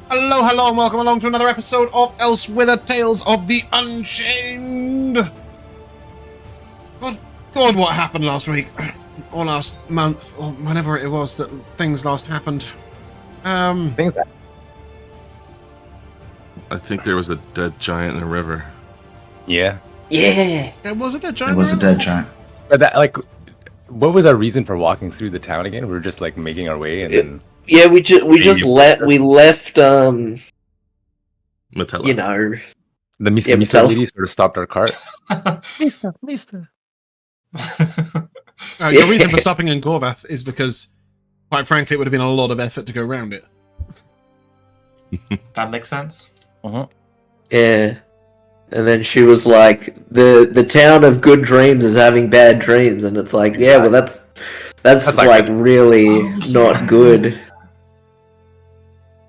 Hello, hello, and welcome along to another episode of Elsewhither, Tales of the Unchained. God, what happened last week? Or last month, or whenever it was that things last happened. I think there was a dead giant in a river. Yeah. There was a dead giant. There was a dead giant. But that, like, what was our reason for walking through the town again? We were just like making our way, and then we left. Matella. You know, the Mr. lady sort of stopped our cart. Mister. The reason for stopping in Gorvath is because, quite frankly, it would have been a lot of effort to go around it. That makes sense. Yeah. And then she was like, the town of good dreams is having bad dreams, and it's like, yeah, well that's like really not good.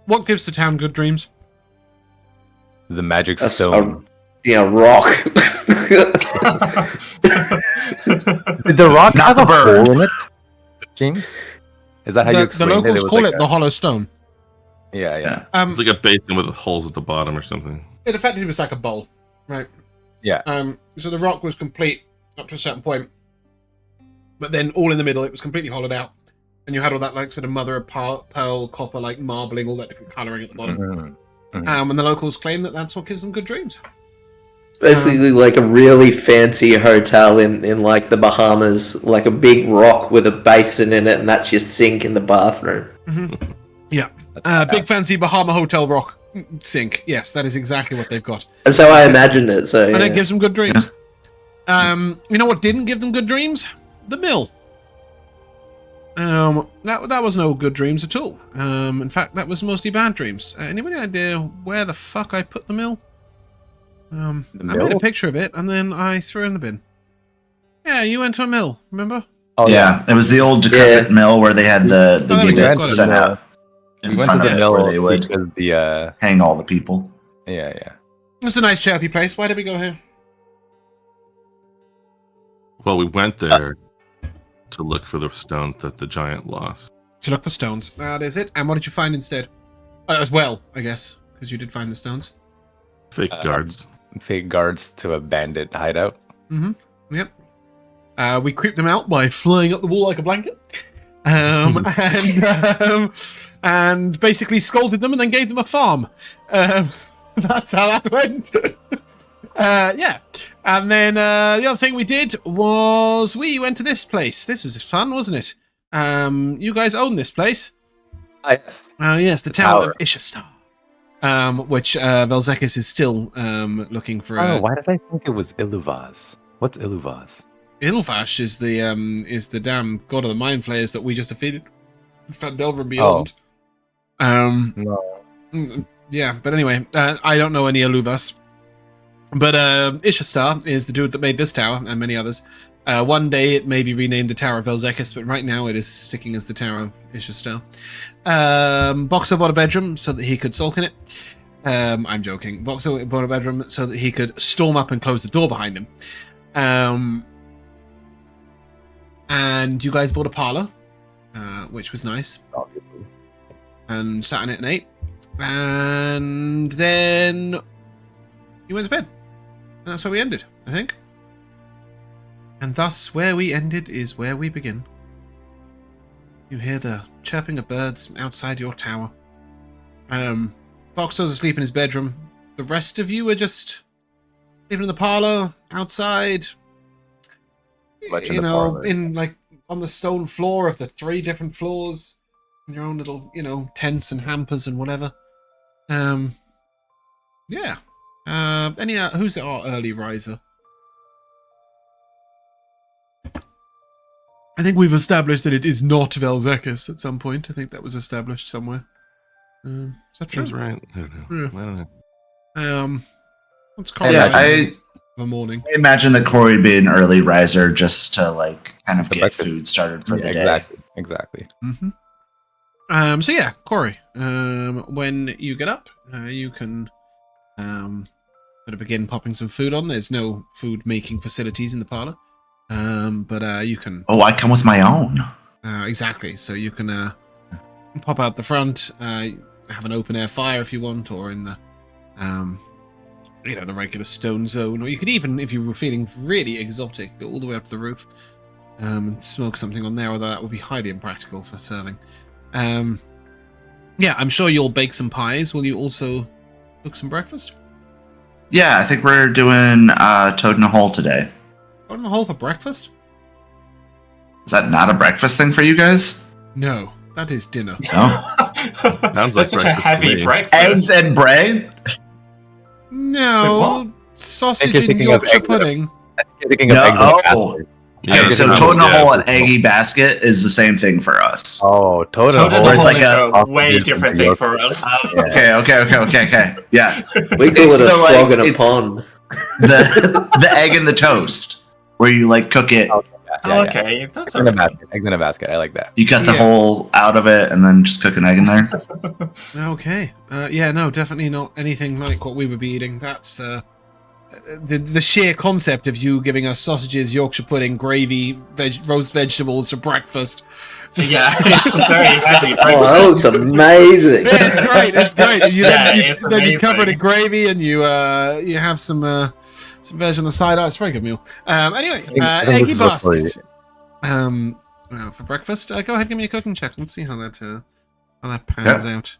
What gives the town good dreams? The magic stone. Rock. Did the rock have a hole in it, James? Is that how you explain it? The locals call it the hollow stone. Yeah. It's like a basin with holes at the bottom or something. It effectively was like a bowl, right? Yeah. So the rock was complete up to a certain point, but then all in the middle, it was completely hollowed out, and you had all that like sort of mother of pearl, copper, like marbling, all that different coloring at the bottom. And the locals claim that that's what gives them good dreams. Basically, like a really fancy hotel in like the Bahamas, like a big rock with a basin in it, and that's your sink in the bathroom. Mm-hmm. Yeah, big fancy Bahama hotel rock sink. Yes, that is exactly what they've got. That's how I imagined it. So, and it gives them good dreams. You know what didn't give them good dreams? The mill. That was no good dreams at all. In fact, that was mostly bad dreams. Anybody idea where the fuck I put the mill? I made a picture of it and then I threw it in the bin. Yeah, you went to a mill, remember? Oh yeah, it was the old decrepit mill where they had the unit set out in front of it where they would hang all the people. Yeah. It's a nice chirpy place. Why did we go here? Well, we went there to look for the stones that the giant lost. To look for stones. That is it. And what did you find instead? As well, I guess, because you did find the stones. Fake guards. Fake guards to a bandit hideout. Yep. We creeped them out by flying up the wall like a blanket. And basically scolded them and then gave them a farm. That's how that went. Yeah. And then the other thing we did was we went to this place. This was fun, wasn't it? You guys own this place. Yes, the Tower of Ishastar. Which Vel'zekiss is still looking for. Why did I think it was Iluvaz? What's Iluvaz? Ilvash is the damn god of the mind flayers that we just defeated in Fandelver and beyond. No. Yeah, but anyway, I don't know any Iluvas. But Ishastar is the dude that made this tower and many others. One day it may be renamed the Tower of Vel'zekiss, but right now it is sticking as the Tower of Ishastar. Boxxo bought a bedroom so that he could sulk in it. I'm joking. Boxxo bought a bedroom so that he could storm up and close the door behind him. And you guys bought a parlor, which was nice. Obviously. And sat in it and ate. And then you went to bed. And that's where we ended, I think. And thus, where we ended is where we begin. You hear the chirping of birds outside your tower. Boxxo's asleep in his bedroom. The rest of you are just sleeping in the parlor, outside. In like on the stone floor of the 3 different floors. In your own little, tents and hampers and whatever. Yeah. Who's our early riser? I think we've established that it is not Vel'zekiss at some point. I think that was established somewhere. Is that true? Seems right. I don't know. Yeah. I don't know. What's called the morning. I imagine that Corrie would be an early riser just to kind of get food started for the day. Exactly. Mm-hmm. So yeah, Corrie. When you get up, you can sort of begin popping some food on. There's no food making facilities in the parlor. But you can. Oh, I come with my own. Exactly. So you can pop out the front. have an open air fire if you want, or in the the regular stone zone, or you could even, if you were feeling really exotic, go all the way up to the roof and smoke something on there, although that would be highly impractical for serving. Yeah, I'm sure you'll bake some pies. Will you also cook some breakfast? Yeah, I think we're doing toad in a hole today. Toad in a hole for breakfast? Is that not a breakfast thing for you guys? No, that is dinner. No? Sounds like That's such a heavy breakfast. Eggs and bread? No, I think sausage you're and thinking of Yorkshire eggs. pudding. You're thinking of No. eggs in a Oh. basket. Okay, so toad in a hole and eggy basket is the same thing for us. Oh, toad in a Toad in hole. the It's hole like is a- a way different thing for us. Okay. Yeah. We call It's it a the, like, frog in a it's- pond. The egg in the toast, where you like cook it. Okay, that's Eggs in a okay. basket. Eggs in a basket. I like that. You cut the Yeah. hole out of it and then just cook an egg in there. Okay. Yeah, no, definitely not anything like what we would be eating. That's the sheer concept of you giving us sausages, Yorkshire pudding, gravy, roast vegetables for breakfast. Just, Yeah, it's very heavy breakfast. Oh, that looks amazing. Yeah, it's great. It's great. And Yeah, it's then you cover it in amazing. gravy, and you have some veg on the side. Oh, it's a very good meal. Anyway, I think eggy this is what for basket. For breakfast, go ahead, give me a cooking check. Let's see how that pans out.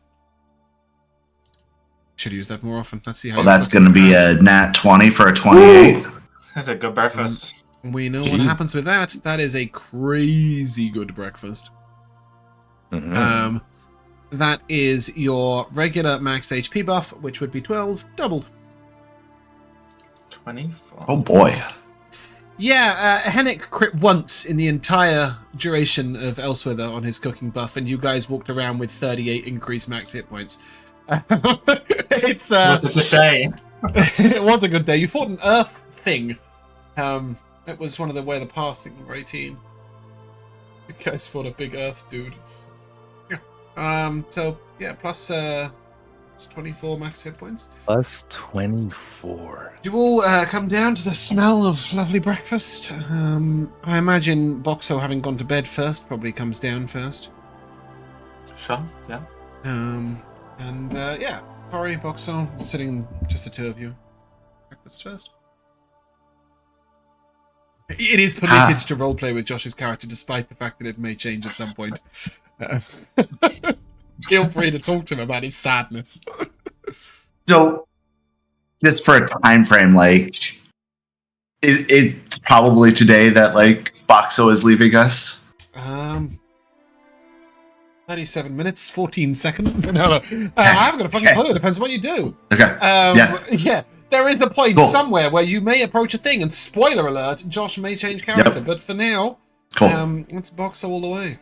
Should use that more often. Let's see how. Well, your that's cooking going to be pans. a nat 20 for a 28. That's a good breakfast. We know what happens with that. That is a crazy good breakfast. Mhm. That is your regular max HP buff, which would be 12, doubled. 24. Oh boy. Yeah, Hennick crit once in the entire duration of Elsewhither on his cooking buff, and you guys walked around with 38 increased max hit points. It's It was a good day. it was a good day. You fought an earth thing. It was one of the way the past thing number 18. You guys fought a big earth dude. Yeah. So yeah, plus 24 max hit points. Plus 24. You all come down to the smell of lovely breakfast. I imagine Boxxo, having gone to bed first, probably comes down first. Sure, yeah. And yeah, Corrie, Boxxo, sitting just the two of you. Breakfast first. It is permitted to roleplay with Josh's character, despite the fact that it may change at some point. Feel free to talk to him about his sadness. So, just for a time frame, like, it's probably today that, like, Boxxo is leaving us. 37 minutes, 14 seconds. No. I haven't got a fucking clue. It depends on what you do. Okay. Yeah. There is a point Cool. somewhere where you may approach a thing, and spoiler alert, Josh may change character. Yep. But for now, Cool. it's Boxxo all the way.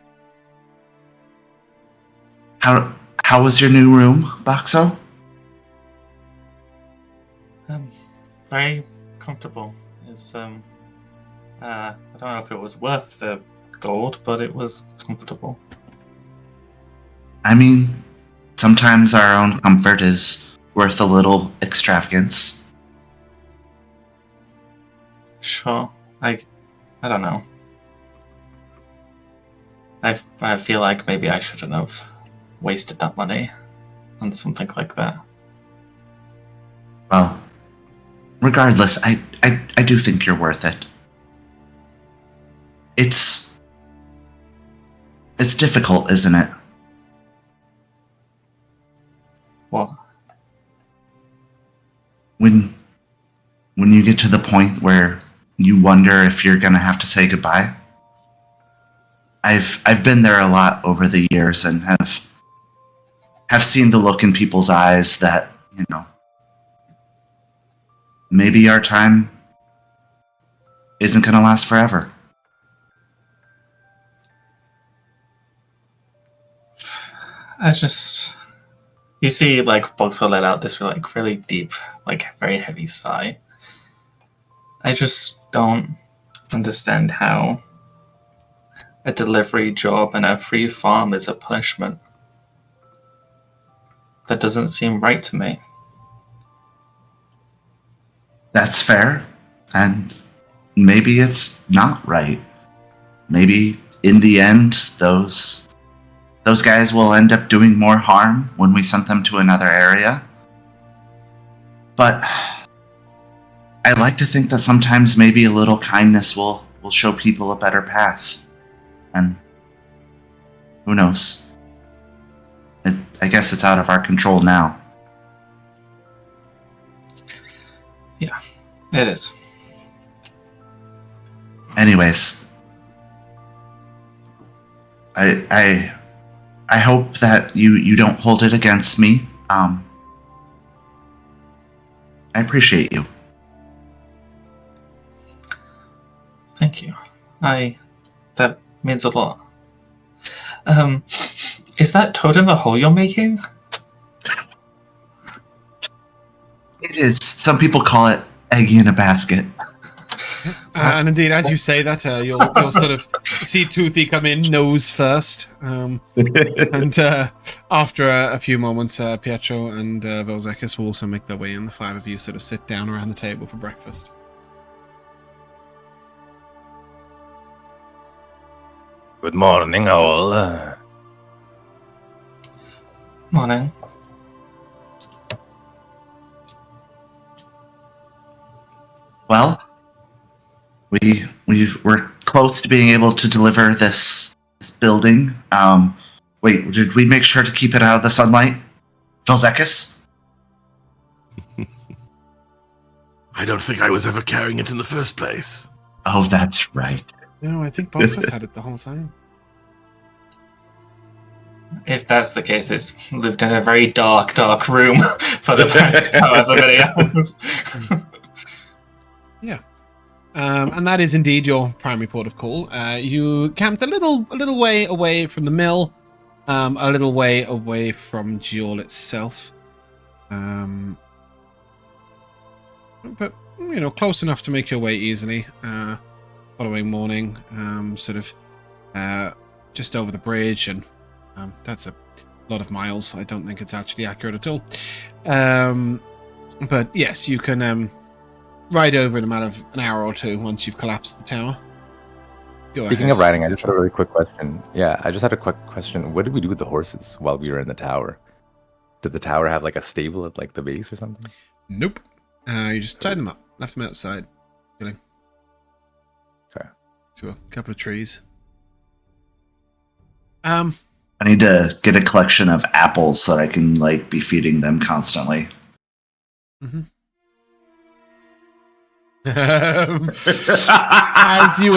How was your new room, Boxxo? Very comfortable. It's I don't know if it was worth the gold, but it was comfortable. I mean, sometimes our own comfort is worth a little extravagance. Sure. I don't know. I feel like maybe I shouldn't have wasted that money on something like that. Well, regardless, I do think you're worth it. It's difficult, isn't it? Well, When you get to the point where you wonder if you're gonna have to say goodbye. I've been there a lot over the years and have seen the look in people's eyes that, maybe our time isn't gonna last forever. you see, like, Boxxo let out this really deep, very heavy sigh. I just don't understand how a delivery job and a free farm is a punishment. That doesn't seem right to me. That's fair, and maybe it's not right. Maybe in the end, those those guys will end up doing more harm when we send them to another area. But I like to think that sometimes maybe a little kindness will show people a better path. And who knows? I guess it's out of our control now. Yeah, it is. Anyways, I hope that you don't hold it against me. I appreciate you. Thank you. That means a lot. Is that toad in the hole you're making? It is. Some people call it eggy in a basket. And indeed, as you say that, you'll sort of see Toothy come in nose first. And after a few moments, Pietro and Vel'zekiss will also make their way in. The five of you sort of sit down around the table for breakfast. Good morning, all. Morning. Well, we're close to being able to deliver this building. Wait, did we make sure to keep it out of the sunlight, Vel'zekiss? I don't think I was ever carrying it in the first place. Oh, that's right. No, I think Boxxo's had it the whole time. If that's the case, it's lived in a very dark room for the past however many hours. Yeah. And that is indeed your primary port of call. You camped a little way away from the mill, a little way away from Giol itself. But, close enough to make your way easily. Following morning, just over the bridge, and that's a lot of miles. I don't think it's actually accurate at all. But yes, you can ride over in a matter of an hour or two once you've collapsed the tower. Speaking of riding, I just had a really quick question. Yeah, I just had a quick question. What did we do with the horses while we were in the tower? Did the tower have like a stable at like the base or something? Nope. You just tied them up, left them outside, chilling. Okay. To a couple of trees. I need to get a collection of apples so that I can be feeding them constantly. Mm-hmm. As you,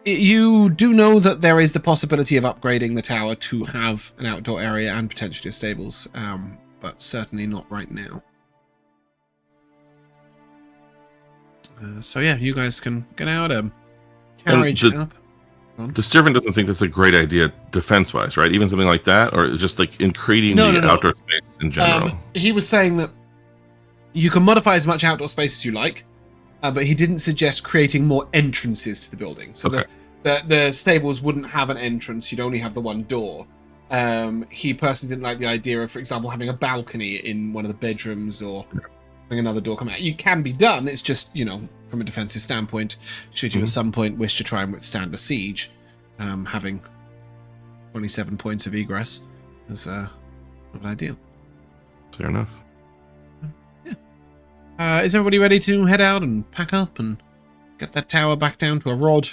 you do know that there is the possibility of upgrading the tower to have an outdoor area and potentially a stables, but certainly not right now. So yeah, you guys can get out, carriage up. The servant doesn't think that's a great idea defense-wise, right? Even something like that, or just in creating the outdoor space in general. He was saying that you can modify as much outdoor space as you like, but he didn't suggest creating more entrances to the building. So the stables wouldn't have an entrance; you'd only have the one door. He personally didn't like the idea of, for example, having a balcony in one of the bedrooms or having another door come out. You can be done. It's just, from a defensive standpoint, should you at some point wish to try and withstand a siege, having 27 points of egress is not ideal. Fair enough. Is everybody ready to head out and pack up and get that tower back down to a rod?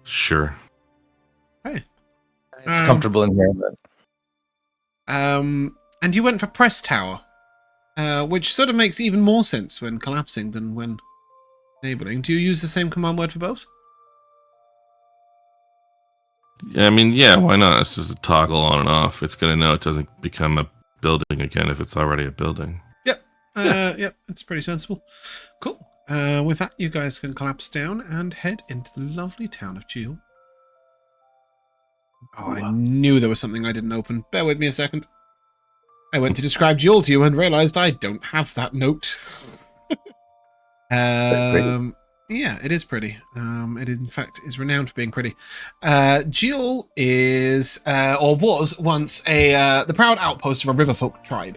Sure. Hey. It's comfortable in here, but... And you went for press tower, which sort of makes even more sense when collapsing than when enabling. Do you use the same command word for both? I mean, yeah, why not? It's just a toggle on and off. It's going to know it doesn't become a building again if it's already a building. Yep. Yep, that's pretty sensible. Cool. With that, you guys can collapse down and head into the lovely town of Giol. Oh, I knew there was something I didn't open. Bear with me a second. I went to describe Giol to you and realized I don't have that note. Yeah, it is pretty. It in fact is renowned for being pretty. Giol is, or was once the proud outpost of a riverfolk tribe.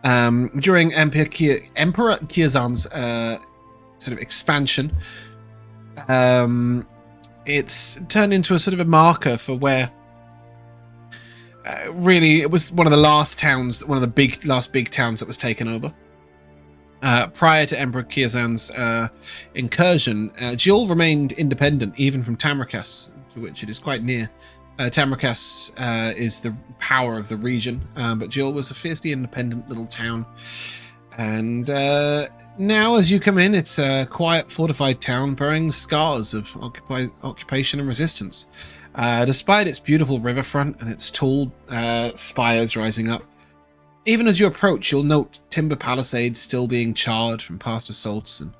During Emperor Kiazan's sort of expansion, it's turned into a sort of a marker for where really it was one of the last towns, one of the last big towns that was taken over. Prior to Emperor Kiazan's incursion, Jill remained independent even from Tamrakas, to which it is quite near. Tamrakas is the power of the region, but Jill was a fiercely independent little town. And now as you come in, it's a quiet, fortified town bearing scars of occupation and resistance. Despite its beautiful riverfront and its tall spires rising up, even as you approach, you'll note timber palisades still being charred from past assaults, and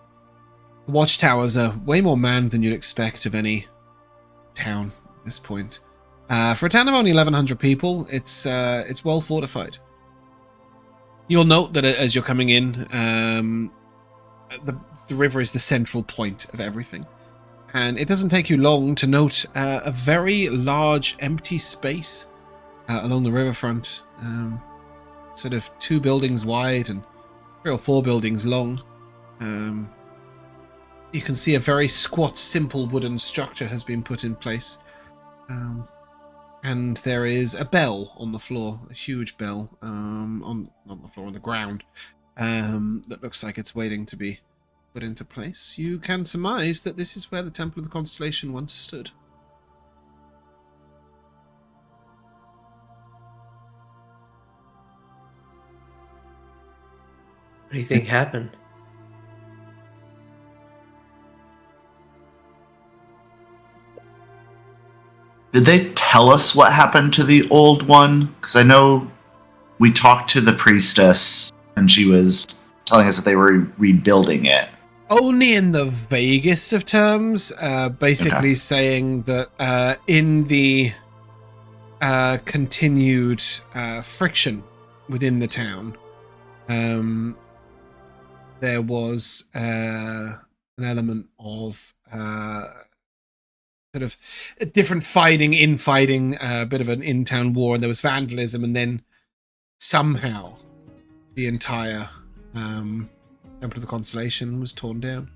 the watchtowers are way more manned than you'd expect of any town at this point. For a town of only 1,100 people, it's well fortified. You'll note that as you're coming in, the river is the central point of everything. And it doesn't take you long to note a very large empty space along the riverfront. Sort of 2 buildings wide and 3 or 4 buildings long. You can see a very squat, simple wooden structure has been put in place. And there is a bell on the floor, a huge bell on the floor, on the ground, that looks like it's waiting to be put into place. You can surmise that this is where the Temple of the Constellation once stood. What do you think happened? Did they tell us what happened to the old one? Because I know we talked to the priestess, and she was telling us that they were rebuilding it. Only in the vaguest of terms, basically saying that in the continued friction within the town, there was an element of sort of different infighting, a bit of an in-town war, and there was vandalism, and then somehow the entire Temple of the Constellation was torn down.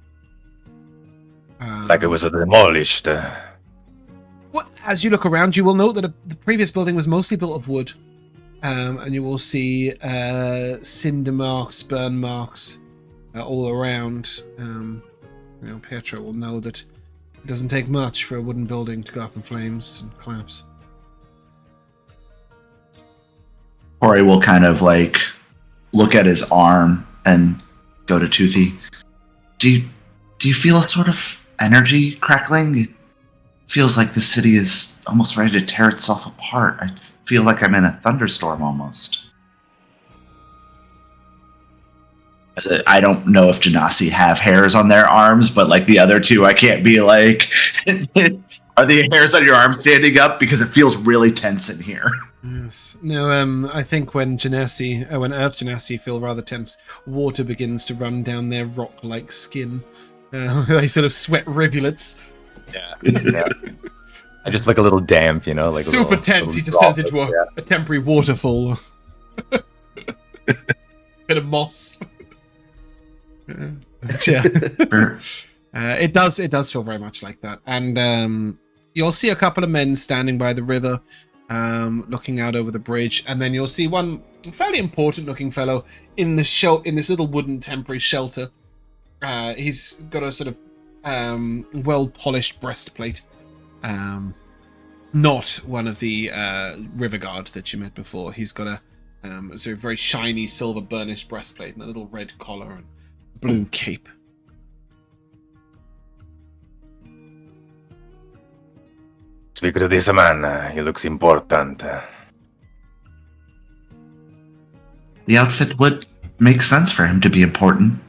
Like it was demolished. Well, as you look around, you will note that the previous building was mostly built of wood, and you will see cinder marks, burn marks all around. Pietro will know that it doesn't take much for a wooden building to go up in flames and collapse. Corrie will kind of like look at his arm and go to Toothy. Do you feel a sort of energy crackling? It feels like the city is almost ready to tear itself apart. I feel like I'm in a thunderstorm almost. I don't know if Genasi have hairs on their arms, but like the other two, I can't be like, are the hairs on your arm standing up? Because it feels really tense in here. Yes. No, I think when Earth Genasi feel rather tense, water begins to run down their rock-like skin. They sort of sweat rivulets. Yeah. I just look a little damp, like super tense. He just turns into a temporary waterfall. Bit of moss. Yeah. It does feel very much like that, and you'll see a couple of men standing by the river, looking out over the bridge, and then you'll see one fairly important-looking fellow in this little wooden temporary shelter. He's got a sort of well-polished breastplate, not one of the river guards that you met before. He's got a sort of very shiny silver burnished breastplate and a little red collar and blue cape. Speak to this man. He looks important. The outfit would make sense for him to be important.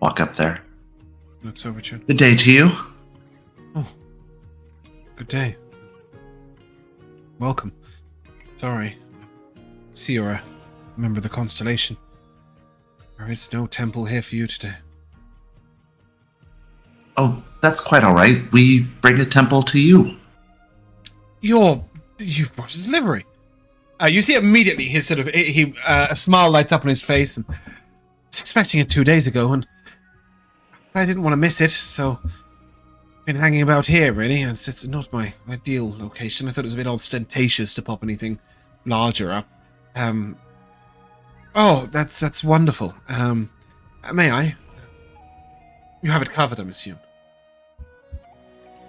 Walk up there. Looks over to you. Good day to you. Oh, good day. Welcome. Sorry. See, you're a member of the Constellation. There is no temple here for you today. Oh, that's quite all right. We bring a temple to you. You've brought a delivery. You see immediately his sort of a smile lights up on his face, and I was expecting it 2 days ago, and I didn't want to miss it, so been hanging about here, really. It's not my ideal location. I thought it was a bit ostentatious to pop anything larger up. Oh, that's wonderful. May I? You have it covered, I'm assuming.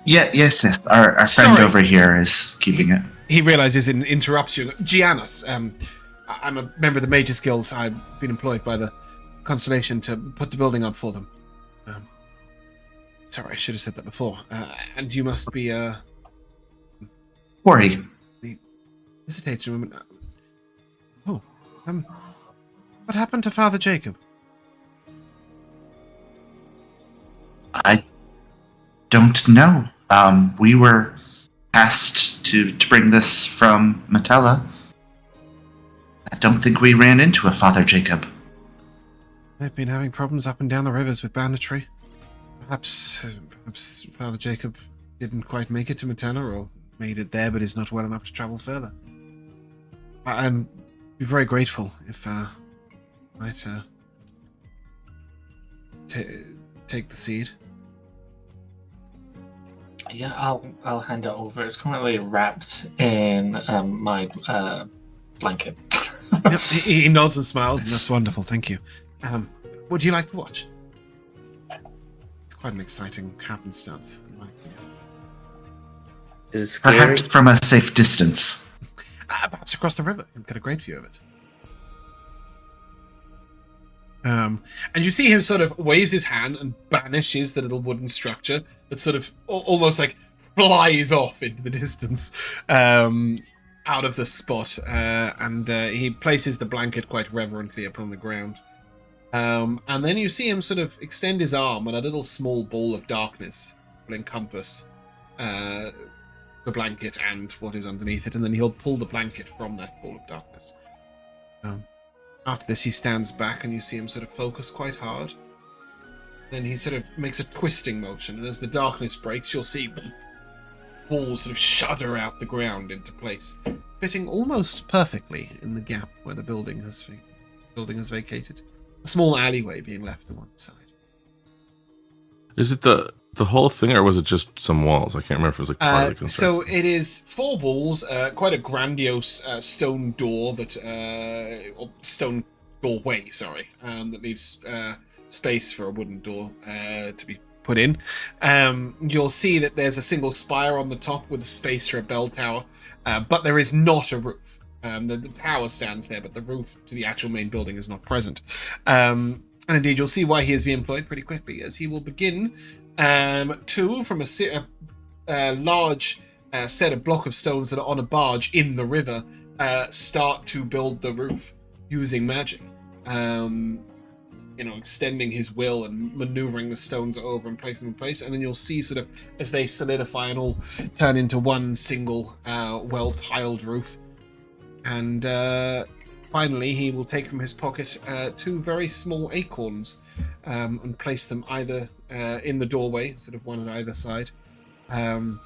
Yeah, yes. Our friend Sorry. over here is keeping it. He realizes and interrupts you. Giannis, I'm a member of the Mages Guild. I've been employed by the Constellation to put the building up for them. Sorry, I should have said that before. And you must be, Corrie. He hesitates a moment. Oh, what happened to Father Jacob? I don't know. We were asked to bring this from Metella. I don't think we ran into a Father Jacob. I've been having problems up and down the rivers with banditry. Perhaps Father Jacob didn't quite make it to Metella, or made it there but is not well enough to travel further. I'd be very grateful if might take the seed. Yeah, I'll hand it over. It's currently wrapped in my blanket. Yep, he nods and smiles, and that's wonderful. Thank you. Would you like to watch? It's quite an exciting happenstance. In my opinion. Is it scary? Perhaps from a safe distance. Perhaps across the river. You'll get a great view of it. And you see him sort of waves his hand and banishes the little wooden structure that sort of almost like flies off into the distance out of the spot. And he places the blanket quite reverently upon the ground. And then you see him sort of extend his arm, and a little small ball of darkness will encompass the blanket and what is underneath it. And then he'll pull the blanket from that ball of darkness. After this, he stands back, and you see him sort of focus quite hard. Then he sort of makes a twisting motion, and as the darkness breaks, you'll see walls sort of shudder out the ground into place, fitting almost perfectly in the gap where the building has vacated. A small alleyway being left to one side. Is it the whole thing, or was it just some walls? I can't remember if it was like part of the construction. So it is 4 walls, quite a grandiose stone door or stone doorway, that leaves space for a wooden door to be put in. You'll see that there's a single spire on the top with a space for a bell tower, but there is not a roof. The tower stands there, but the roof to the actual main building is not present. And indeed, you'll see why he is being employed pretty quickly, as he will begin from a large set of block of stones that are on a barge in the river, start to build the roof using magic. Extending his will and maneuvering the stones over and placing them in place. And then you'll see sort of as they solidify and all turn into one single well-tiled roof. And finally, he will take from his pocket 2 very small acorns and place them either in the doorway, sort of one on either side. And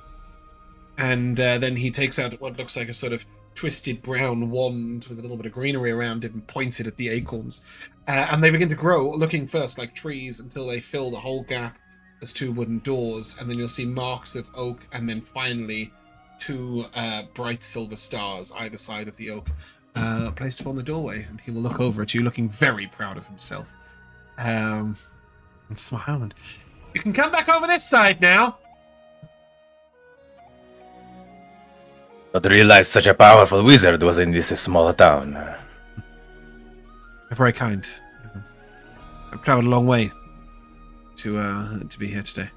then he takes out what looks like a sort of twisted brown wand with a little bit of greenery around it and points it at the acorns. And they begin to grow, looking first like trees until they fill the whole gap as 2 wooden doors. And then you'll see marks of oak, and then finally 2 bright silver stars either side of the oak placed upon the doorway. And he will look over at you, looking very proud of himself. And smile. And you can come back over this side now. Not realized such a powerful wizard was in this small town. You're very kind. I've travelled a long way to be here today.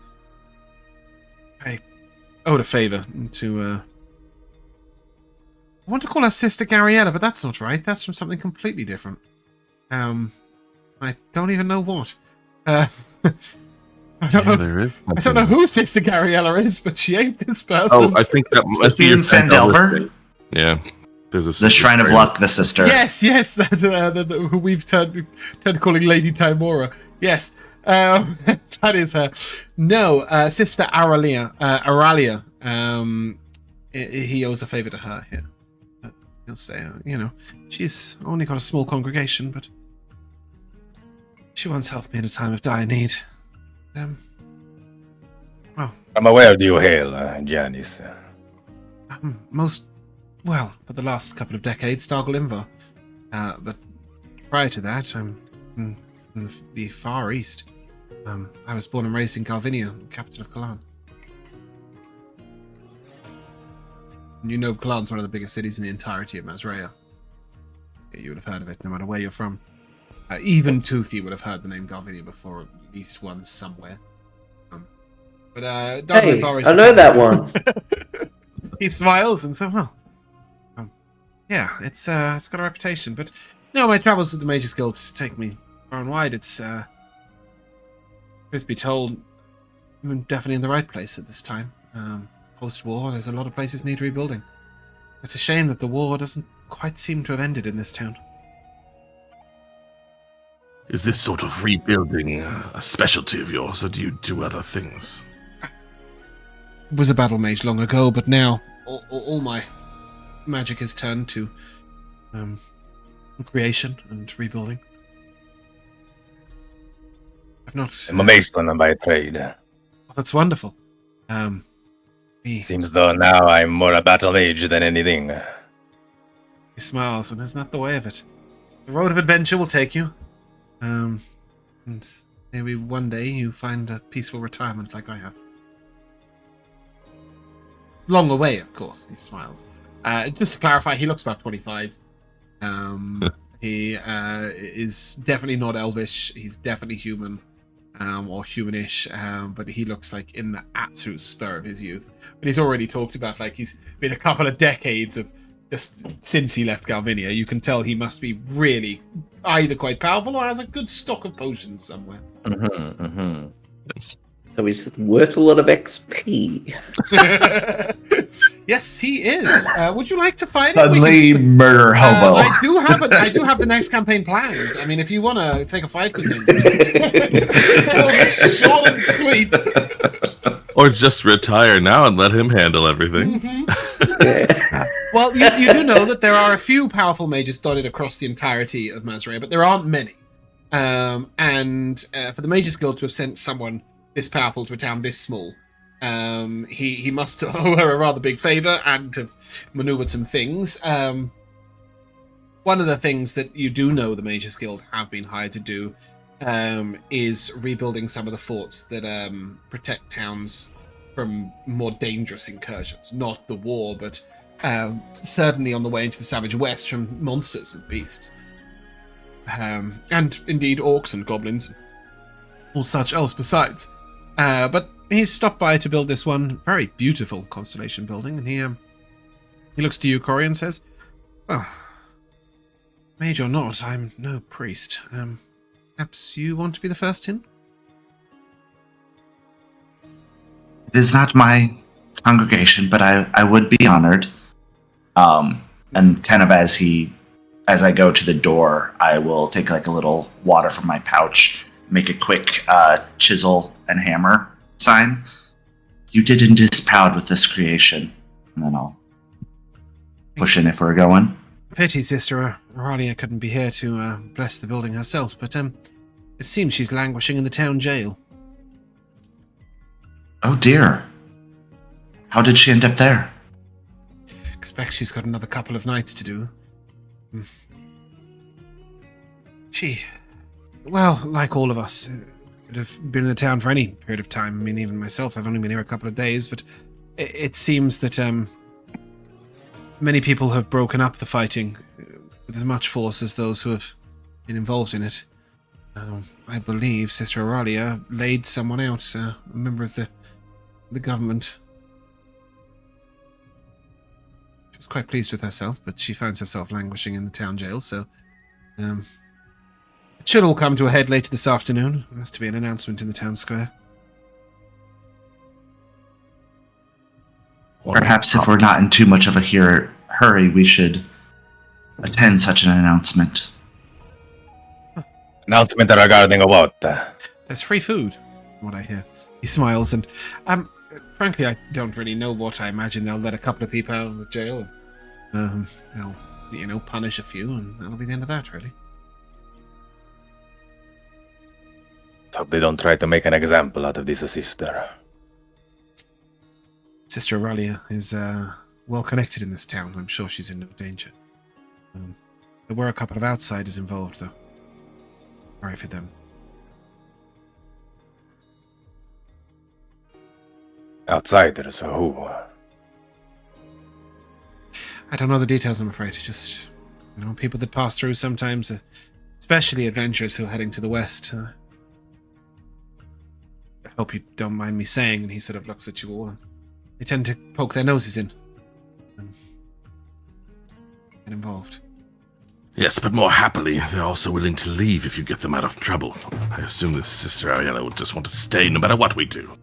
I owed a favour to. I want to call her Sister Gabriella, but that's not right. That's from something completely different. I don't even know what. I don't know. There is. I don't know who Sister Gabriella is, but she ain't this person. Oh, I think that must be In Fendelver? Yeah. There's The Shrine of Luck, the sister. Yes, that's who we've turned calling Lady Timora. Yes, that is her. No, Sister Aralia. He owes a favour to her here. He'll say, she's only got a small congregation, but she once helped me in a time of dire need. Well, From where do you hail, Giannis? For the last couple of decades, Starglimvar. But prior to that, I'm from the Far East. I was born and raised in Galvinia, capital of Kalan. And you know Kalan's one of the biggest cities in the entirety of Mazrea. Yeah, you would have heard of it, no matter where you're from. Even Toothy would have heard the name Galvinia before, at least once somewhere. Hey, I know that one. He smiles and says, "Well, yeah, it's got a reputation, but no, my travels with the Mages Guild take me far and wide. It's truth be told, I'm definitely in the right place at this time. Post-war, there's a lot of places need rebuilding. It's a shame that the war doesn't quite seem to have ended in this town." Is this sort of rebuilding a specialty of yours, or do you do other things? Was a battle mage long ago, but now all my magic is turned to creation and rebuilding. I've not. I'm a mason by trade. Oh, that's wonderful. Seems though now I'm more a battle mage than anything. He smiles, and isn't that the way of it? The road of adventure will take you. And maybe one day you find a peaceful retirement like I have. Long away, of course, he smiles. Just to clarify, he looks about 25. He is definitely not elvish. He's definitely human, or humanish, but he looks like in the absolute spur of his youth. But he's already talked about, like, he's been a couple of decades of just since he left Galvinia. You can tell he must be really either quite powerful or has a good stock of potions somewhere. So he's worth a lot of XP. Yes, he is. Would you like to fight Dudley murder hobo. I do have the next campaign planned. I mean, if you want to take a fight with him, short and sweet. Or just retire now and let him handle everything. Well, you do know that there are a few powerful mages dotted across the entirety of Mazrea, but there aren't many. And for the Mages Guild to have sent someone this powerful to a town this small, he must owe her a rather big favour and have manoeuvred some things. One of the things that you do know the Mages Guild have been hired to do is rebuilding some of the forts that protect towns from more dangerous incursions. Not the war, but certainly on the way into the Savage West from monsters and beasts. And indeed orcs and goblins, all such else besides. But he's stopped by to build this one very beautiful constellation building, and he looks to you, Corrie, and says, "Well, mage or not, I'm no priest. Perhaps you want to be the first in?" It is not my congregation, but I would be honored. And kind of as I go to the door, I will take like a little water from my pouch, make a quick chisel and hammer sign. You did is proud with this creation. And then I'll push in if we're going. Pity Sister Aurelia couldn't be here to bless the building herself, but it seems she's languishing in the town jail. Oh dear. How did she end up there? Expect she's got another couple of nights to do. She, well, like all of us, would have been in the town for any period of time. I mean, even myself, I've only been here a couple of days, but it seems that many people have broken up the fighting with as much force as those who have been involved in it. I believe Sister Aurelia laid someone out, a member of the government. She was quite pleased with herself, but she finds herself languishing in the town jail, so it should all come to a head later this afternoon. There has to be an announcement in the town square. Perhaps if we're not in too much of a hurry, we should attend such an announcement. Announcement regarding what? There's free food, from what I hear. He smiles, and frankly, I don't really know what. I imagine they'll let a couple of people out of the jail. They'll, punish a few, and that'll be the end of that, really. hope they don't try to make an example out of this sister. Sister Aurelia is well connected in this town. I'm sure she's in no danger. There were a couple of outsiders involved, though. Sorry for them. Outsiders, who? I don't know the details, I'm afraid. Just, people that pass through sometimes, especially adventurers who are heading to the west. I hope you don't mind me saying, and he sort of looks at you all. They tend to poke their noses in and get involved. Yes, but more happily, they're also willing to leave if you get them out of trouble. I assume this Sister Ariella would just want to stay no matter what we do.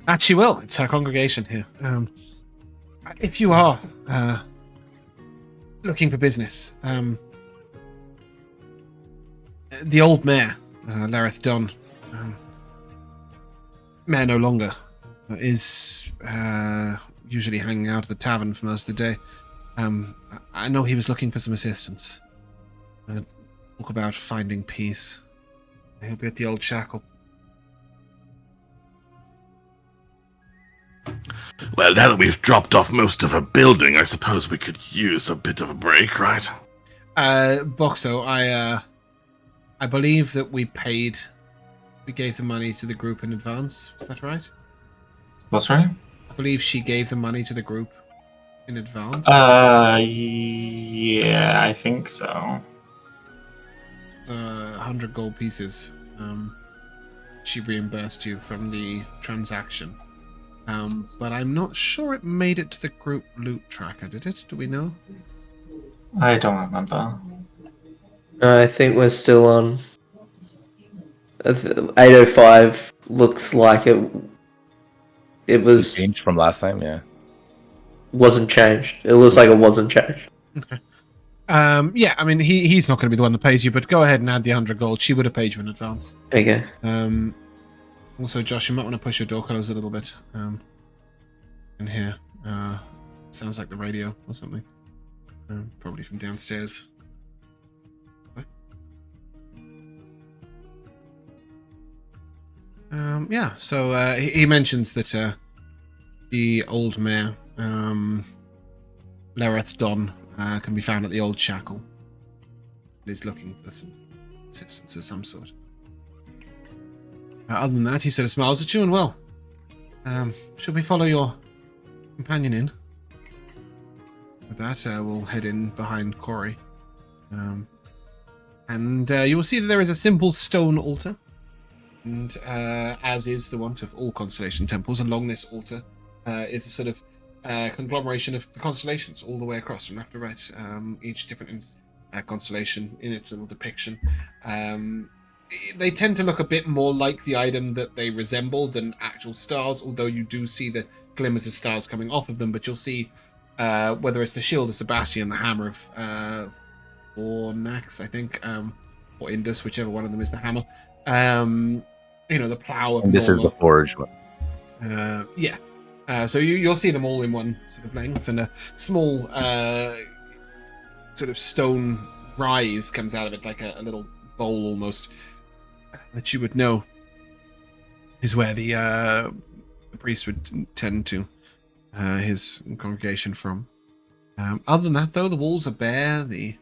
That she will. It's her congregation here. If you are looking for business, the old mayor, Lareth Dunn, mayor no longer, is usually hanging out at the tavern for most of the day. I know he was looking for some assistance. Talk about finding peace. He'll be at the old shackle. Well, now that we've dropped off most of a building, I suppose we could use a bit of a break, right? Boxxo, I believe that we gave the money to the group in advance. Is that right? What's right? I believe she gave the money to the group in advance. Yeah, I think so. 100 gold pieces. She reimbursed you from the transaction. But I'm not sure it made it to the group loot tracker, did it? Do we know? I don't remember. I think we're still on 805. Looks like it was Changed from last time, yeah. Wasn't changed. It looks like it wasn't changed. Okay. Yeah, I mean, he's not going to be the one that pays you, but go ahead and add the 100 gold. She would have paid you in advance. Okay. Also, Josh, you might want to push your door closed a little bit. In here. Sounds like the radio or something. Probably from downstairs. Yeah, so he mentions that the old mayor, Lareth Don, can be found at the old shackle. He's looking for some assistance of some sort. Other than that, he sort of smiles at you and, well, should we follow your companion in? With that, we'll head in behind Corrie. And you will see that there is a simple stone altar. And as is the wont of all constellation temples, along this altar is a sort of conglomeration of the constellations all the way across from left to right. Each different constellation in its little depiction. They tend to look a bit more like the item that they resemble than actual stars, although you do see the glimmers of stars coming off of them. But you'll see whether it's the shield of Sebastian, the hammer of Ornax, I think, or Indus, whichever one of them is the hammer. The plow of And this Norma. is the forge one. Yeah. So you'll see them all in one sort of length, and a small sort of stone rise comes out of it, like a little bowl almost, that you would know is where the priest would tend to his congregation from. Other than that, though, the walls are bare, the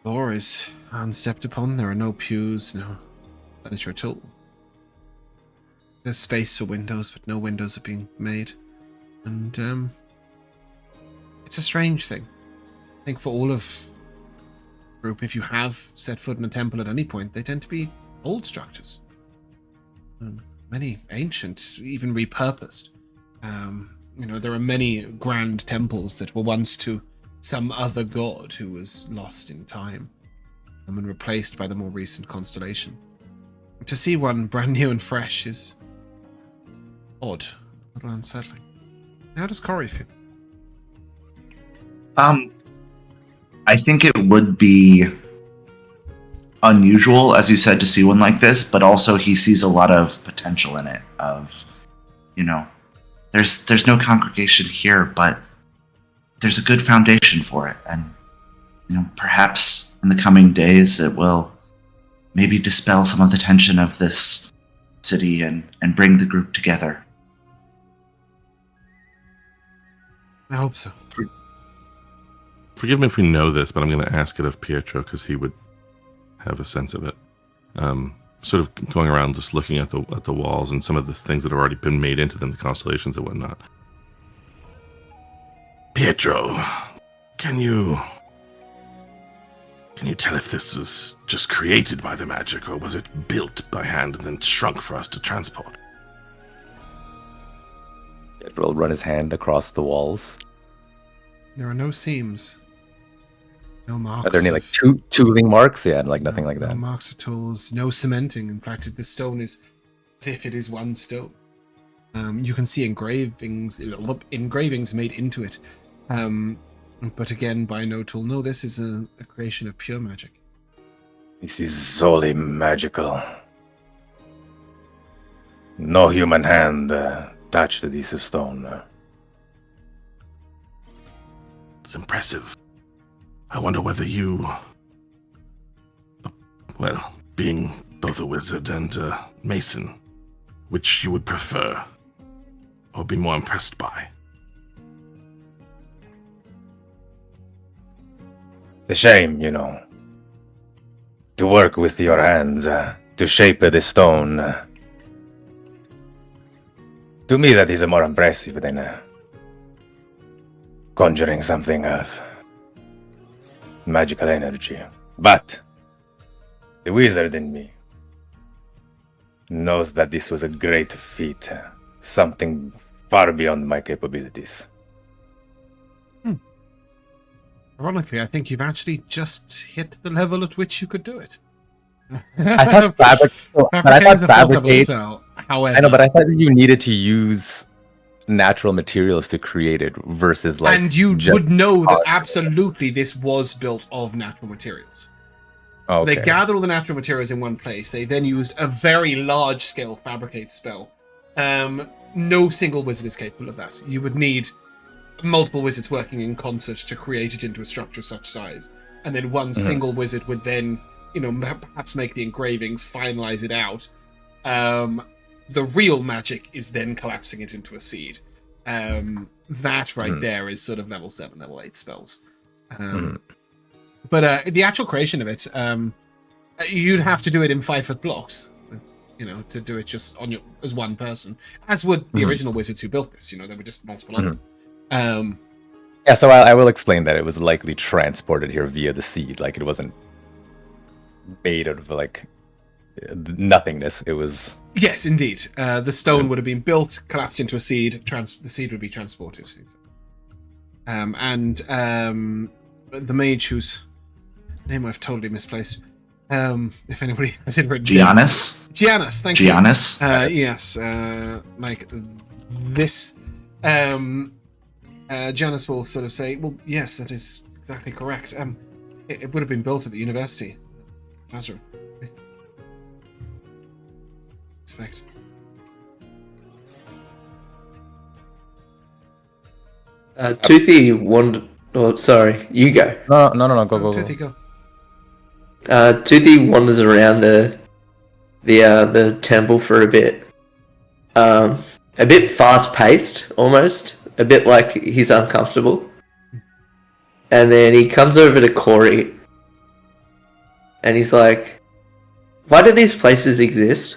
door is unstepped upon, there are no pews, no furniture at all. There's space for windows, but no windows are being made. And it's a strange thing. I think for all of group, if you have set foot in a temple at any point, they tend to be old structures. Many ancient, even repurposed. There are many grand temples that were once to some other god who was lost in time and replaced by the more recent constellation. To see one brand new and fresh is odd, a little unsettling. How does Corrie feel? I think it would be unusual, as you said, to see one like this, but also he sees a lot of potential in it. There's no congregation here, but there's a good foundation for it, and perhaps in the coming days it will maybe dispel some of the tension of this city and bring the group together. I hope so. Forgive me if we know this, but I'm going to ask it of Pietro because he would have a sense of it. Sort of going around just looking at the walls and some of the things that have already been made into them, the constellations and whatnot. Pietro, can you tell if this was just created by the magic, or was it built by hand and then shrunk for us to transport? Pietro will run his hand across the walls. There are no seams. No marks. Are there any like tooling marks? Yeah, like nothing like that. No marks or tools. No cementing. In fact, the stone is as if it is one stone. You can see engravings made into it. But again, by no tool. No, this is a creation of pure magic. This is solely magical. No human hand touched this stone. It's impressive. I wonder whether you, being both a wizard and a mason, which you would prefer or be more impressed by. It's a shame, to work with your hands, to shape the stone. To me, that is more impressive than conjuring something of magical energy. But the wizard in me knows that this was a great feat, something far beyond my capabilities. Ironically, I think you've actually just hit the level at which you could do it. I thought fabricate. Spell, however, I know, but I thought that you needed to use natural materials to create it versus like. And you would know that absolutely this was built of natural materials. Okay. They gathered all the natural materials in one place. They then used a very large-scale fabricate spell. No single wizard is capable of that. You would need multiple wizards working in concert to create it into a structure such size. And then one single wizard would then, perhaps make the engravings, finalize it out. The real magic is then collapsing it into a seed. That right there is sort of level 7, level 8 spells. But the actual creation of it, you'd have to do it in 5-foot blocks, to do it just as one person, as would the original wizards who built this. There were just multiple of them. Yeah, so I will explain that it was likely transported here via the seed. Like, it wasn't made out of like nothingness. It was. Yes, indeed. The stone would have been built, collapsed into a seed. The seed would be transported. And the mage whose name I've totally misplaced. If anybody has it written. Giannis, thank you. Yes, like this. Giannis will sort of say, well, yes, that is exactly correct. It would have been built at the university. Mazrea. Expect. Toothy wandered. Oh, sorry, you go. No, go. Toothy, go. Toothy wanders around the temple for a bit. A bit fast-paced, almost. A bit like he's uncomfortable. And then he comes over to Corrie. And he's like, why do these places exist?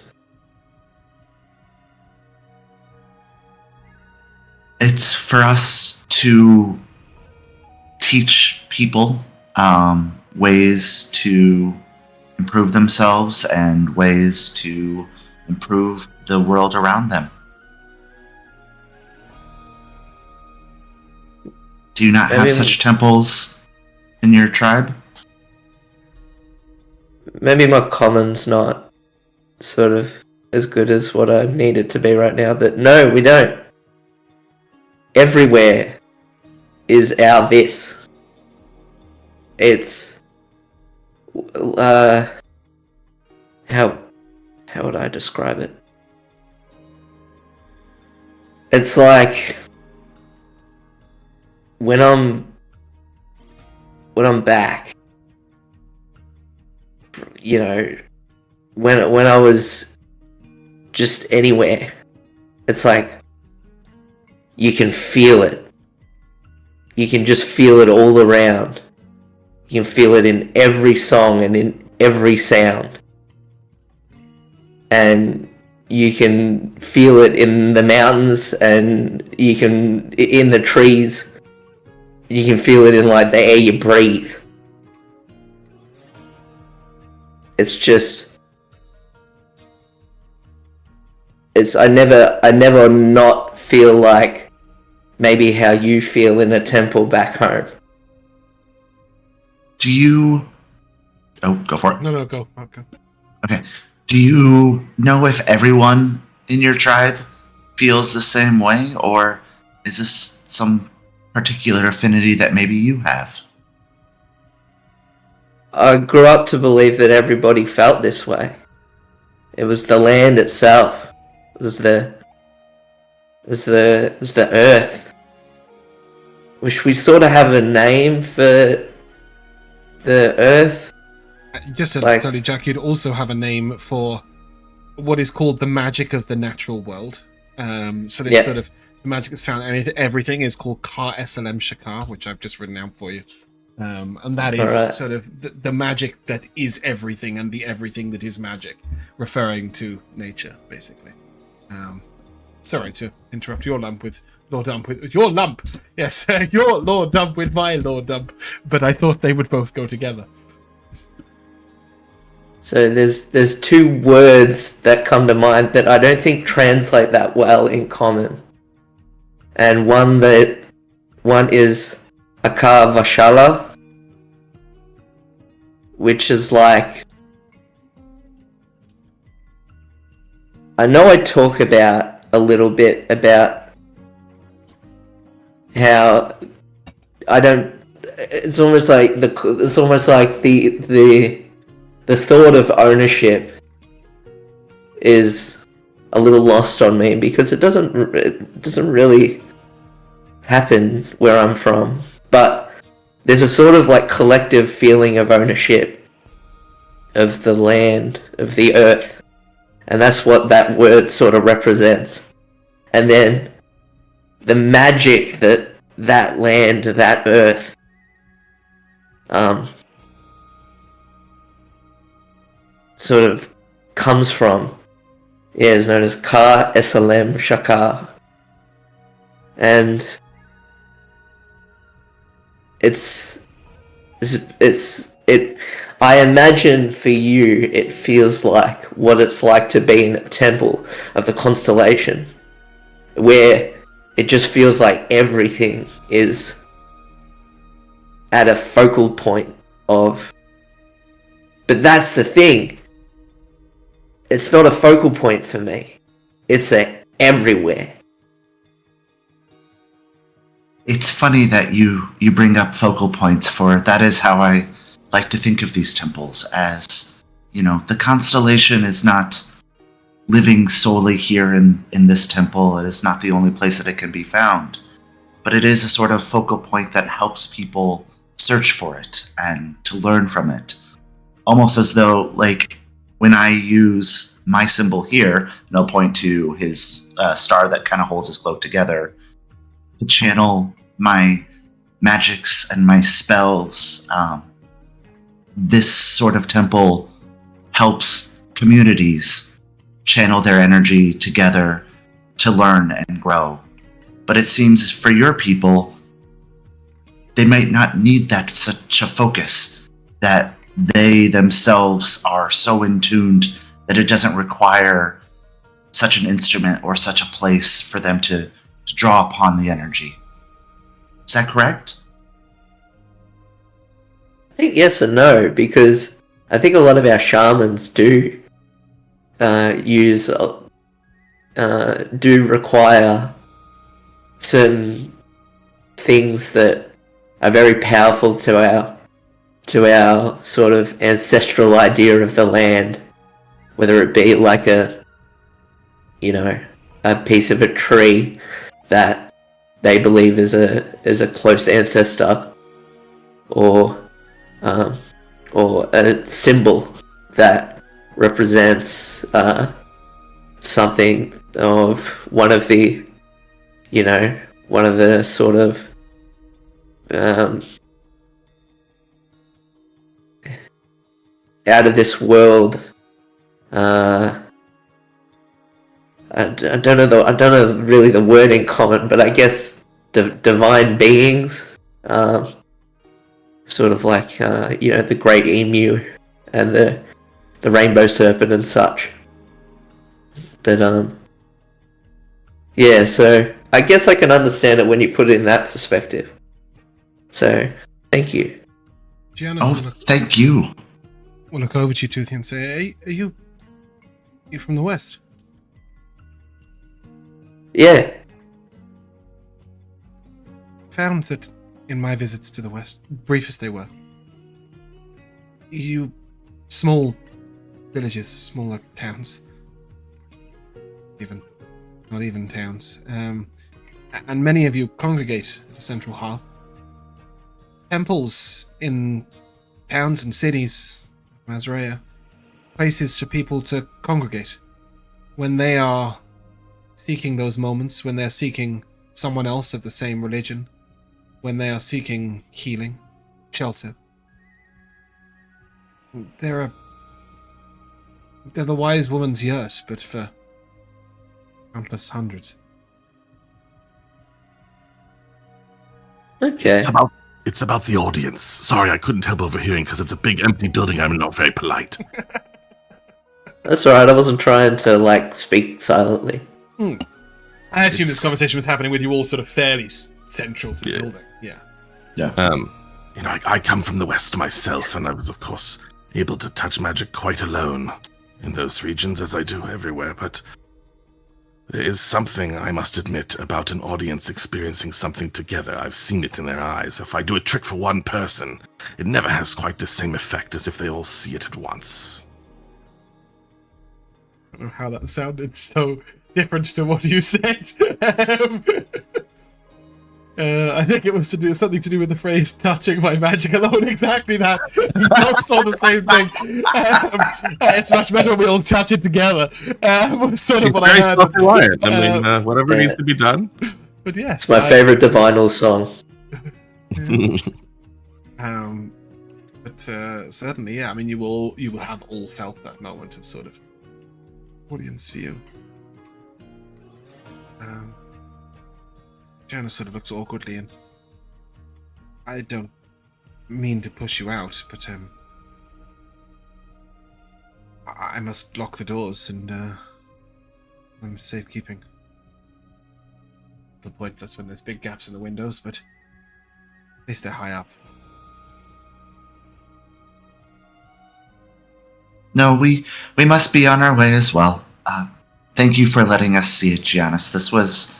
It's for us to teach people ways to improve themselves and ways to improve the world around them. Do you not have such temples in your tribe? Maybe my common's not sort of as good as what I need it to be right now, but no, we don't. Everywhere is our this. It's how would I describe it? It's like when I'm back, when I was just anywhere, it's like you can feel it. You can just feel it all around. You can feel it in every song and in every sound. And you can feel it in the mountains, and you can in the trees. You can feel it in like the air you breathe. It's just, I never not feel like maybe how you feel in a temple back home. Do you... Oh, go for it. No, go. Okay. Okay. Do you know if everyone in your tribe feels the same way, or is this some particular affinity that maybe you have? I grew up to believe that everybody felt this way. It was the land itself. It was the earth. Which we sort of have a name for the earth. Just to Like- tell you, Jack, you'd also have a name for what is called the magic of the natural world. So this sort of the magic that's found everything is called Ka SLM Shakar, which I've just written down for you. And that is Alright. sort of the magic that is everything, and the everything that is magic, referring to nature, basically. Sorry to interrupt your lump with Lord Dump with your lump. Yes, your Lord Dump with my Lord Dump. But I thought they would both go together. So there's two words that come to mind that I don't think translate that well in common. And one is Akar Vashala, which is like, I know I talk about a little bit about how I don't. It's almost like the thought of ownership is a little lost on me, because it doesn't really happen where I'm from. But there's a sort of like collective feeling of ownership of the land, of the earth, and that's what that word sort of represents. And then the magic that land, that earth, sort of comes from, is known as Ka SLM Shakar. And I imagine for you it feels like what it's like to be in a temple of the constellation, where it just feels like everything is at a focal point of. But that's the thing. It's not a focal point for me. It's everywhere. It's funny that you bring up focal points, for that is how I like to think of these temples, as, you know, the constellation is not living solely here in this temple. It is not the only place that it can be found, but it is a sort of focal point that helps people search for it and to learn from it. Almost as though, like, when I use my symbol here, and I'll point to his star that kind of holds his cloak together, to channel my magics and my spells. This sort of temple helps communities channel their energy together to learn and grow. But it seems for your people, they might not need that such a focus, that they themselves are so in tuned that it doesn't require such an instrument or such a place for them to draw upon the energy. Is that correct? I think yes and no, because I think a lot of our shamans do require certain things that are very powerful to our sort of ancestral idea of the land, whether it be like a piece of a tree that they believe is a close ancestor, or a symbol that represents something of one of the, one of the sort of out of this world. I don't know really the word in common, but I guess divine beings, sort of like the great emu and the rainbow serpent and such. But yeah, so I guess I can understand it when you put it in that perspective. So thank you. Giannis Thank you. will look over to you, Toothy, and say, are you from the West? Yeah. Found that in my visits to the West, brief as they were, small villages, smaller towns, not even towns, and many of you congregate at a central hearth. Temples in towns and cities, Mazrea, places for people to congregate when they are seeking those moments, when they're seeking someone else of the same religion, when they are seeking healing, shelter. They're the wise woman's yurt, but for countless hundreds. Okay. It's about the audience. Sorry, I couldn't help overhearing because it's a big empty building. I'm not very polite. That's alright, I wasn't trying to, speak silently. I assume this conversation was happening with you all sort of fairly central to the building. Yeah. I come from the West myself, and I was, of course, able to touch magic quite alone in those regions, as I do everywhere, but there is something, I must admit, about an audience experiencing something together. I've seen it in their eyes. If I do a trick for one person, it never has quite the same effect as if they all see it at once. I don't know how that sounded so different to what you said. I think it was something to do with the phrase "touching my magic alone." Exactly that. We both saw the same thing. It's much better when we all touch it together. Was sort of what I heard. Self-reliant. Whatever needs to be done. But yes, It's my favorite Divinal song. But certainly, yeah. I mean, you will have all felt that moment of sort of audience view. Jana sort of looks awkwardly, and I don't mean to push you out, but I must lock the doors, and I'm safekeeping. A little pointless when there's big gaps in the windows, but at least they're high up. No, we must be on our way as well. Thank you for letting us see it, Giannis. This was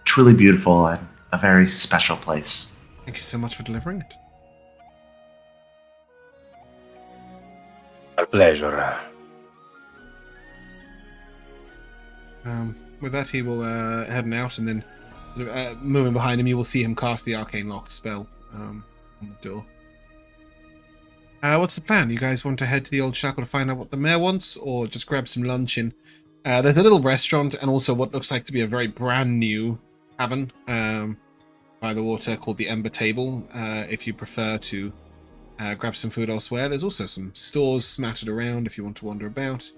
truly beautiful and a very special place. Thank you so much for delivering it. A pleasure. With that, he will head out, and then moving behind him, you will see him cast the arcane lock spell on the door. What's the plan? You guys want to head to the old shackle to find out what the mayor wants, or just grab some lunch in? There's a little restaurant and also what looks like to be a very brand new tavern by the water called the Ember Table. If you prefer to grab some food elsewhere, there's also some stores smattered around if you want to wander about.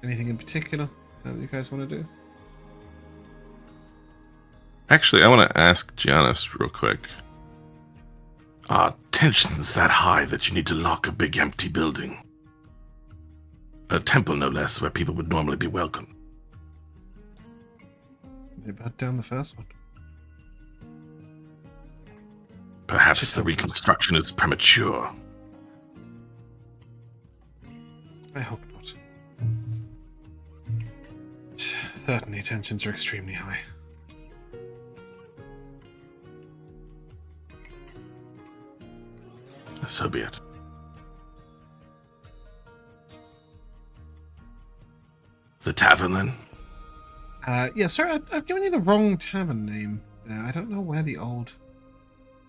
Anything in particular that you guys want to do? Actually, I want to ask Giannis real quick. Are tensions that high that you need to lock a big empty building? A temple, no less, where people would normally be welcome. They burnt down the first one. Perhaps the reconstruction is premature. I hope not. Certainly, tensions are extremely high. So be it. The tavern, then? Yeah, sorry, I've given you the wrong tavern name there. I don't know where the old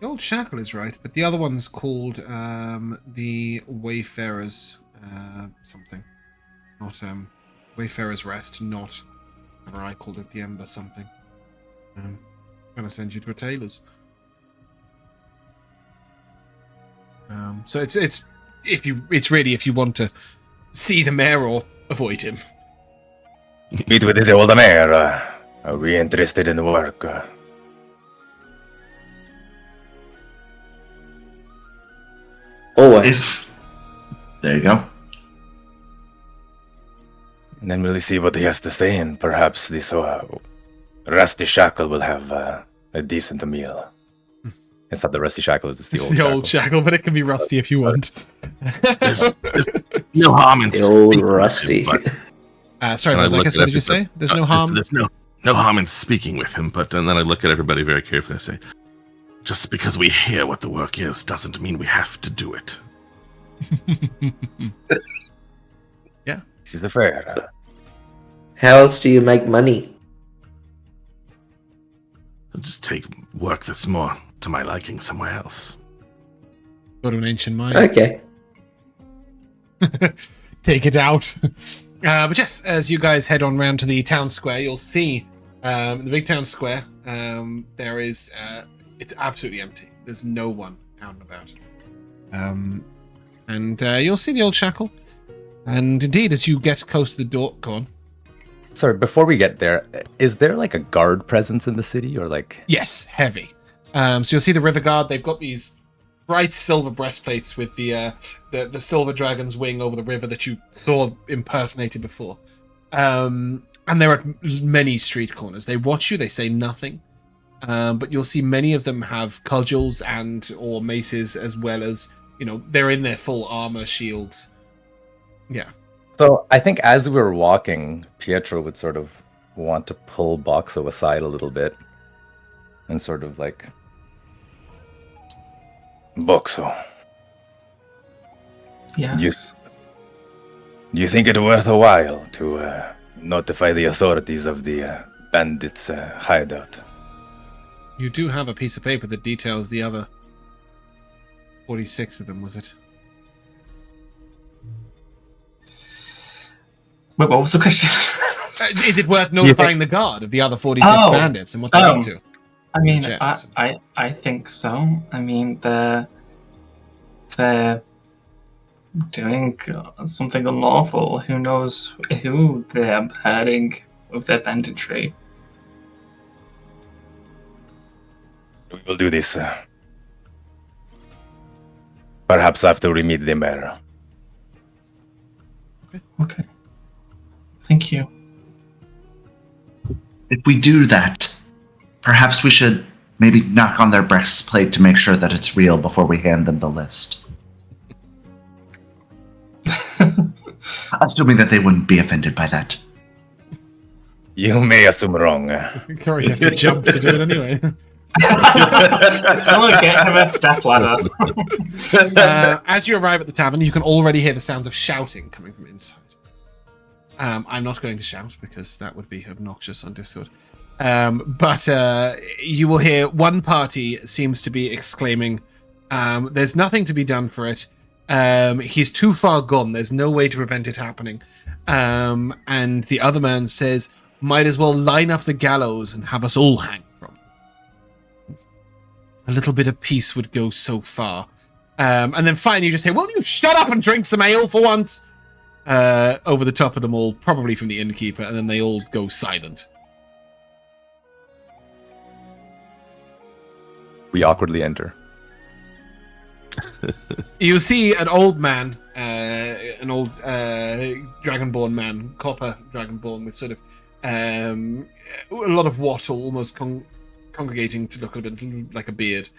The old shackle is right, but the other one's called the Wayfarer's something. Not Wayfarer's Rest, not whatever I called it, the Ember something. I'm gonna send you to a tailor's. So it's really if you want to see the mayor or avoid him. Meet with the old mayor. Are we interested in the work? Always. There you go. And then we'll see what he has to say, and perhaps this rusty shackle will have a decent meal. It's not the rusty shackle, it's the old shackle, but it can be rusty if you want. There's no harm in The old speaking with rusty. him, but- Sorry, And I look Vel'zekiss, at what did you everybody- say? There's no harm? There's no harm in speaking with him, but and then I look at everybody very carefully and say, just because we hear what the work is doesn't mean we have to do it. Yeah. This is the fair. How else do you make money? I'll just take work that's more to my liking somewhere else. Go to an ancient mine. Okay. Take it out. But yes, as you guys head on round to the town square, you'll see the big town square. There is it's absolutely empty. There's no one out and about. And you'll see the old shackle. And indeed, as you get close to the door, go on. Sorry, before we get there, is there like a guard presence in the city, or like? Yes, heavy. So you'll see the river guard. They've got these bright silver breastplates with the silver dragon's wing over the river that you saw impersonated before. And they're at many street corners. They watch you. They say nothing. But you'll see many of them have cudgels and or maces, as well as, they're in their full armor, shields. Yeah. So I think as we were walking, Pietro would sort of want to pull Boxxo aside a little bit and sort of like, Boxxo, Yes. you think it worth a while to notify the authorities of the bandits' hideout? You do have a piece of paper that details the other 46 of them, was it? Wait, what was the question? Is it worth notifying the guard of the other 46 bandits and what they're up to? I mean, Jets. I think so. I mean, they're doing something unlawful. Who knows who they're hurting with their banditry? We will do this. Perhaps after we meet the mayor. Okay. Thank you. If we do that, perhaps we should maybe knock on their breastplate to make sure that it's real before we hand them the list. Assuming that they wouldn't be offended by that. You may assume wrong. Corrie, you have to jump to do it anyway. Someone get him a step ladder. As you arrive at the tavern, you can already hear the sounds of shouting coming from inside. I'm not going to shout because that would be obnoxious on Discord. But you will hear one party seems to be exclaiming, there's nothing to be done for it. He's too far gone. There's no way to prevent it happening. And the other man says, might as well line up the gallows and have us all hang from them. A little bit of peace would go so far. And then finally you just hear, will you shut up and drink some ale for once? Over the top of them all, probably from the innkeeper, and then they all go silent. We awkwardly enter. You see an old man, an old dragonborn man, copper dragonborn, with sort of a lot of wattle, almost congregating to look a bit like a beard.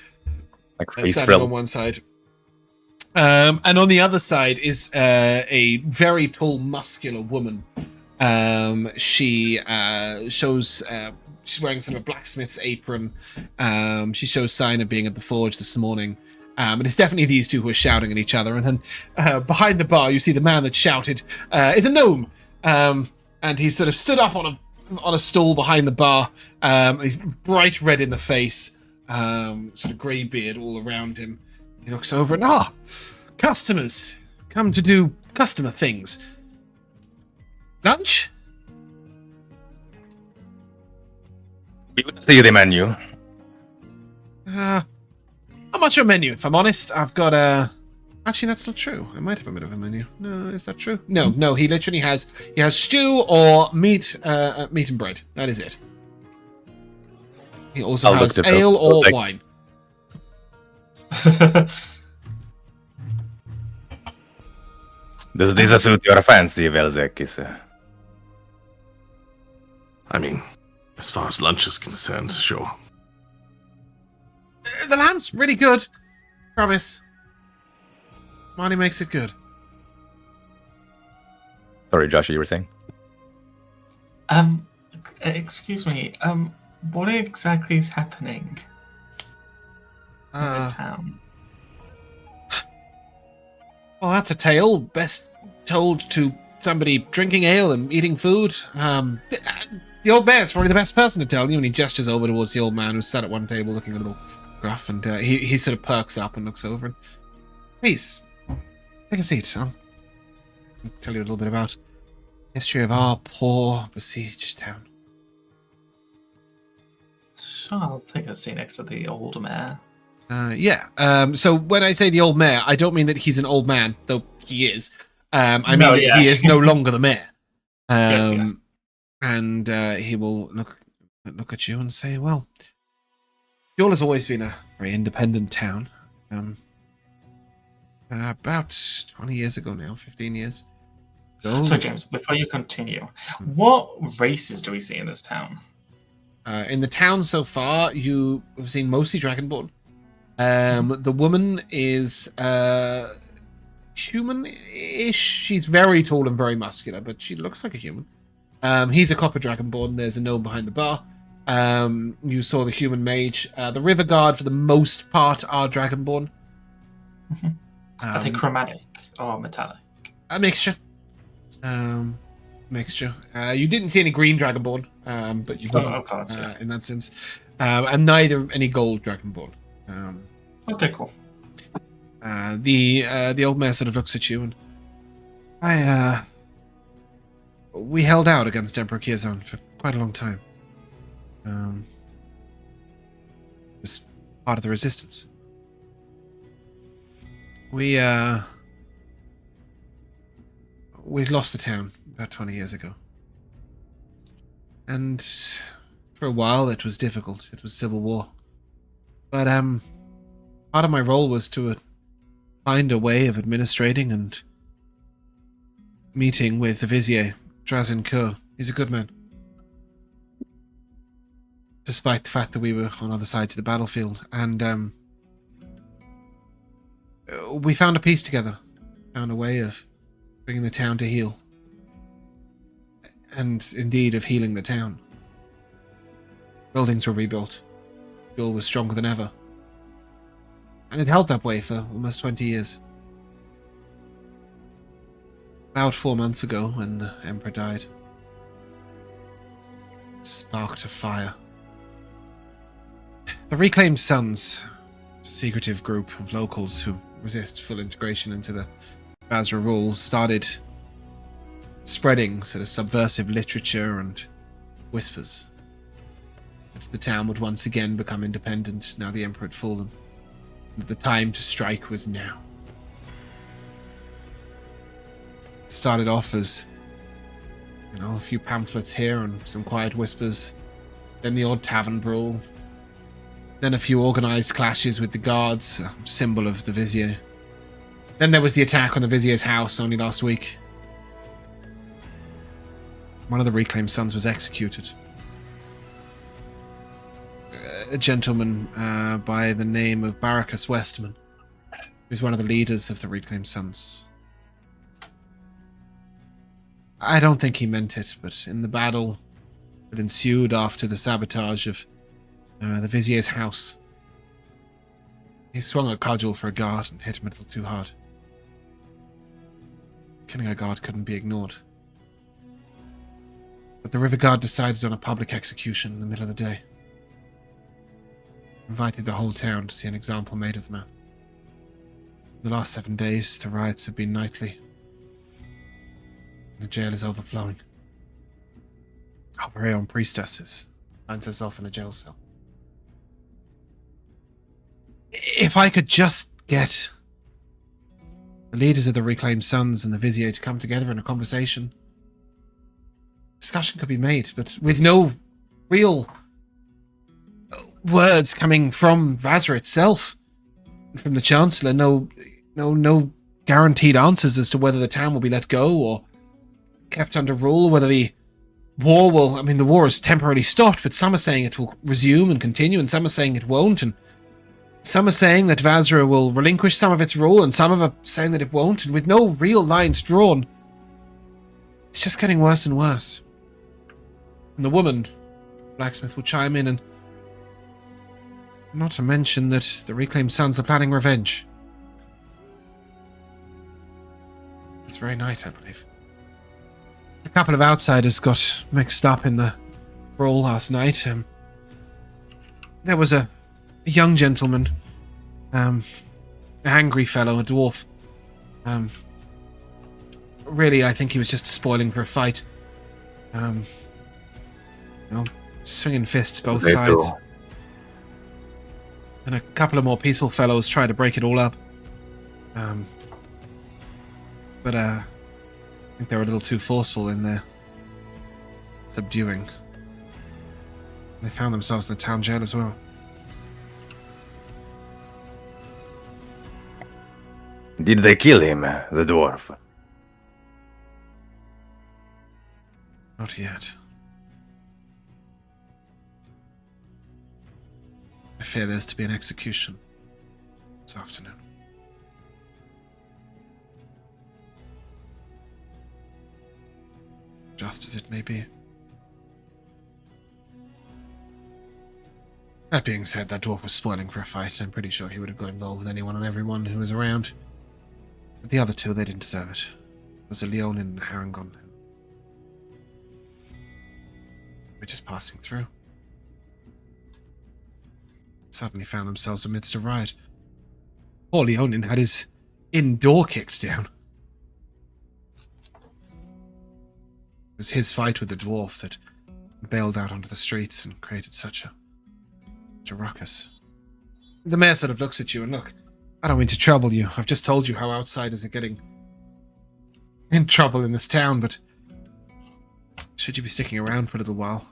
Like face standing frill. on one side. And on the other side is a very tall, muscular woman. She shows she's wearing sort of a blacksmith's apron. She shows sign of being at the forge this morning. And it's definitely these two who are shouting at each other. And then behind the bar, you see the man that shouted is a gnome. And he's sort of stood up on a stool behind the bar. And he's bright red in the face. sort of grey beard all around him. He looks over and, customers, come to do customer things. Lunch? We would see the menu. Not much of a menu, if I'm honest. I've got Actually, that's not true. I might have a bit of a menu. No, is that true? No. He literally has stew or meat and bread. That is it. He also has ale or wine. Does this suit your fancy, Vel'zekiss? I mean, as far as lunch is concerned, sure. The lamb's really good. Promise. Marty makes it good. Sorry, Josh, you were saying? Excuse me. What exactly is happening in the town? Well, that's a tale best told to somebody drinking ale and eating food. The old mayor's probably the best person to tell you, and he gestures over towards the old man who's sat at one table looking a little gruff, and he sort of perks up and looks over. And, please, take a seat. I'll tell you a little bit about the history of our poor, besieged town. Sure, I'll take a seat next to the old mayor. So when I say the old mayor, I don't mean that he's an old man, though he is. I mean that he is no longer the mayor. Yes. And he will look at you and say, well, Yule has always been a very independent town. About 20 years ago now, 15 years ago. So, James, before you continue, what races do we see in this town? In the town so far, you have seen mostly Dragonborn. The woman is human-ish. She's very tall and very muscular, but she looks like a human. He's a copper Dragonborn. There's a gnome behind the bar. You saw the human mage. The river guard, for the most part, are Dragonborn. Are they chromatic or metallic? A mixture. You didn't see any green Dragonborn, but you got of course, yeah. in that sense. And neither any gold Dragonborn. Okay, cool. The old mayor sort of looks at you and we held out against Emperor Kiazan for quite a long time. It was part of the resistance. We lost the town about 20 years ago. And for a while it was difficult. It was civil war. But part of my role was to find a way of administrating and meeting with the vizier, Drazen Kur. He's a good man. Despite the fact that we were on other sides of the battlefield. And we found a peace together. Found a way of bringing the town to heal. And indeed of healing the town. Buildings were rebuilt. Fuel was stronger than ever. And it held that way for almost 20 years. About 4 months ago, when the Emperor died, it sparked a fire. The Reclaimed Sons, a secretive group of locals who resist full integration into the Mazrea rule, started spreading sort of subversive literature and whispers that the town would once again become independent now the Emperor had fallen. That the time to strike was now. It started off as, a few pamphlets here and some quiet whispers, then the odd tavern brawl, then a few organised clashes with the guards, a symbol of the Vizier. Then there was the attack on the Vizier's house only last week. One of the Reclaimed Sons was executed. A gentleman by the name of Baracus Westerman, who's one of the leaders of the Reclaimed Sons. I don't think he meant it, but in the battle that ensued after the sabotage of the Vizier's house, he swung a cudgel for a guard and hit him a little too hard. Killing a guard couldn't be ignored. But the River Guard decided on a public execution in the middle of the day. Invited the whole town to see an example made of the man. In the last 7 days, the riots have been nightly. The jail is overflowing. Our very own priestesses finds herself in a jail cell. If I could just get the leaders of the Reclaimed Sons and the Vizier to come together in a conversation, discussion could be made, but with no real words coming from Mazrea itself, from the Chancellor, no guaranteed answers as to whether the town will be let go or kept under rule, whether the war will... I mean, the war is temporarily stopped, but some are saying it will resume and continue, and some are saying it won't, and some are saying that Mazrea will relinquish some of its rule, and some are saying that it won't, and with no real lines drawn, it's just getting worse and worse. And the woman, blacksmith, will chime in, and not to mention that the Reclaimed Sons are planning revenge. This very night, I believe. A couple of outsiders got mixed up in the brawl last night. There was a young gentleman, an angry fellow, a dwarf. Really, I think he was just spoiling for a fight. Swinging fists both sides. And a couple of more peaceful fellows tried to break it all up. But I think they were a little too forceful in their subduing. They found themselves in the town jail as well. Did they kill him, the dwarf? Not yet. I fear there's to be an execution this afternoon. Just as it may be. That being said, that dwarf was spoiling for a fight. I'm pretty sure he would have got involved with anyone and everyone who was around. But the other two, they didn't deserve it. It was a Leonin and a Harangon who were just passing through. Suddenly found themselves amidst a riot. Poor Leonin had his inn door kicked down. It was his fight with the dwarf that bailed out onto the streets and created such a ruckus. The mayor sort of looks at you and, look, I don't mean to trouble you. I've just told you how outsiders are getting in trouble in this town, but should you be sticking around for a little while?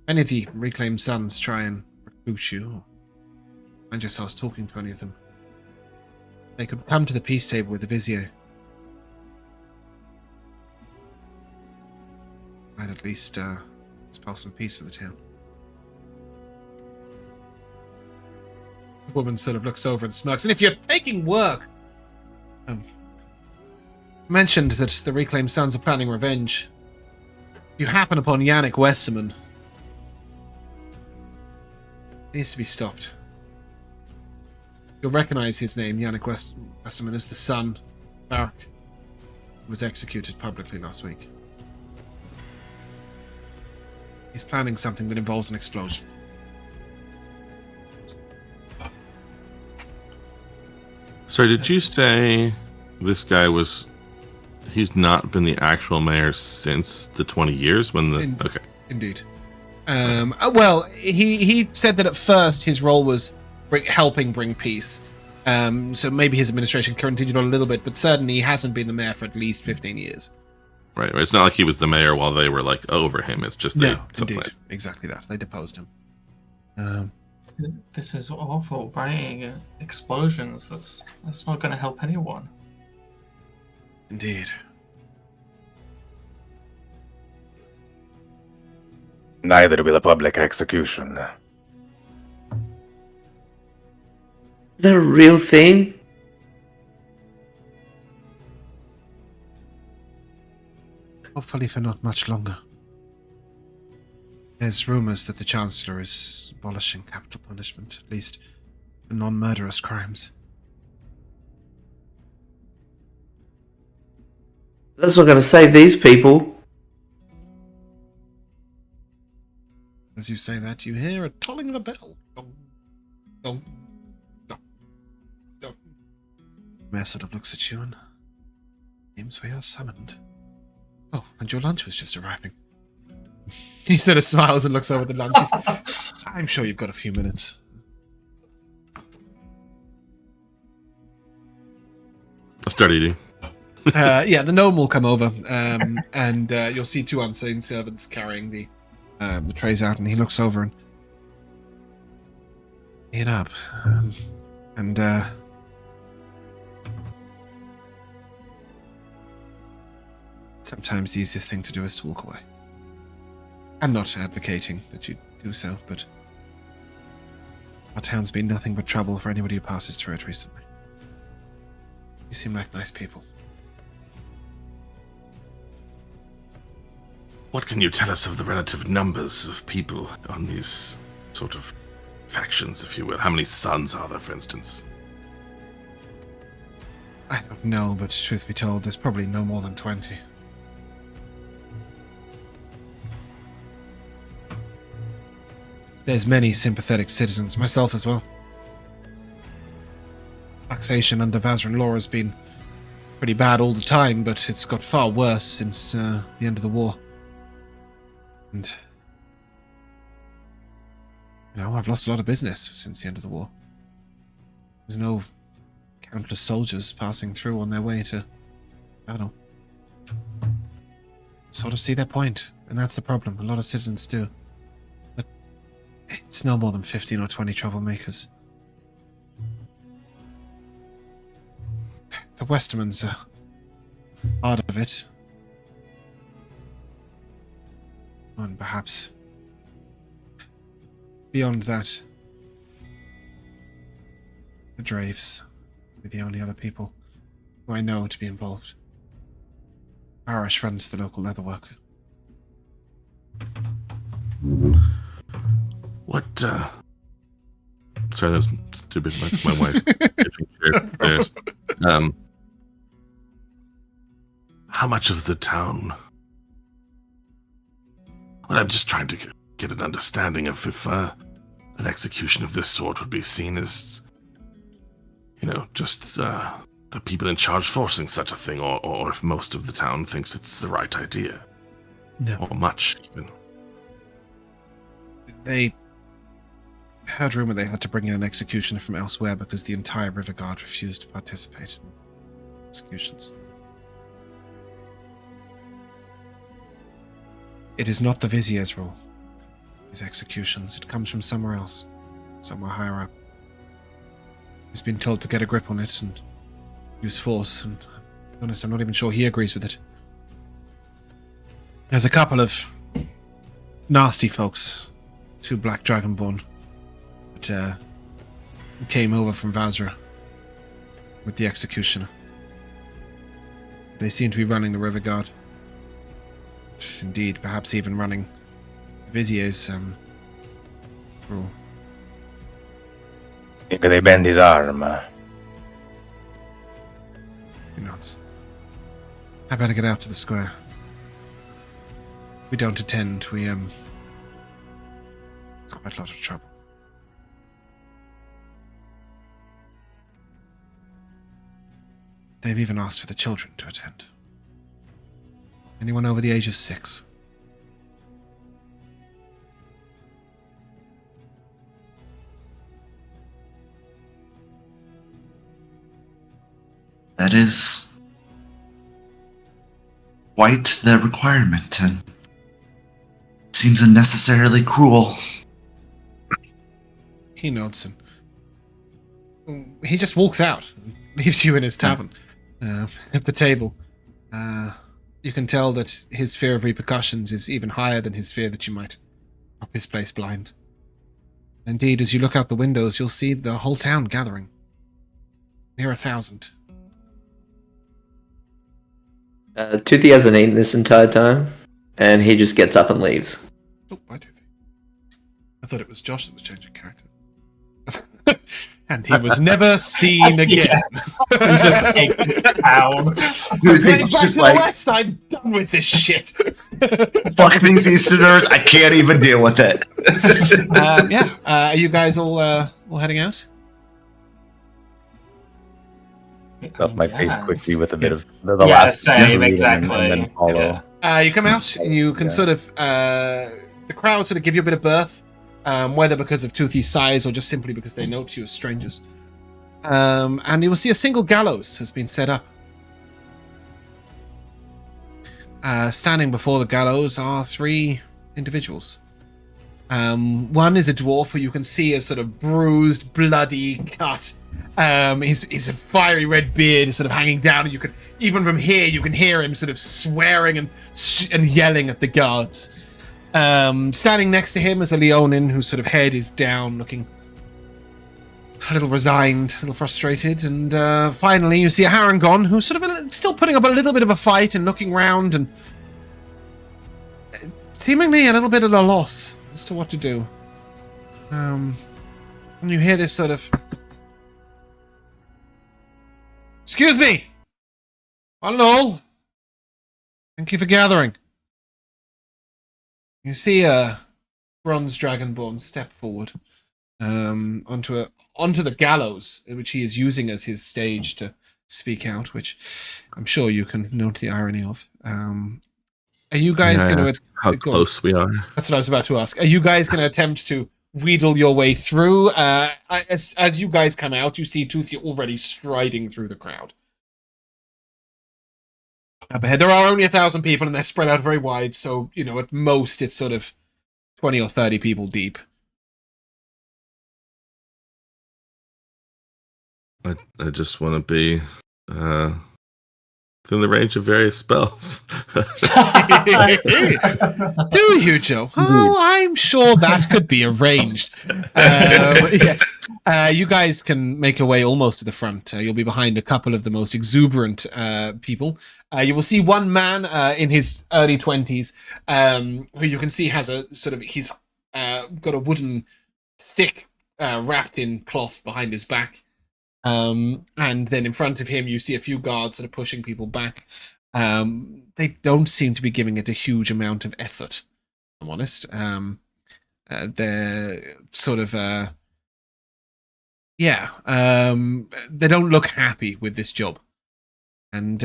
Any of the Reclaimed Sons try and recruit you, or find yourselves talking to any of them, they could come to the peace table with the Vizier. I'd at least spell some peace for the town. The woman sort of looks over and smirks. And if you're taking work, mentioned that the Reclaimed Sons are planning revenge, you happen upon Yannick Westerman. He needs to be stopped. You'll recognize his name, Yannick Westerman, as the son of Barak, who was executed publicly last week. He's planning something that involves an explosion. Sorry, did you say this guy was... He's not been the actual mayor since the 20 years when the... Okay. Indeed. Well, he said that at first his role was helping bring peace. So maybe his administration continued on a little bit, but certainly he hasn't been the mayor for at least 15 years. Right. It's not like he was the mayor while they were like over him. It's just no, indeed, exactly that. They deposed him. This is awful, right? Explosions. That's not going to help anyone. Indeed. Neither will a public execution. Is that a real thing? Hopefully for not much longer. There's rumours that the Chancellor is abolishing capital punishment, at least for non-murderous crimes. That's not going to save these people. As you say that, you hear a tolling of a bell. Dong, dong, dong, dong. Mayor sort of looks at you and seems we are summoned. Oh, and your lunch was just arriving. He sort of smiles and looks over the lunch. I'm sure you've got a few minutes. I'll start eating. The gnome will come over, and you'll see two unseen servants carrying the trays out, and he looks over and eat up. Sometimes the easiest thing to do is to walk away. I'm not advocating that you do so, but our town's been nothing but trouble for anybody who passes through it recently. You seem like nice people. What can you tell us of the relative numbers of people on these sort of factions, if you will? How many sons are there, for instance? I don't know, but truth be told, there's probably no more than 20. There's many sympathetic citizens, myself as well. Taxation under Vazran law has been pretty bad all the time, but it's got far worse since the end of the war. And, I've lost a lot of business since the end of the war. There's no countless soldiers passing through on their way to battle. Sort of see their point, and that's the problem. A lot of citizens do. But it's no more than 15 or 20 troublemakers. The Westermans are part of it. And perhaps beyond that, the Draves are the only other people who I know to be involved. Arash runs the local leatherworker. What, Sorry, that's stupid. That's my wife. There's, how much of the town? Well, I'm just trying to get an understanding of if an execution of this sort would be seen as, just the people in charge forcing such a thing, or if most of the town thinks it's the right idea. No. Or much, even. They heard rumor they had to bring in an executioner from elsewhere because the entire River Guard refused to participate in executions. It is not the Vizier's rule, these executions. It comes from somewhere else, somewhere higher up. He's been told to get a grip on it and use force, and to be honest, I'm not even sure he agrees with it. There's a couple of nasty folks, 2 Black Dragonborn, that came over from Vazra with the executioner. They seem to be running the River Guard. Indeed, perhaps even running Vizier's rule. Think they bend his arm. Who knows? I better get out to the square. If we don't attend, it's quite a lot of trouble. They've even asked for the children to attend. Anyone over the age of 6? That is quite the requirement, and seems unnecessarily cruel. He nods and he just walks out and leaves you in his tavern at the table. You can tell that his fear of repercussions is even higher than his fear that you might rob his place blind. Indeed, as you look out the windows, you'll see the whole town gathering. Near 1,000. Toothy hasn't eaten this entire time, and he just gets up and leaves. Oh, bye, Toothy. I thought it was Josh that was changing character. and he was never seen again. He just exits town. Going back to the west, I'm done with this shit. Fuck these Easterners, I can't even deal with it. Are you guys all heading out? Off my face quickly with a bit of the Yeah, last same, read exactly. and then follow. You come out, and you can sort of the crowd sort of give you a bit of berth, whether because of Toothy's size or just simply because they note you as strangers. And you will see a single gallows has been set up. Standing before the gallows are 3 individuals. One is a dwarf who you can see a sort of bruised, bloody cut. He's a fiery red beard sort of hanging down, and you can, even from here, you can hear him sort of swearing and yelling at the guards. Standing next to him is a Leonin whose sort of head is down, looking a little resigned, a little frustrated. And finally, you see a Harangon who's sort of still putting up a little bit of a fight and looking round and seemingly a little bit at a loss as to what to do. And you hear this sort of... Excuse me! Hello! Thank you for gathering. You see a bronze dragonborn step forward onto the gallows, which he is using as his stage to speak out, which I'm sure you can note the irony of. Are you guys going to... How close we are. That's what I was about to ask. Are you guys going to attempt to wheedle your way through? As you guys come out, you see Toothy already striding through the crowd. Up ahead, there are only 1,000 people, and they're spread out very wide, so, at most, it's sort of 20 or 30 people deep. I just want to be within the range of various spells. Do you, Joe? Oh, I'm sure that could be arranged. Yes. You guys can make your way almost to the front. You'll be behind a couple of the most exuberant people. You will see one man in his early 20s who you can see has a sort of... He's got a wooden stick wrapped in cloth behind his back. And then in front of him, you see a few guards that are pushing people back. They don't seem to be giving it a huge amount of effort, if I'm honest. They're sort of, they don't look happy with this job. And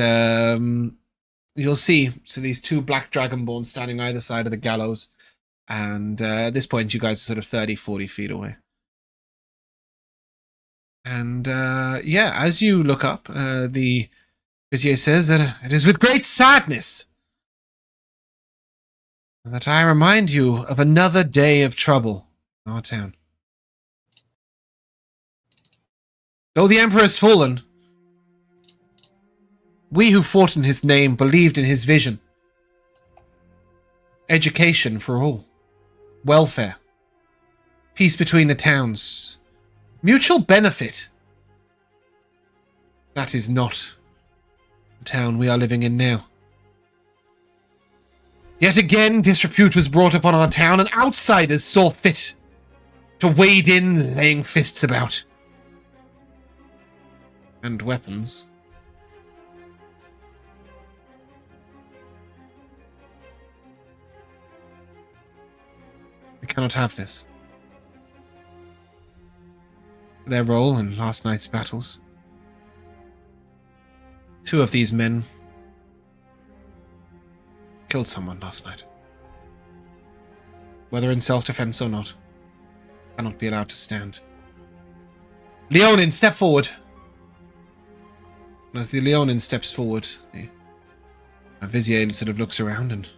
you'll see, so these 2 black dragonborns standing either side of the gallows. And at this point, you guys are sort of 30, 40 feet away. And, as you look up, the vizier says that it is with great sadness that I remind you of another day of trouble in our town. Though the Emperor has fallen, we who fought in his name believed in his vision. Education for all. Welfare. Peace between the towns. Mutual benefit. That is not the town we are living in now. Yet again, disrepute was brought upon our town, and outsiders saw fit to wade in, laying fists about. And weapons. We cannot have this. Their role in last night's battles. 2 of these men killed someone last night. Whether in self-defense or not, cannot be allowed to stand. Leonin, step forward! And as the Leonin steps forward, the vizier sort of looks around and...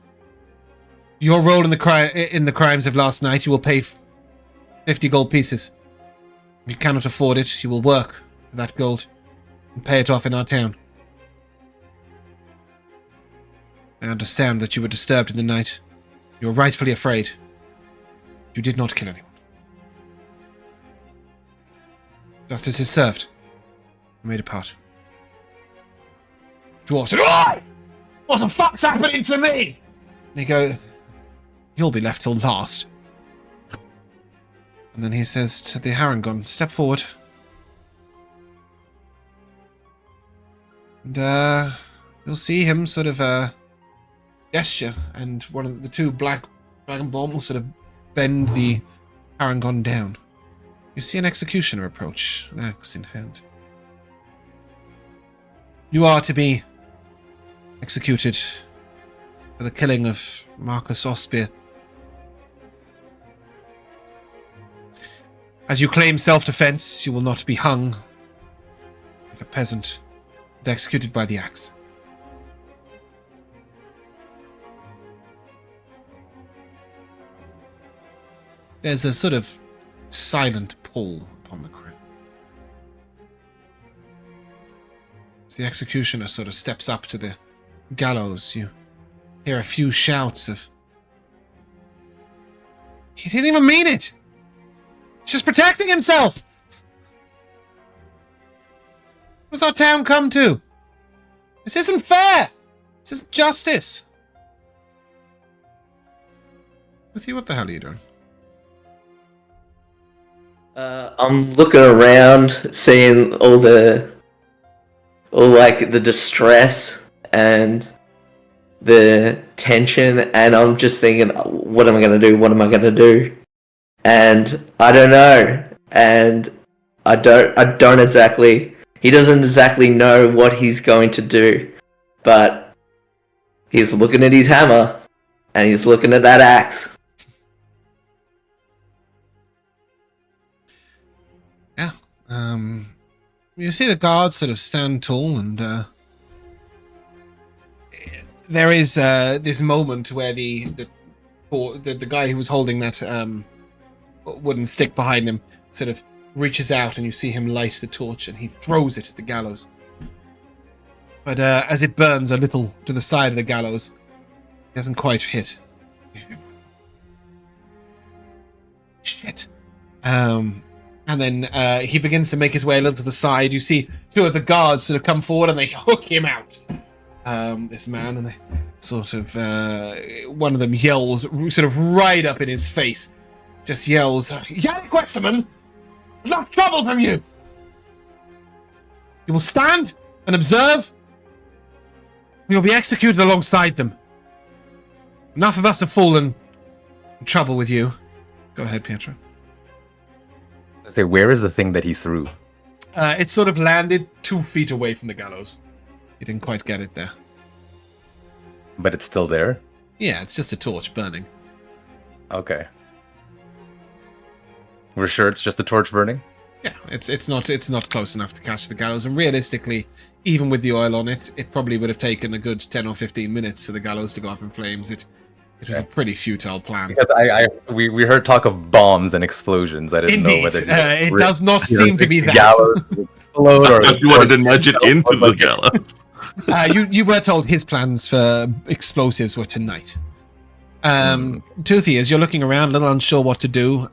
Your role in the crimes of last night, you will pay 50 gold pieces. If you cannot afford it, you will work for that gold and pay it off in our town. I understand that you were disturbed in the night. You were rightfully afraid. You did not kill anyone. Justice is served. You may depart. Dwarf said, "Oi! What the fuck's happening to me?" And he goes, "You'll be left till last." And then he says to the Harangon, "Step forward. And you'll see him sort of gesture, and one of the two black dragonborn will sort of bend the Harangon down. You see an executioner approach, an axe in hand. You are to be executed for the killing of Marcus Ospir. As you claim self-defense, you will not be hung like a peasant, but executed by the axe. There's a sort of silent pull upon the crowd. As the executioner sort of steps up to the gallows, you hear a few shouts of, "He didn't even mean it! He's just protecting himself! What does our town come to? This isn't fair! This isn't justice!" With you, what the hell are you doing? I'm looking around, seeing all the distress and the tension, and I'm just thinking, what am I going to do? What am I going to do? And I don't know. And I don't exactly. He doesn't exactly know what he's going to do, but he's looking at his hammer, and he's looking at that axe. You see the guards sort of stand tall, and there is this moment where the guy who was holding that wooden stick behind him sort of reaches out, and you see him light the torch, and he throws it at the gallows. But as it burns a little to the side of the gallows, he doesn't quite hit. Shit. And then he begins to make his way a little to the side. You see two of the guards sort of come forward and they hook him out. This man, and they sort of, one of them yells sort of right up in his face. Just yells, "Yannick Westerman, enough trouble from you! You will stand and observe. You'll be executed alongside them. Enough of us have fallen in trouble with you." Go ahead, Pietro. Say, where is the thing that he threw? It sort of landed 2 feet away from the gallows. He didn't quite get it there. But it's still there? Yeah, it's just a torch burning. Okay. We're sure it's just the torch burning? Yeah, it's not close enough to catch the gallows, and realistically, even with the oil on it, it probably would have taken a good 10 or 15 minutes for the gallows to go up in flames. It was a pretty futile plan. Because we heard talk of bombs and explosions. I didn't know whether it does not seem to be that. Gallows explode, or you wanted to nudge it into the gallows. You were told his plans for explosives were tonight. Toothy, as you're looking around, a little unsure what to do,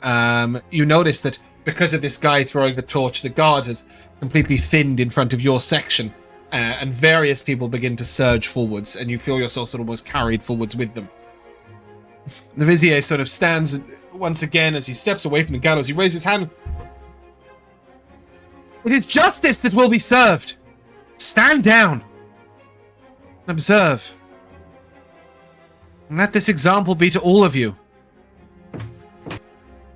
you notice that because of this guy throwing the torch, the guard has completely thinned in front of your section, and various people begin to surge forwards, and you feel yourself sort of almost carried forwards with them. The Vizier sort of stands once again as he steps away from the gallows. He raises his hand. "It is justice that will be served. Stand down and observe. And let this example be to all of you.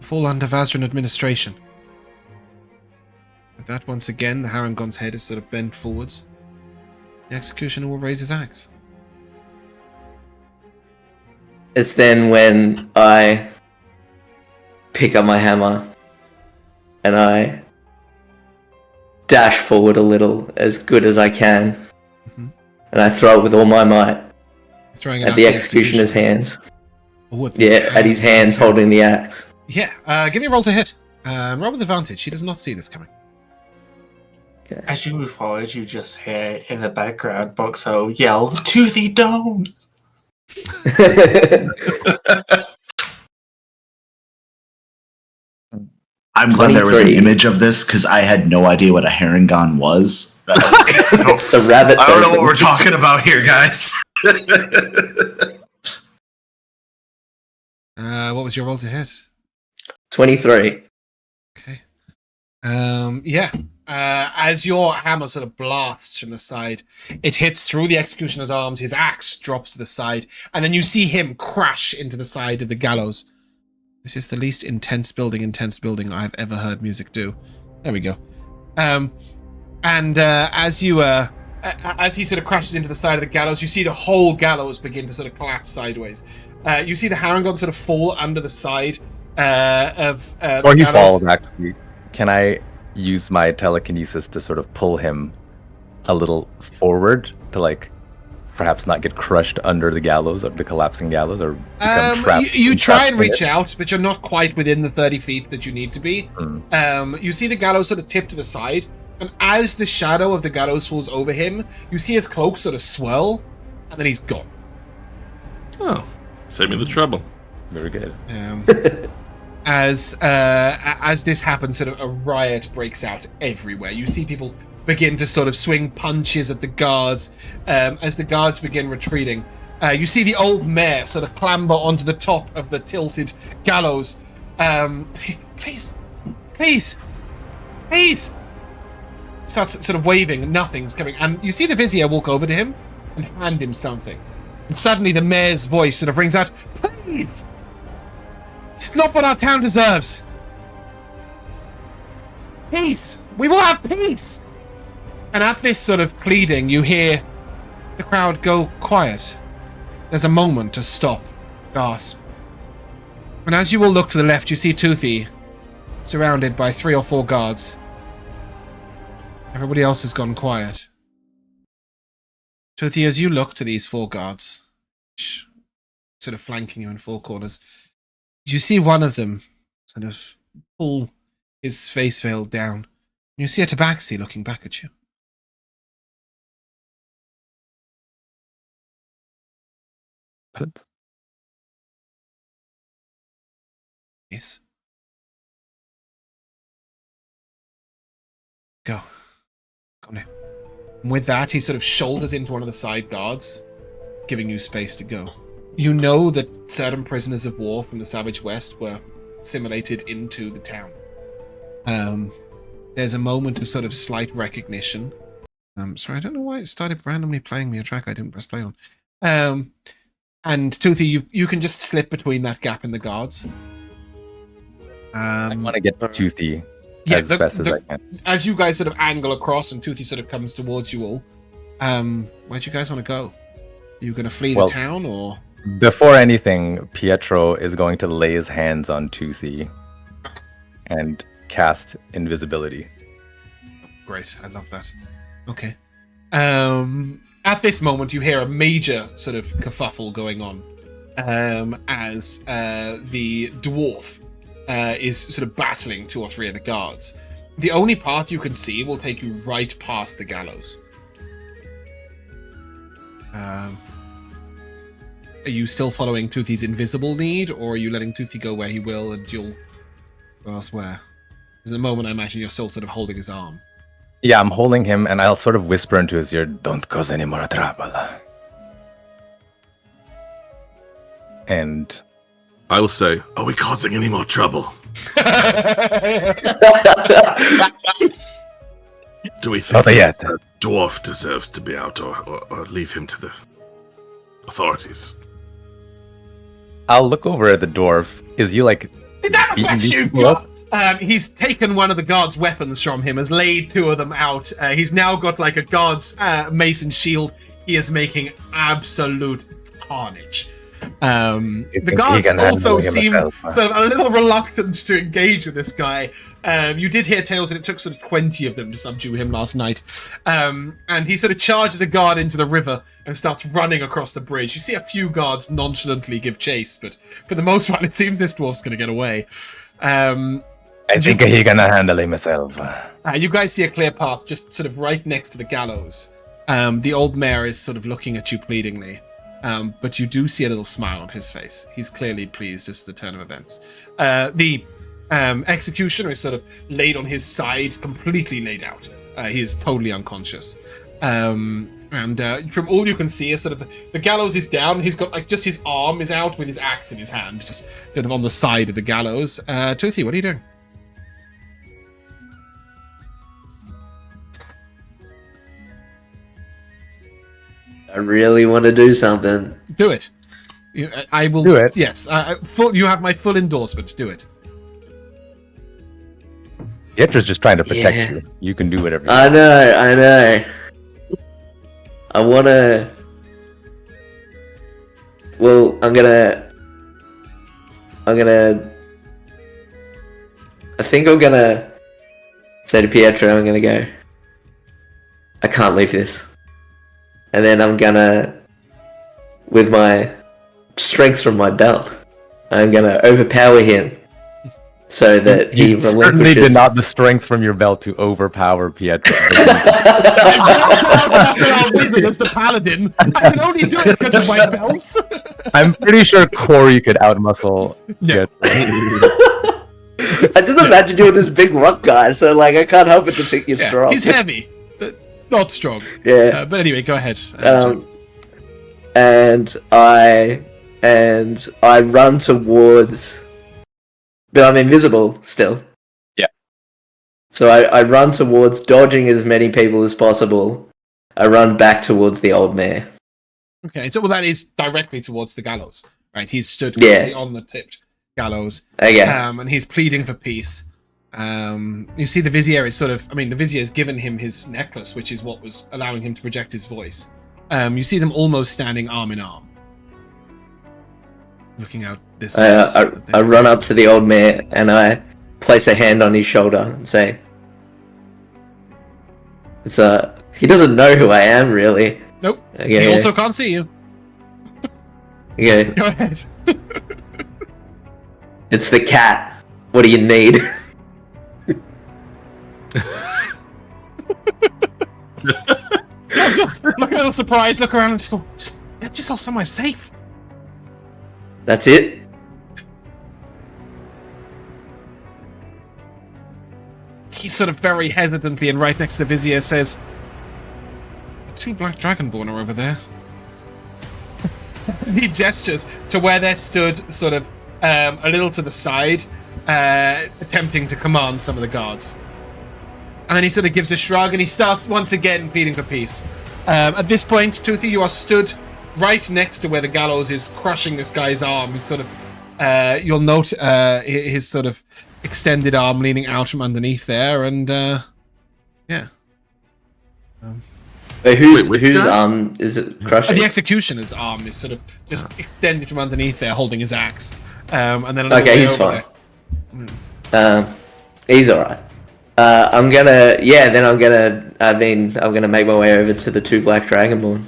Fall under Vazran administration." With that, once again, the Harangon's head is sort of bent forwards. The executioner will raise his axe. It's then when I pick up my hammer and I dash forward a little, as good as I can, and I throw it with all my might at the executioner's hands. At his hands holding the axe. Yeah, give me a roll to hit. Roll with advantage. He does not see this coming. Okay. As you move forward, you just hear in the background Boxxo yell, "Toothy, don't!" I'm glad there was an image of this because I had no idea what a Harangon was. It's a rabbit. I don't know what we're talking about here, guys. What was your roll to hit? 23. Okay. Yeah. as your hammer sort of blasts from the side, it hits through the executioner's arms, his axe drops to the side, and then you see him crash into the side of the gallows. This is the least intense building I've ever heard music do. There we go. As he sort of crashes into the side of the gallows, you see the whole gallows begin to sort of collapse sideways. You see the Harangon sort of fall under the side of Or he gallows. falls, actually. Can I use my telekinesis to sort of pull him a little forward to, like, perhaps not get crushed under the gallows, or the collapsing gallows, or become trapped? You try and reach out, but you're not quite within the 30 feet that you need to be. You see the gallows sort of tip to the side, and as the shadow of the gallows falls over him, you see his cloak sort of swirl, and then he's gone. Oh, save me the trouble. Very good. As this happens, sort of a riot breaks out everywhere. You see people begin to sort of swing punches at the guards as the guards begin retreating. You see the old mare sort of clamber onto the top of the tilted gallows. Please. Starts sort of waving, and nothing's coming. And you see the vizier walk over to him and hand him something. And suddenly the mayor's voice sort of rings out, "Please! It's not what our town deserves. Peace! We will have peace!" And at this sort of pleading, you hear the crowd go quiet. There's a moment to stop, gasp. And as you all look to the left, you see Toothy surrounded by 3 or 4 guards. Everybody else has gone quiet. Toothy, as you look to these 4 guards, sort of flanking you in 4 corners, you see one of them sort of pull his face veil down. You see a Tabaxi looking back at you. Yes. Go now. And with that, he sort of shoulders into one of the side guards, giving you space to go. You know that certain prisoners of war from the Savage West were assimilated into the town. There's a moment of sort of slight recognition. Sorry, I don't know why it started randomly playing me a track I didn't press play on. And Toothy, you can just slip between that gap in the guards. I want to get Toothy as best as I can. As you guys sort of angle across and Toothy sort of comes towards you all, where do you guys want to go? Are you going to flee the town, or...? Before anything, Pietro is going to lay his hands on Toothy and cast invisibility. Great, I love that. Okay. At this moment, you hear a major sort of kerfuffle going on as the dwarf is sort of battling 2 or 3 of the guards. The only path you can see will take you right past the gallows. Are you still following Toothy's invisible lead, or are you letting Toothy go where he will and you'll go elsewhere? There's a moment I imagine you're still sort of holding his arm. Yeah, I'm holding him, and I'll sort of whisper into his ear, "Don't cause any more trouble." And I will say, "Are we causing any more trouble? Do we think the dwarf deserves to be out, or leave him to the authorities?" I'll look over at the dwarf. Is he like... Is that a question? He's taken one of the guards' weapons from him, has laid 2 of them out. He's now got like a guard's mason shield. He is making absolute carnage. The guards also seem sort of a little reluctant to engage with this guy. You did hear tales that it took sort of 20 of them to subdue him last night. And he sort of charges a guard into the river and starts running across the bridge. You see a few guards nonchalantly give chase, but for the most part, it seems this dwarf's going to get away. I think he's going to handle himself. You guys see a clear path just sort of right next to the gallows. The old mayor is sort of looking at you pleadingly. But you do see a little smile on his face. He's clearly pleased as to the turn of events. The executioner is sort of laid on his side, completely laid out. He is totally unconscious. And from all you can see is sort of the gallows is down. He's got like just his arm is out with his axe in his hand, just sort of on the side of the gallows. Toothy, what are you doing? I really want to do something. Do it. I will Do it. Yes, you have my full endorsement. Do it. Pietro's just trying to protect Yeah. you. You can do whatever you I want. know. I wanna. Well, I'm gonna. I think I'm gonna say to Pietro, I'm gonna go. I can't leave this. And then I'm gonna, with my strength from my belt, I'm gonna overpower him. So that he You certainly relinquishes. did not the strength from your belt to overpower Pietro. As the Paladin, I can only do it because of my belts. I'm pretty sure Corrie could outmuscle Yeah. Pietro. I just imagine you with this big rock guy, so like I can't help but to think you're Yeah, strong. he's heavy, but not strong. Yeah. But anyway, go ahead. And I run towards, but I'm invisible still. Yeah. So I run towards, dodging as many people as possible. I run back towards the old mayor. Okay, so that is directly towards the gallows, right? He's stood Yeah. currently on the tipped gallows, Okay. and he's pleading for peace. You see, the Vizier is the Vizier has given him his necklace, which is what was allowing him to project his voice. You see them almost standing arm in arm, looking out this. I run up to the old mayor and I place a hand on his shoulder and say, "It's he doesn't know who I am, really." Nope. Okay. He also can't see you. Okay. Go ahead. It's the cat. What do you need? Just look a little surprised, look around and just go, just get yourself somewhere safe. That's it? He sort of very hesitantly and right next to the Vizier says, "The two black dragonborn are over there." He gestures to where they're stood, sort of a little to the side, attempting to command some of the guards. And then he sort of gives a shrug and he starts once again pleading for peace. At this point, Toothy, you are stood right next to where the gallows is crushing this guy's arm. He's sort of, you'll note his sort of extended arm leaning out from underneath there, and yeah. Wait, whose guy? arm is it crushing? The executioner's arm is sort of just extended from underneath there, holding his axe. And then a little Okay, way he's over fine. there. He's alright. I'm gonna make my way over to the two black dragonborn.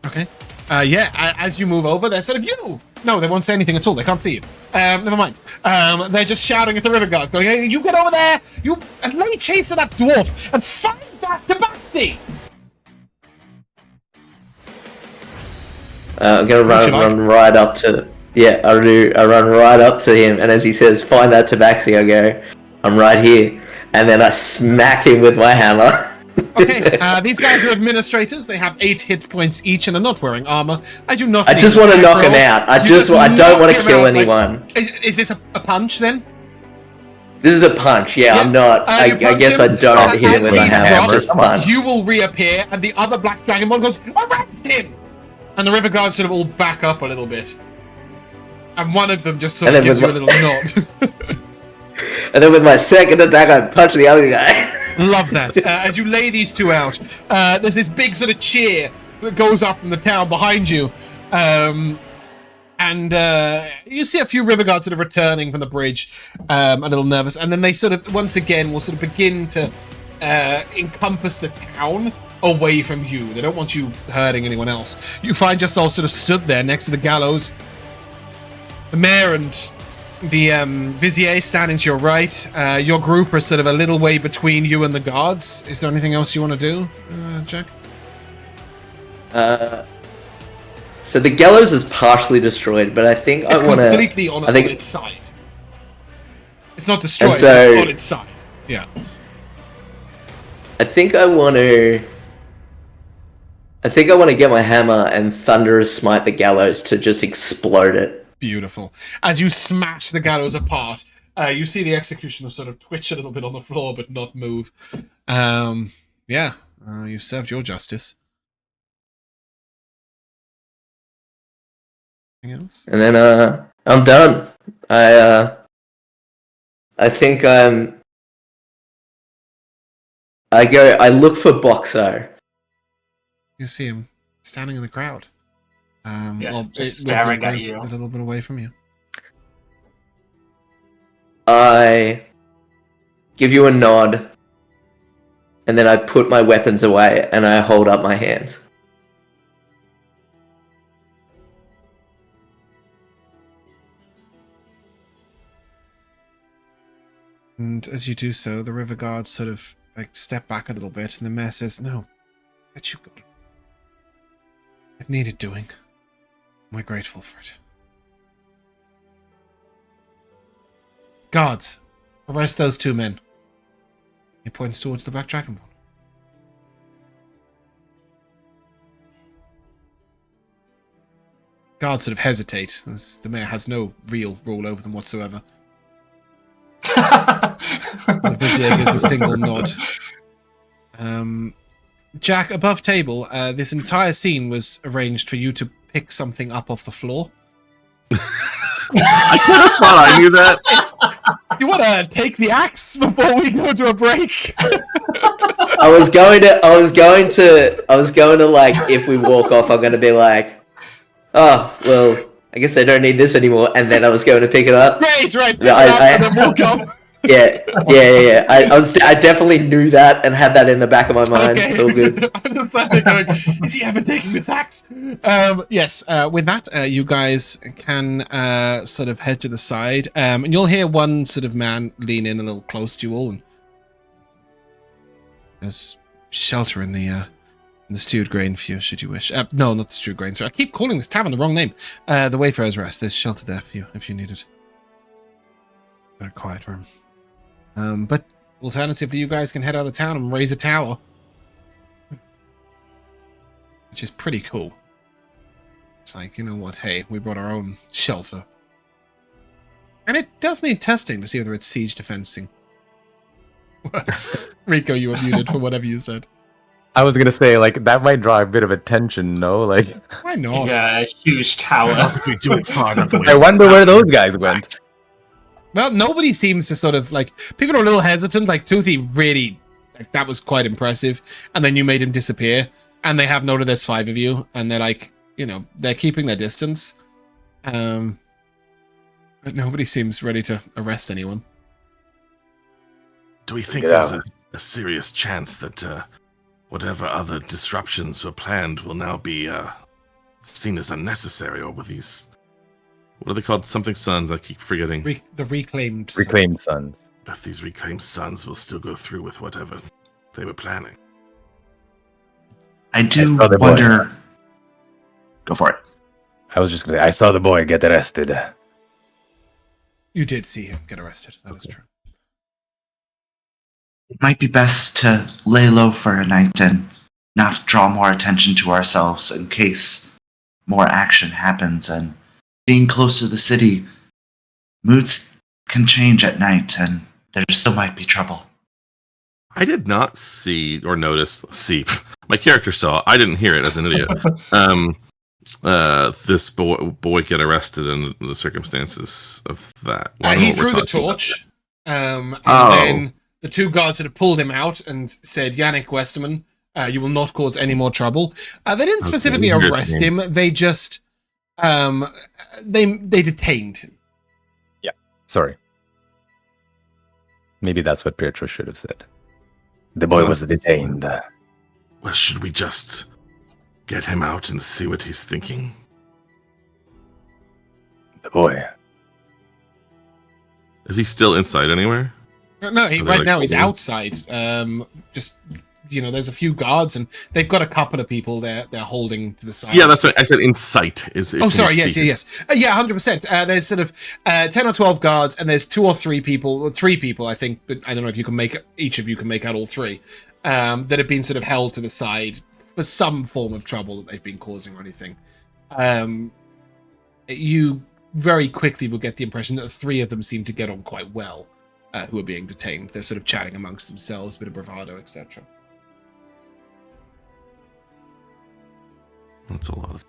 Okay. As you move over, they're sort of, you! No, they won't say anything at all. They can't see you. Never mind. They're just shouting at the river guard, going, "Hey, you get over there! And let me chase that dwarf and find that Tabaxi!" I'm gonna What you like? run right up to. Yeah, I run right up to him, and as he says, "Find that Tabaxi," I go, "I'm right here," and then I smack him with my hammer. Okay, these guys are administrators. They have 8 hit points each and are not wearing armor. I do not. I just want to knock him out. I don't want to kill anyone. Is this a punch then? This is a punch. Yeah, I'm not. I you punch guess him, I don't hit him as with he a hammer. drops, Just punch. You will reappear, and the other black dragonborn goes, "Arrest him!" And the river guards sort of all back up a little bit. And one of them just sort And of then gives you a with little nod. And then with my second attack, I punch the other guy. Love that. As you lay these two out, there's this big sort of cheer that goes up from the town behind you. And you see a few river guards sort of returning from the bridge, a little nervous. And then they sort of, once again, will sort of begin to encompass the town away from you. They don't want you hurting anyone else. You find yourself sort of stood there next to the gallows. The mayor and the Vizier standing to your right. Your group are sort of a little way between you and the guards. Is there anything else you want to do, Jack? So the gallows is partially destroyed, but I think It's I want to. completely on its side. It's not destroyed, And so- it's on its side. Yeah. I think I want to get my hammer and thunderous smite the gallows to just explode it. Beautiful. As you smash the gallows apart, you see the executioner sort of twitch a little bit on the floor, but not move. You've served your justice. Anything else? And then I'm done. I think I look for Boxxo. You see him standing in the crowd. Just staring at you. A little bit away from you. I give you a nod, and then I put my weapons away and I hold up my hands. And as you do so, the river guards sort of like step back a little bit, and the mayor says, "No, let you go. It needed doing. We're grateful for it. Guards, arrest those 2 men." He points towards the Black Dragonborn. Guards sort of hesitate, as the mayor has no real rule over them whatsoever. The Vizier gives a single nod. Jack, above table, this entire scene was arranged for you to pick something up off the floor. I kind of thought I knew that. You want to take the axe before we go to a break? I was going to like, if we walk off, I'm going to be like, oh, well, I guess I don't need this anymore. And then I was going to pick it up. Great, right. And then walk off. Yeah. I definitely knew that and had that in the back of my mind. Okay. It's all good. I'm just going, is he ever taking this axe? Yes, with that, you guys can sort of head to the side. And you'll hear one sort of man lean in a little close to you all. And there's shelter in the stewed grain for you, should you wish. No, not the stewed grain. Sorry, I keep calling this tavern the wrong name. The Wayfarer's Rest. There's shelter there for you if you need it. A quiet room. But alternatively, you guys can head out of town and raise a tower. Which is pretty cool. It's like, you know what, hey, we brought our own shelter. And it does need testing to see whether it's siege defensing. Rico, you were muted for whatever you said. I was gonna say, like, that might draw a bit of attention, no? Like, Why not? Yeah, a huge tower. If we do it far enough away. I wonder where those guys went. Well, nobody seems to sort of, like, people are a little hesitant. Like, Toothy really, like, that was quite impressive. And then you made him disappear. And they have noted there's 5 of you. And they're like, you know, they're keeping their distance. But nobody seems ready to arrest anyone. Do we think there's a serious chance that whatever other disruptions were planned will now be seen as unnecessary, or with these... What are they called? Something sons, I keep forgetting. The reclaimed sons. If these reclaimed sons will still go through with whatever they were planning. I do wonder... Go for it. I was just gonna say, I saw the boy get arrested. You did see him get arrested. That is true. It might be best to lay low for a night and not draw more attention to ourselves in case more action happens. And being close to the city, moods can change at night, and there still might be trouble. I did not see or notice. My character saw. I didn't hear it as an idiot. This boy get arrested in the circumstances of that. He threw the torch, and then the 2 guards had pulled him out and said, "Yannick Westerman, you will not cause any more trouble." They didn't specifically arrest him. They just they detained him. Yeah, sorry. Maybe that's what Pietro should have said. The boy was detained. Well, should we just get him out and see what he's thinking? The boy. Is he still inside anywhere? No, now he's outside. Just, you know, there's a few guards, and they've got a couple of people they're holding to the side. Yeah, that's right. I said in sight. Yes. Yeah, 100%. There's sort of 10 or 12 guards, and there's 2 or 3 people, or 3 people, I think, but I don't know if each of you can make out all 3, that have been sort of held to the side for some form of trouble that they've been causing or anything. You very quickly will get the impression that 3 of them seem to get on quite well, who are being detained. They're sort of chatting amongst themselves, a bit of bravado, etc. That's a lot of...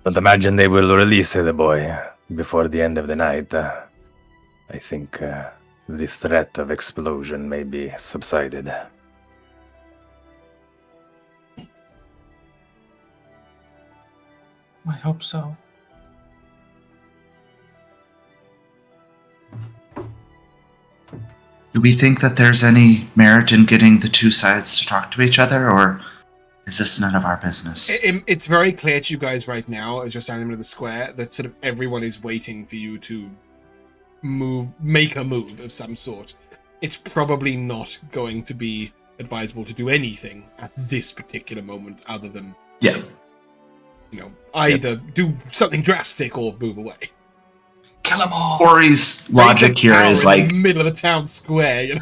Don't imagine they will release the boy before the end of the night. I think the threat of explosion may be subsided. I hope so. Do we think that there's any merit in getting the two sides to talk to each other, or is this none of our business? It's very clear to you guys right now, as you're standing in the middle of the square, that sort of everyone is waiting for you to make a move of some sort. It's probably not going to be advisable to do anything at this particular moment, other than either do something drastic or move away. Kill them all. Corrie's logic here is in like the middle of a town square.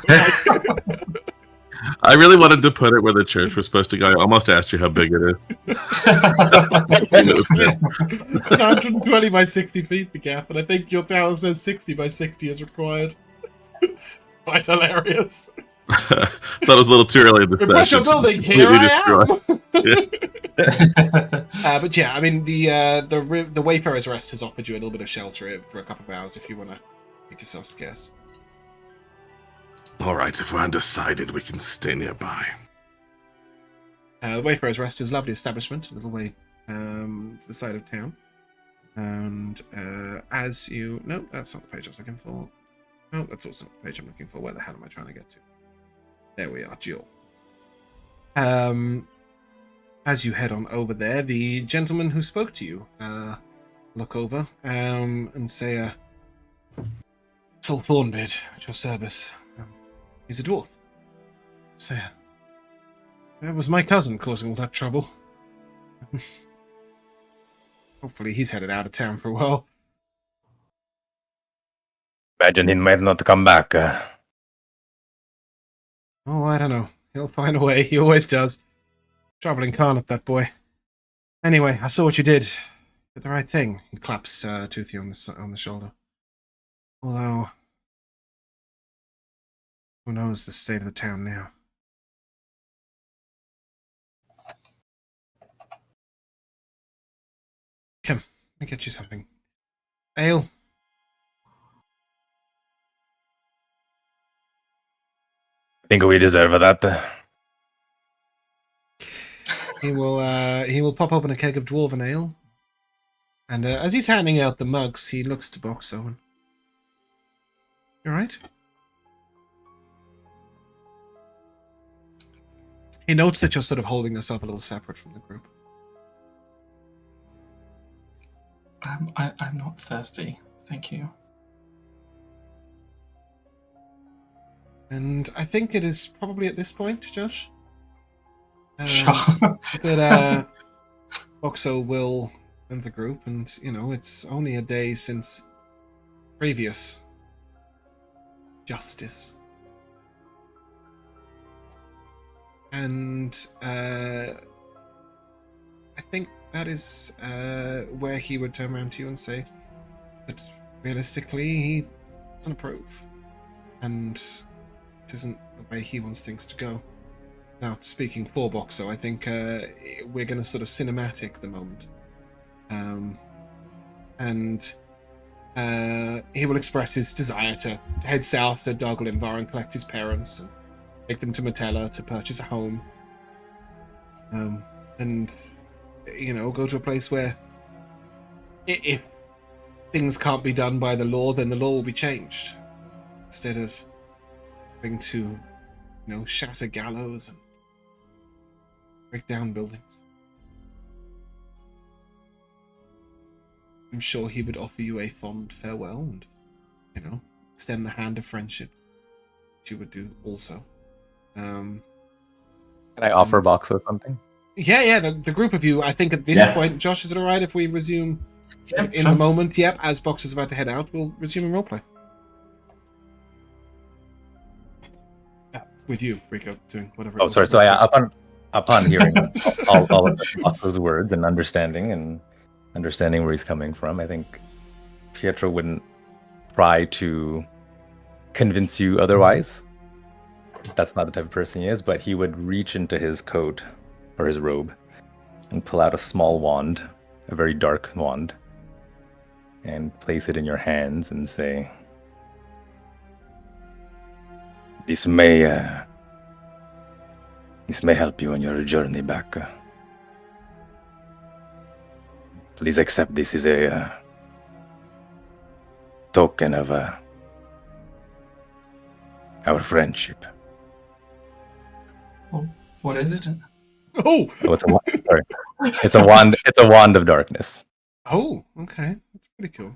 I really wanted to put it where the church was supposed to go. I almost asked you how big it is. 120 by 60 feet the gap, and I think your town says 60 by 60 is required. Quite hilarious. Thought it was a little too early in the Pressure session. building, here I am! Yeah. But yeah, I mean, the Wayfarer's Rest has offered you a little bit of shelter for a couple of hours if you want to make yourself scarce. All right, if we're undecided, we can stay nearby. The Wayfarer's Rest is a lovely establishment, a little way to the side of town. And as you... No, that's not the page I was looking for. No, that's also not the page I'm looking for. Where the hell am I trying to get to? There we are, Jill. As you head on over there, the gentleman who spoke to you look over and say, Sol Thornbeard, at your service. He's a dwarf. Say, that was my cousin causing all that trouble. Hopefully he's headed out of town for a while. Imagine he might not come back. Oh, I don't know. He'll find a way. He always does. Traveling carnot, that boy. Anyway, I saw what you did. Did the right thing. He claps Toothy on the shoulder. Although, who knows the state of the town now? Come, let me get you something. Ale. I think we deserve that. He will pop open a keg of dwarven ale, and as he's handing out the mugs, he looks to Boxxo and, you alright? He notes that you're sort of holding yourself a little separate from the group. I'm not thirsty, thank you. And I think it is probably at this point, Josh, Sure. that Boxxo will enter the group, and it's only a day since previous justice, and I think that is where he would turn around to you and say that realistically he doesn't approve, and it isn't the way he wants things to go. Now, speaking for Boxxo, I think we're going to sort of cinematic the moment. And he will express his desire to head south to Dargalimvar and collect his parents and take them to Metella to purchase a home. And, go to a place where if things can't be done by the law, then the law will be changed. Instead of having to, shatter gallows and break down buildings. I'm sure he would offer you a fond farewell and, extend the hand of friendship, which you would do also. Can I offer Boxxo something? Yeah, the group of you, I think at this point, Josh, is it alright if we resume in the moment? Yep, as Boxxo's about to head out, we'll resume in roleplay. With you, Rico, doing whatever. Oh, sorry. So upon hearing all of Boxxo's words and understanding where he's coming from, I think Pietro wouldn't try to convince you otherwise. That's not the type of person he is, but he would reach into his coat or his robe and pull out a small wand a very dark wand, and place it in your hands and say, This may help you on your journey back. Please accept this as a token of our friendship. What is it? Oh, It's a wand. Sorry. It's a wand. It's a wand of darkness. oh, okay, that's pretty cool.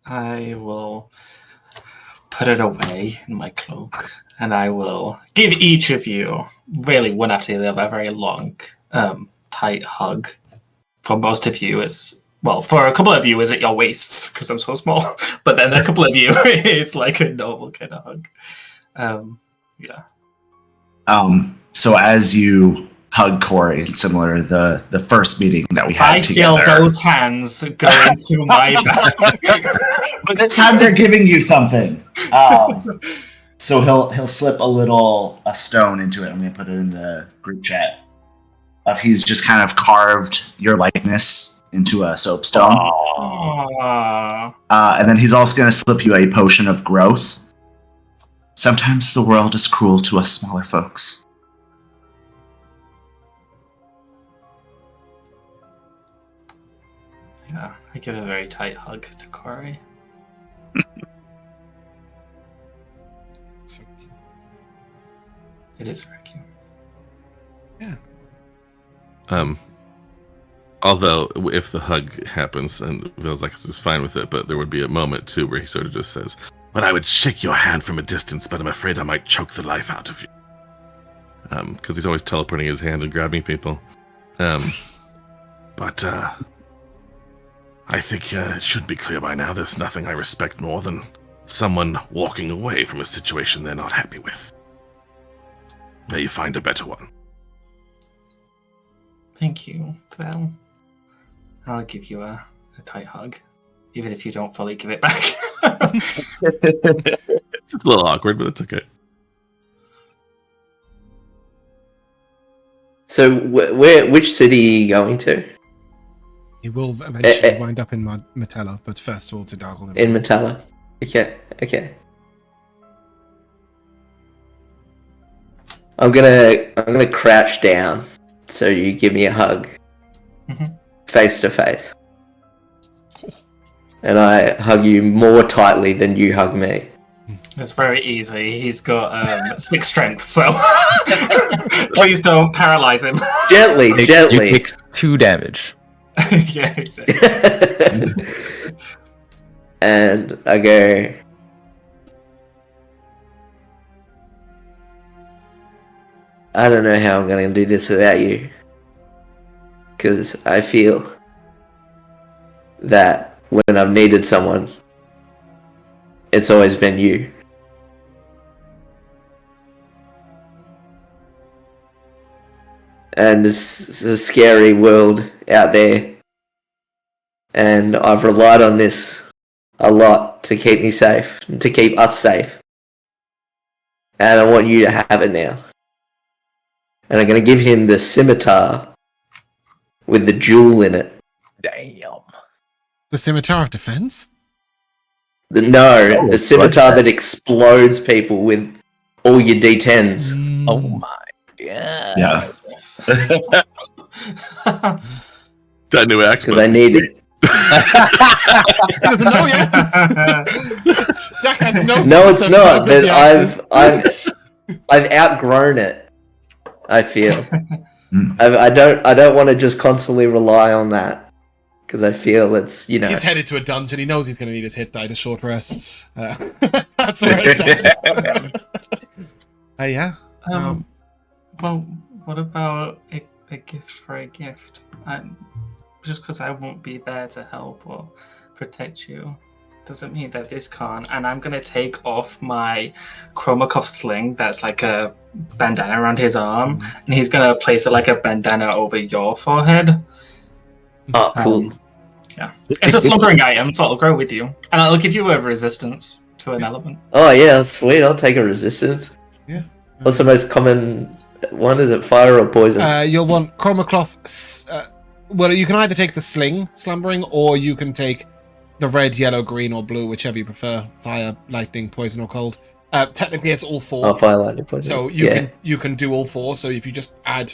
I will put it away in my cloak, and I will give each of you, really one after the other, a very long, tight hug. For most of you, for a couple of you, is at your waists because I'm so small. But then a couple of you, it's like a normal kind of hug. Yeah. So as you hug Corrie, similar to the first meeting that we had together. I feel those hands go into my back. But this time they're giving you something. So he'll slip a stone into it. I'm gonna put it in the group chat. He's just kind of carved your likeness into a soapstone. And then he's also gonna slip you a potion of growth. Sometimes the world is cruel to us smaller folks. Yeah, I give a very tight hug to Corrie. So cute. It is very cute. Yeah. Although, if the hug happens, and Vel'zekiss is fine with it, but there would be a moment, too, where he sort of just says, "But I would shake your hand from a distance, but I'm afraid I might choke the life out of you." Because he's always teleporting his hand and grabbing people. But I think it should be clear by now there's nothing I respect more than someone walking away from a situation they're not happy with. May you find a better one. Thank you, Vel. I'll give you a tight hug, even if you don't fully give it back. It's a little awkward, but it's okay. So, which city are you going to? He will eventually wind up in Metella, but first of all to Dargle. In Metella. Okay. I'm gonna crouch down, so you give me a hug, face to face, and I hug you more tightly than you hug me. It's very easy. He's got 6 strength, so please don't paralyze him. Gently. You take 2 damage. Yeah, exactly. And I go, I don't know how I'm going to do this without you. Because I feel that when I've needed someone, it's always been you. And this is a scary world out there. And I've relied on this a lot to keep me safe, to keep us safe. And I want you to have it now. And I'm going to give him the scimitar with the jewel in it. Damn. The Scimitar of Defense? The scimitar that explodes people with all your D10s. Oh my god. Yeah. That new axe. Because I need it. He doesn't know yet. Jack has no. No, it's concept not. of the But axes. I've outgrown it. I feel. I don't want to just constantly rely on that because I feel it's He's headed to a dungeon. He knows he's going to need his hit die to short rest. That's where it's at. Yeah. Well, what about a gift for a gift? Just because I won't be there to help or protect you doesn't mean that this can't. And I'm going to take off my Chromakov sling that's like a bandana around his arm, and he's going to place it like a bandana over your forehead. Oh, cool. Yeah. It's a slumbering item, so it'll grow with you. And it'll give you a resistance to an element. Oh, yeah, sweet. I'll take a resistance. Yeah. What's the most common one? Is it fire or poison? You'll want Chromacloth Well, you can either take the sling, slumbering, or you can take the red, yellow, green, or blue, whichever you prefer. Fire, lightning, poison, or cold. Technically, it's all 4. Oh, fire, lightning, poison. So you can do all 4. So if you just add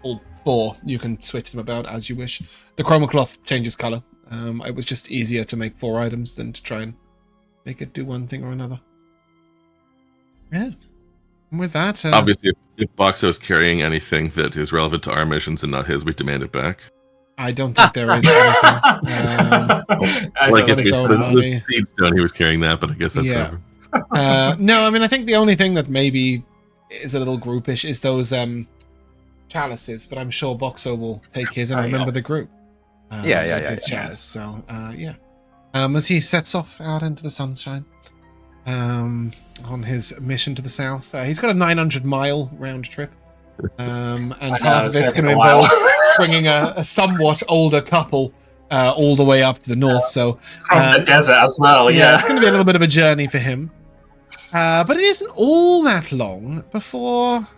all 4, you can switch them about as you wish. The chroma cloth changes color. It was just easier to make 4 items than to try and make it do one thing or another. Yeah. And with that, obviously, if Boxxo is carrying anything that is relevant to our missions and not his, we demand it back. I don't think there is anything. Like if the seed stone, he was carrying that, but I guess that's over. No, I mean, I think the only thing that maybe is a little groupish is those chalices, but I'm sure Boxxo will take his and remember the group. His chalice. So, as he sets off out into the sunshine, on his mission to the south, he's got a 900-mile round trip, and half of it's going to involve bringing a somewhat older couple all the way up to the north. So from the desert as well. Yeah, it's going to be a little bit of a journey for him, but it isn't all that long before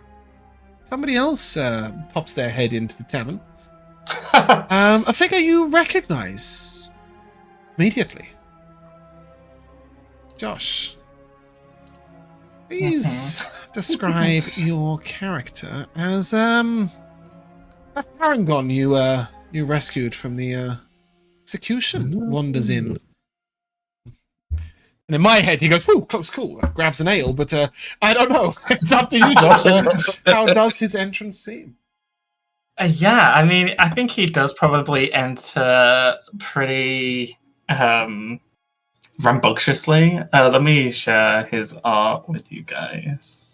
somebody else pops their head into the tavern. A figure you recognize immediately. Josh, please describe your character as that Paragon you rescued from the execution wanders in. And in my head, he goes, "Whoa, close call!" Grabs an ale, but I don't know. It's up to you, Josh. How does his entrance seem? Yeah, I mean, I think he does probably enter pretty rambunctiously. Let me share his art with you guys.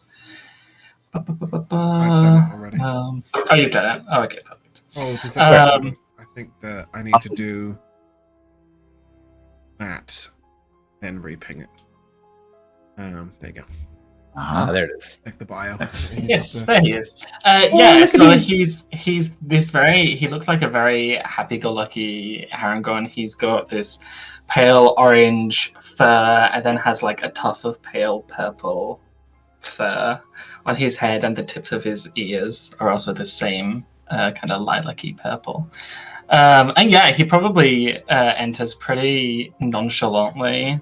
I've done it already. Oh, you've done it. Oh, okay, perfect. Oh, does that I think that I need to do that, then reping it. There you go. There it is. Like the bio. Yes, there he is. Yeah, so he's this he looks like a very happy-go-lucky Harangon. He's got this pale orange fur and then has like a tuft of pale purple fur on his head, and the tips of his ears are also the same kind of lilac-y purple. And yeah, he probably enters pretty nonchalantly.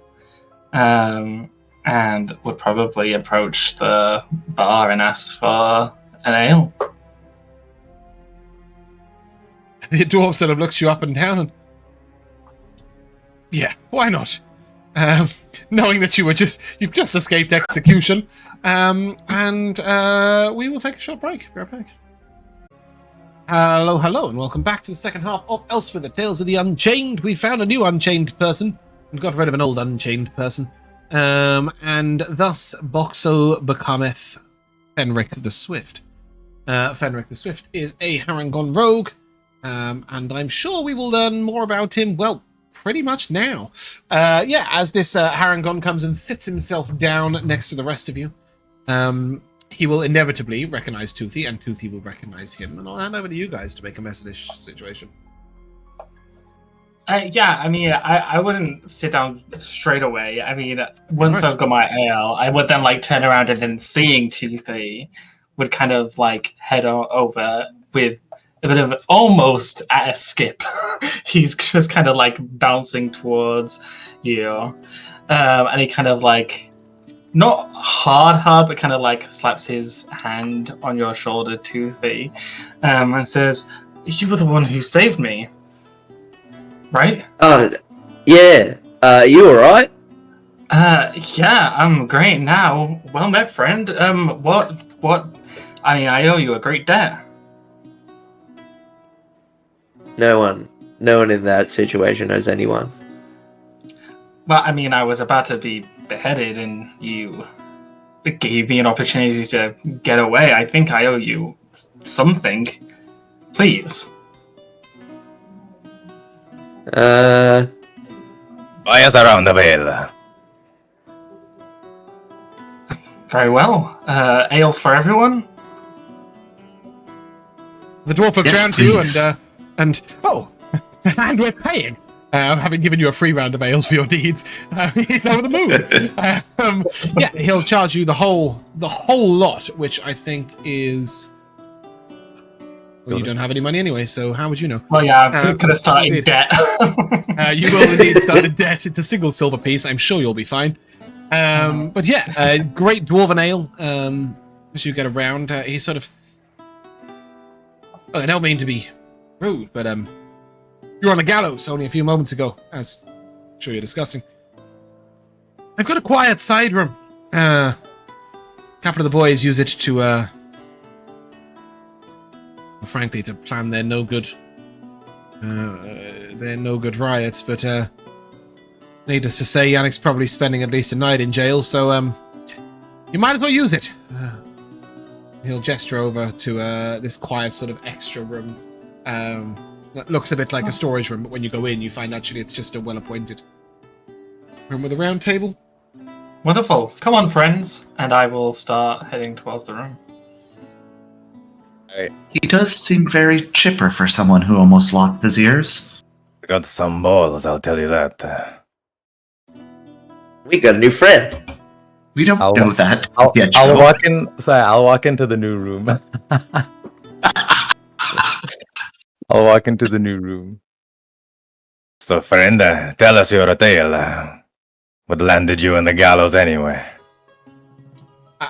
And would probably approach the bar and ask for an ale. The dwarf sort of looks you up and down and... Yeah, why not? Knowing that you've just escaped execution. And we will take a short break. Be right back. Hello, and welcome back to the second half of Elsewhither, Tales of the Unchained. We found a new unchained person and got rid of an old unchained person. And thus Boxxo becometh Fenric the Swift. Fenric the Swift is a Harangon rogue, and I'm sure we will learn more about him, well, pretty much now. As this Harangon comes and sits himself down next to the rest of you, he will inevitably recognize Toothy, and Toothy will recognize him, and I'll hand over to you guys to make a mess of this situation. I mean, I wouldn't sit down straight away. I mean, once I've got my ale, I would then like turn around and then seeing Toothy would kind of like head over with a bit of almost at a skip. He's just kind of like bouncing towards you. And he kind of like, not hard, but kind of like slaps his hand on your shoulder, Toothy, and says, "You were the one who saved me. Right? Yeah. You alright? Yeah, I'm great now. Well met, friend. What? I mean, I owe you a great debt. No one in that situation owes anyone. Well, I mean, I was about to be beheaded and you gave me an opportunity to get away. I think I owe you something. Please. Buy us around the bed. Very well. Ale for everyone? The dwarf looks around to you and we're paying. Having given you a free round of ales for your deeds, he's over the moon. He'll charge you the whole lot, which I think is Well, you don't have any money anyway, so how would you know? Well, yeah, I'm going to start in indeed. debt. You will indeed start in debt. It's a single silver piece. I'm sure you'll be fine. But yeah, great dwarven ale. As you get around, he sort of... Well, I don't mean to be rude, but you're on the gallows only a few moments ago, as I'm sure you're discussing. I've got a quiet side room. A couple of the boys use it to, frankly, to plan their no good riots, but needless to say, Yannick's probably spending at least a night in jail, so you might as well use it. He'll gesture over to this quiet sort of extra room. That looks a bit like a storage room, but when you go in, you find actually it's just a well-appointed room with a round table. Wonderful. Come on, friends. And I will start heading towards the room. He does seem very chipper for someone who almost lost his ears. I got some balls, I'll tell you that. We got a new friend. We don't know that. I'll walk in. Sorry, I'll walk into the new room. I'll walk into the new room. So, friend, tell us your tale. What landed you on the gallows anyway?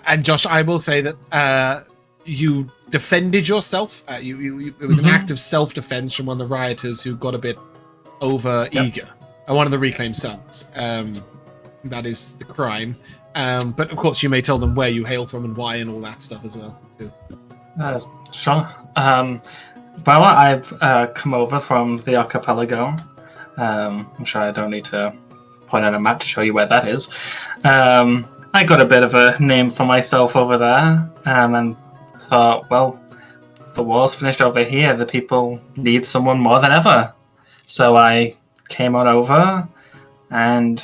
And Josh, I will say that you defended yourself. It was an act of self-defense from one of the rioters who got a bit over-eager. One of the reclaimed sons. That is the crime. But of course, you may tell them where you hail from and why and all that stuff as well, too. Sure. Well, I've come over from the archipelago. I'm sure I don't need to point out a map to show you where that is. I got a bit of a name for myself over there, and thought, well, the war's finished over here. The people need someone more than ever. So I came on over and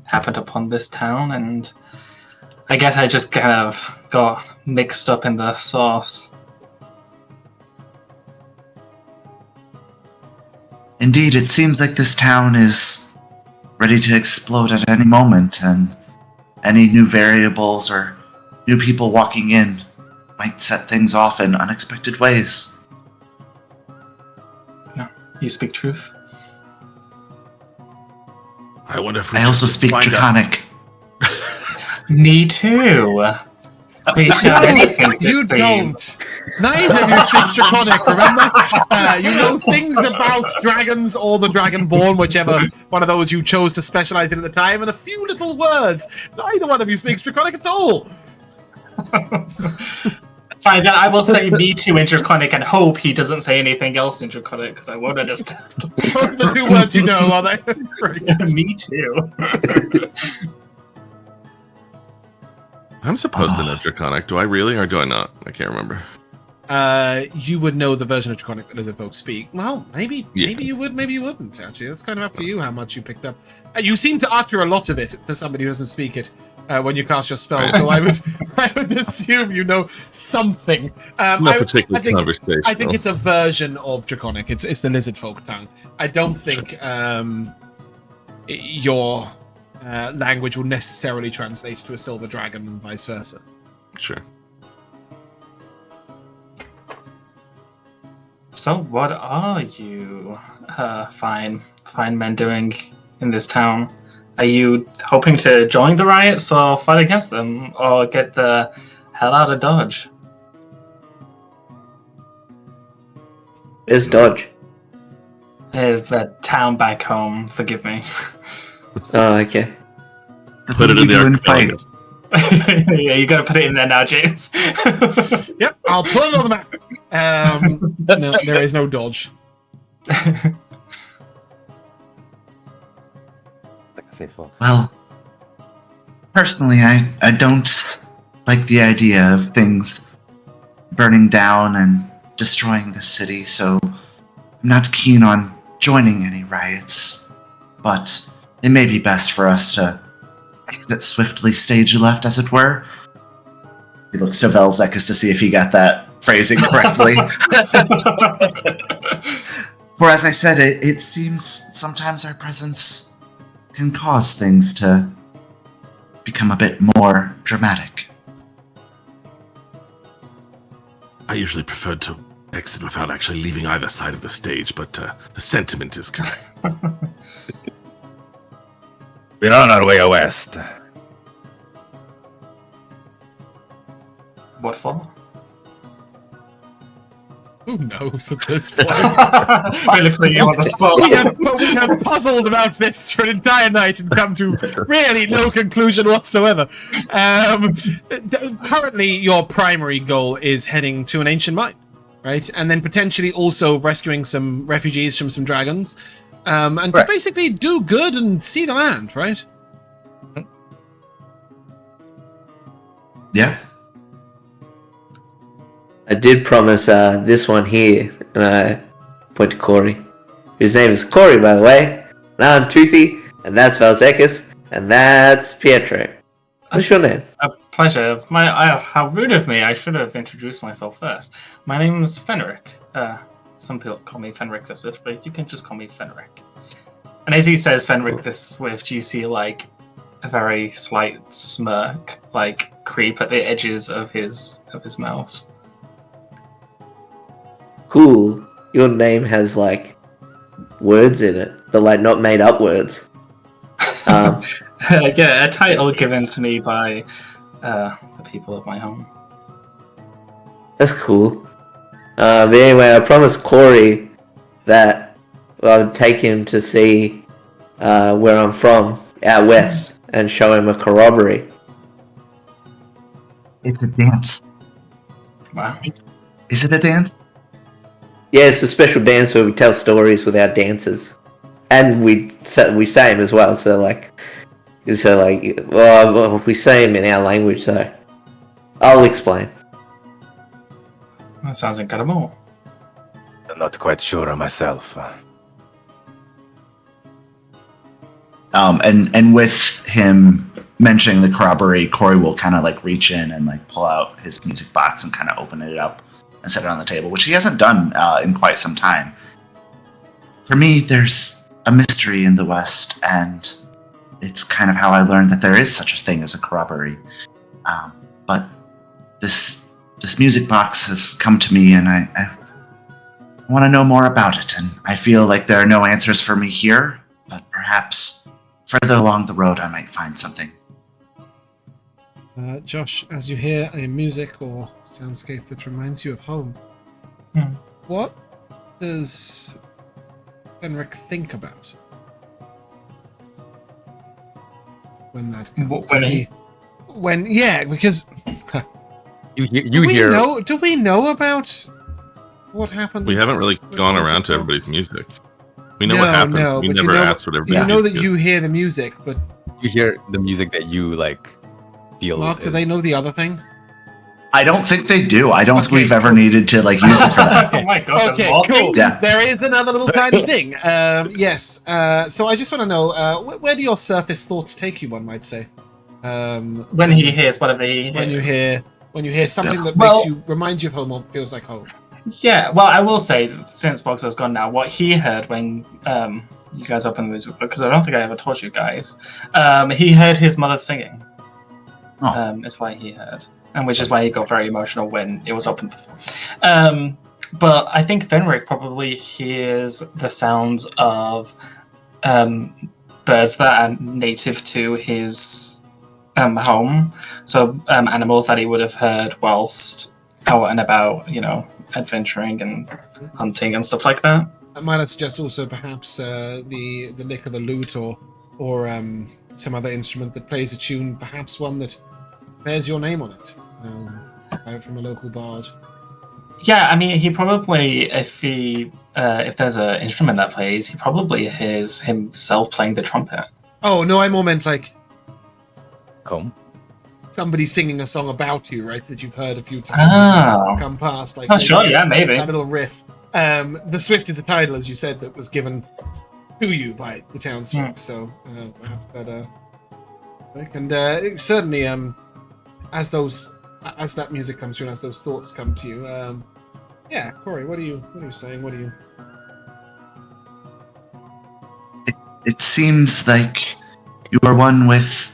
happened upon this town, and I guess I just kind of got mixed up in the sauce. Indeed, it seems like this town is ready to explode at any moment, and any new variables or new people walking in might set things off in unexpected ways. Yeah, you speak truth. I wonder if I also speak Draconic. Me too. We shall anything You don't. Neither of you speaks Draconic, remember? You know things about dragons or the Dragonborn, whichever one of those you chose to specialize in at the time, and a few little words. Neither one of you speaks Draconic at all. Fine, then I will say me too in Draconic and hope he doesn't say anything else in Draconic, because I won't understand. Those are the two words you know, are they? Me too. I'm supposed to know Draconic. Do I really or do I not? I can't remember. You would know the version of Draconic that Lizardfolk speak. Well, maybe you would, maybe you wouldn't, actually. That's kind of up to you how much you picked up. You seem to utter a lot of it for somebody who doesn't speak it when you cast your spell, so I would assume you know something. Not particularly conversational. I think it's a version of Draconic. It's the Lizardfolk tongue. I don't think your language will necessarily translate to a silver dragon and vice versa. Sure. So, what are you, fine men doing in this town? Are you hoping to join the riots or fight against them or get the hell out of Dodge? Is Dodge? Is the town back home, forgive me. Oh, okay. Put it in the archipelago. Yeah, you gotta put it in there now, James. Yep, I'll put it on the map. No, there is no Dodge. Well, personally, I don't like the idea of things burning down and destroying the city, so I'm not keen on joining any riots. But it may be best for us to exit swiftly stage left, as it were. He looks to Vel'zekiss to see if he got that phrasing correctly. For as I said, it seems sometimes our presence can cause things to become a bit more dramatic. I usually prefer to exit without actually leaving either side of the stage, but the sentiment is correct. We're on our way west. What for? Who knows at this point? Really putting you on the spot. we have puzzled about this for an entire night and come to really no conclusion whatsoever. Currently, your primary goal is heading to an ancient mine, right? And then potentially also rescuing some refugees from some dragons. And to basically do good and see the land, right? Yeah. I did promise this one here, and I point to Corrie. His name is Corrie, by the way. And I'm Toothy, and that's Vel'zekiss, and that's Pietro. What's your name? A pleasure. How rude of me. I should have introduced myself first. My name's Fenric. Some people call me Fenric the Swift, but you can just call me Fenric. And as he says Fenric the Swift, you see like a very slight smirk, like creep at the edges of his mouth. Cool. Your name has like words in it, but like not made up words. Yeah, a title given to me by the people of my home. That's cool. But anyway, I promised Corrie that I would take him to see where I'm from, out west, and show him a corroboree. It's a dance. Wow. Is it a dance? Yeah, it's a special dance where we tell stories with our dancers, and we say them as well. So we say them in our language. So I'll explain. That sounds incredible. I'm not quite sure myself. And with him mentioning the corroboree, Corrie will kind of like reach in and like pull out his music box and kind of open it up and set it on the table, which he hasn't done in quite some time. For me, there's a mystery in the West, and it's kind of how I learned that there is such a thing as a corroboree. But this music box has come to me, and I want to know more about it, and I feel like there are no answers for me here, but perhaps further along the road I might find something. Josh, as you hear a music or soundscape that reminds you of home, what does Fenric think about when that comes? Because do we know about what happens? We haven't really gone around to everybody's music. We know what happened. No, we but never asked what everybody. You know that you hear the music, but You hear the music that you like feel. Mark, do they know the other thing? I don't think they do. I don't think we've ever needed to like use it for that. Oh my god, Okay, that's cool. Yeah. There is another little tiny thing. Yes. So I just want to know, where do your surface thoughts take you? One might say. when he hears whatever he hears. When you hear something that reminds you of home or feels like home. Yeah, well, I will say, since Boxxo's gone now, what he heard when you guys opened the music book, because I don't think I ever told you guys, he heard his mother singing. Is why he heard. And which is why he got very emotional when it was opened before. But I think Fenric probably hears the sounds of birds that are native to his home. So animals that he would have heard whilst out and about, adventuring and hunting and stuff like that. Might I suggest also perhaps the lick of a lute or some other instrument that plays a tune, perhaps one that bears your name on it, from a local bard. Yeah, I mean, he probably, if there's an instrument that plays, he probably hears himself playing the trumpet. Oh no, I more meant like somebody singing a song about you, right? That you've heard a few times come past. Like, sure, yeah, maybe that little riff. The Swift is a title, as you said, that was given to you by the townsfolk. So perhaps that. And certainly, as that music comes through, and as those thoughts come to you, yeah, Corrie, what are you saying? What are you? It seems like you are one with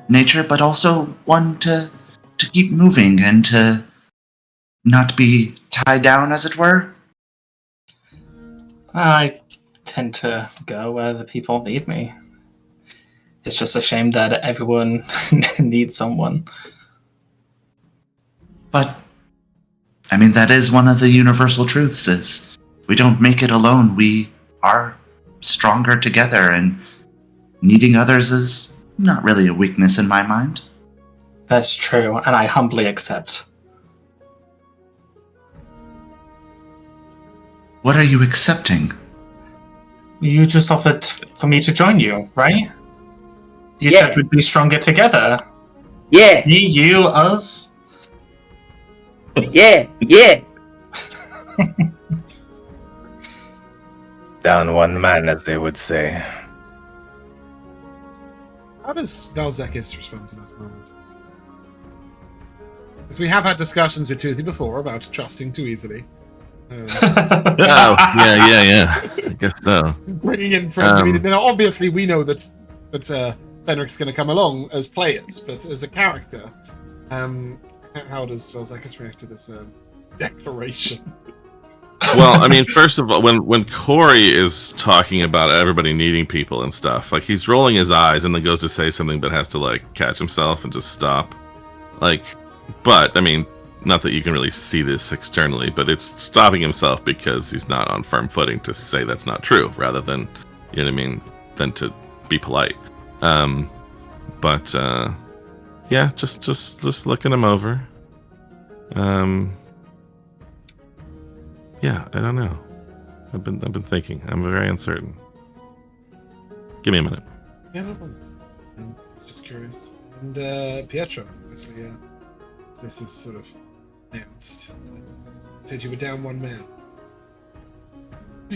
nature, but also one to keep moving and to not be tied down, as it were? I tend to go where the people need me. It's just a shame that everyone needs someone. But, I mean, that is one of the universal truths, is we don't make it alone. We are stronger together, and needing others is not really a weakness in my mind. That's true, and I humbly accept. What are you accepting? You just offered for me to join you, right? You said we'd be stronger together. Yeah. Me, you, us. Yeah. Down one man, as they would say. How does Vel'zekiss respond to that moment? Because we have had discussions with Toothy before about trusting too easily. Oh, yeah. I guess so. Bringing in friends. Now, obviously, we know that Fenric's going to come along as players, but as a character, how does Vel'zekiss react to this declaration? Well, I mean, first of all, when Corrie is talking about everybody needing people and stuff, like, he's rolling his eyes and then goes to say something, but has to, like, catch himself and just stop. Like, but, I mean, not that you can really see this externally, but it's stopping himself because he's not on firm footing to say that's not true, rather than, you know what I mean, than to be polite. But yeah, just looking him over. Yeah, I don't know. I've been thinking. I'm very uncertain. Give me a minute. Yeah, no problem. I'm just curious. And Pietro, obviously, this is sort of announced. Said you were down one man.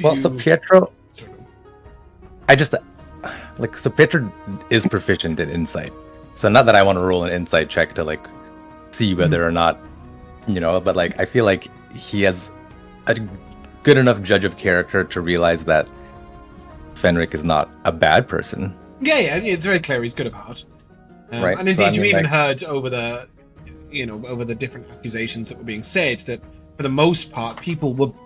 Well, so Pietro, so Pietro is proficient in insight. So not that I want to roll an insight check to, like, see whether or not, but, like, I feel like he has a good enough judge of character to realize that Fenric is not a bad person. Yeah, it's very clear he's good of heart. Right. And indeed, So, you even heard over the different accusations that were being said that, for the most part, people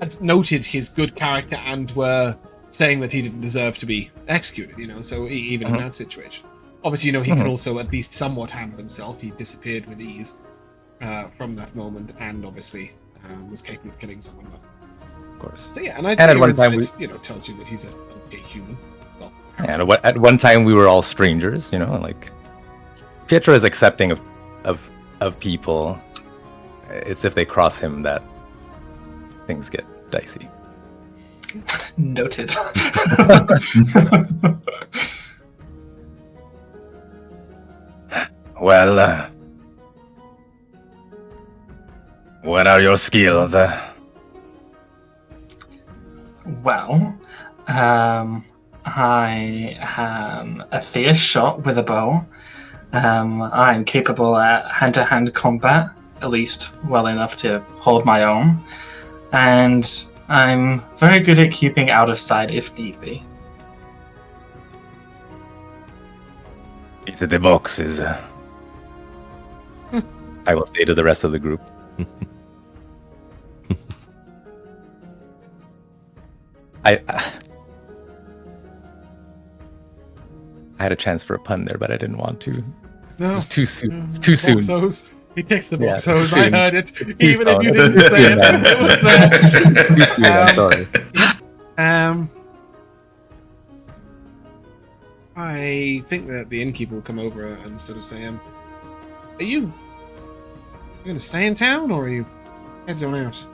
had noted his good character and were saying that he didn't deserve to be executed. So even in that situation, obviously, he can also at least somewhat handle himself. He disappeared with ease from that moment, and obviously was capable of killing someone else. Of course. So yeah, and I'd say at one time tells you that he's a human. Well, and at one time we were all strangers, and, like, Pietro is accepting of people. It's if they cross him that things get dicey. Noted. Well, what are your skills? Well, I am a fierce shot with a bow. I'm capable at hand-to-hand combat, at least well enough to hold my own. And I'm very good at keeping out of sight if need be. Into the boxes. I will say to the rest of the group. I had a chance for a pun there, but I didn't want to. No, it was too soon. It's too soon. Boxxos. He takes the Yeah, Boxxos. too I soon. heard it, Too even if you soon. didn't say it. It was there. I'm sorry. I think that the innkeeper will come over and sort of say, "Are you going to stay in town, or are you headed on out?"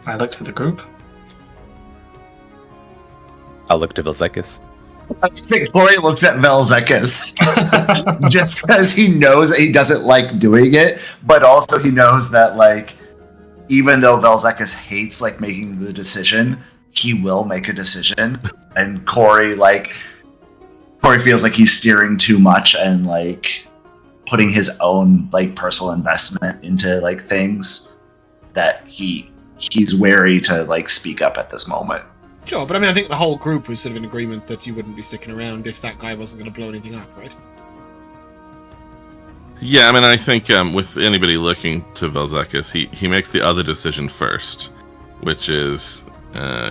I look to the group. I'll look to Vel'zekiss. Corrie looks at Vel'zekiss just because he knows he doesn't like doing it, but also he knows that, like, even though Vel'zekiss hates, like, making the decision, he will make a decision. And Corrie feels like he's steering too much and, like, putting his own, like, personal investment into, like, things that he's wary to, like, speak up at this moment. Sure, but I mean, I think the whole group was sort of in agreement that you wouldn't be sticking around if that guy wasn't going to blow anything up, right? Yeah, I mean, I think with anybody looking to Vel'zekiss, he makes the other decision first, which is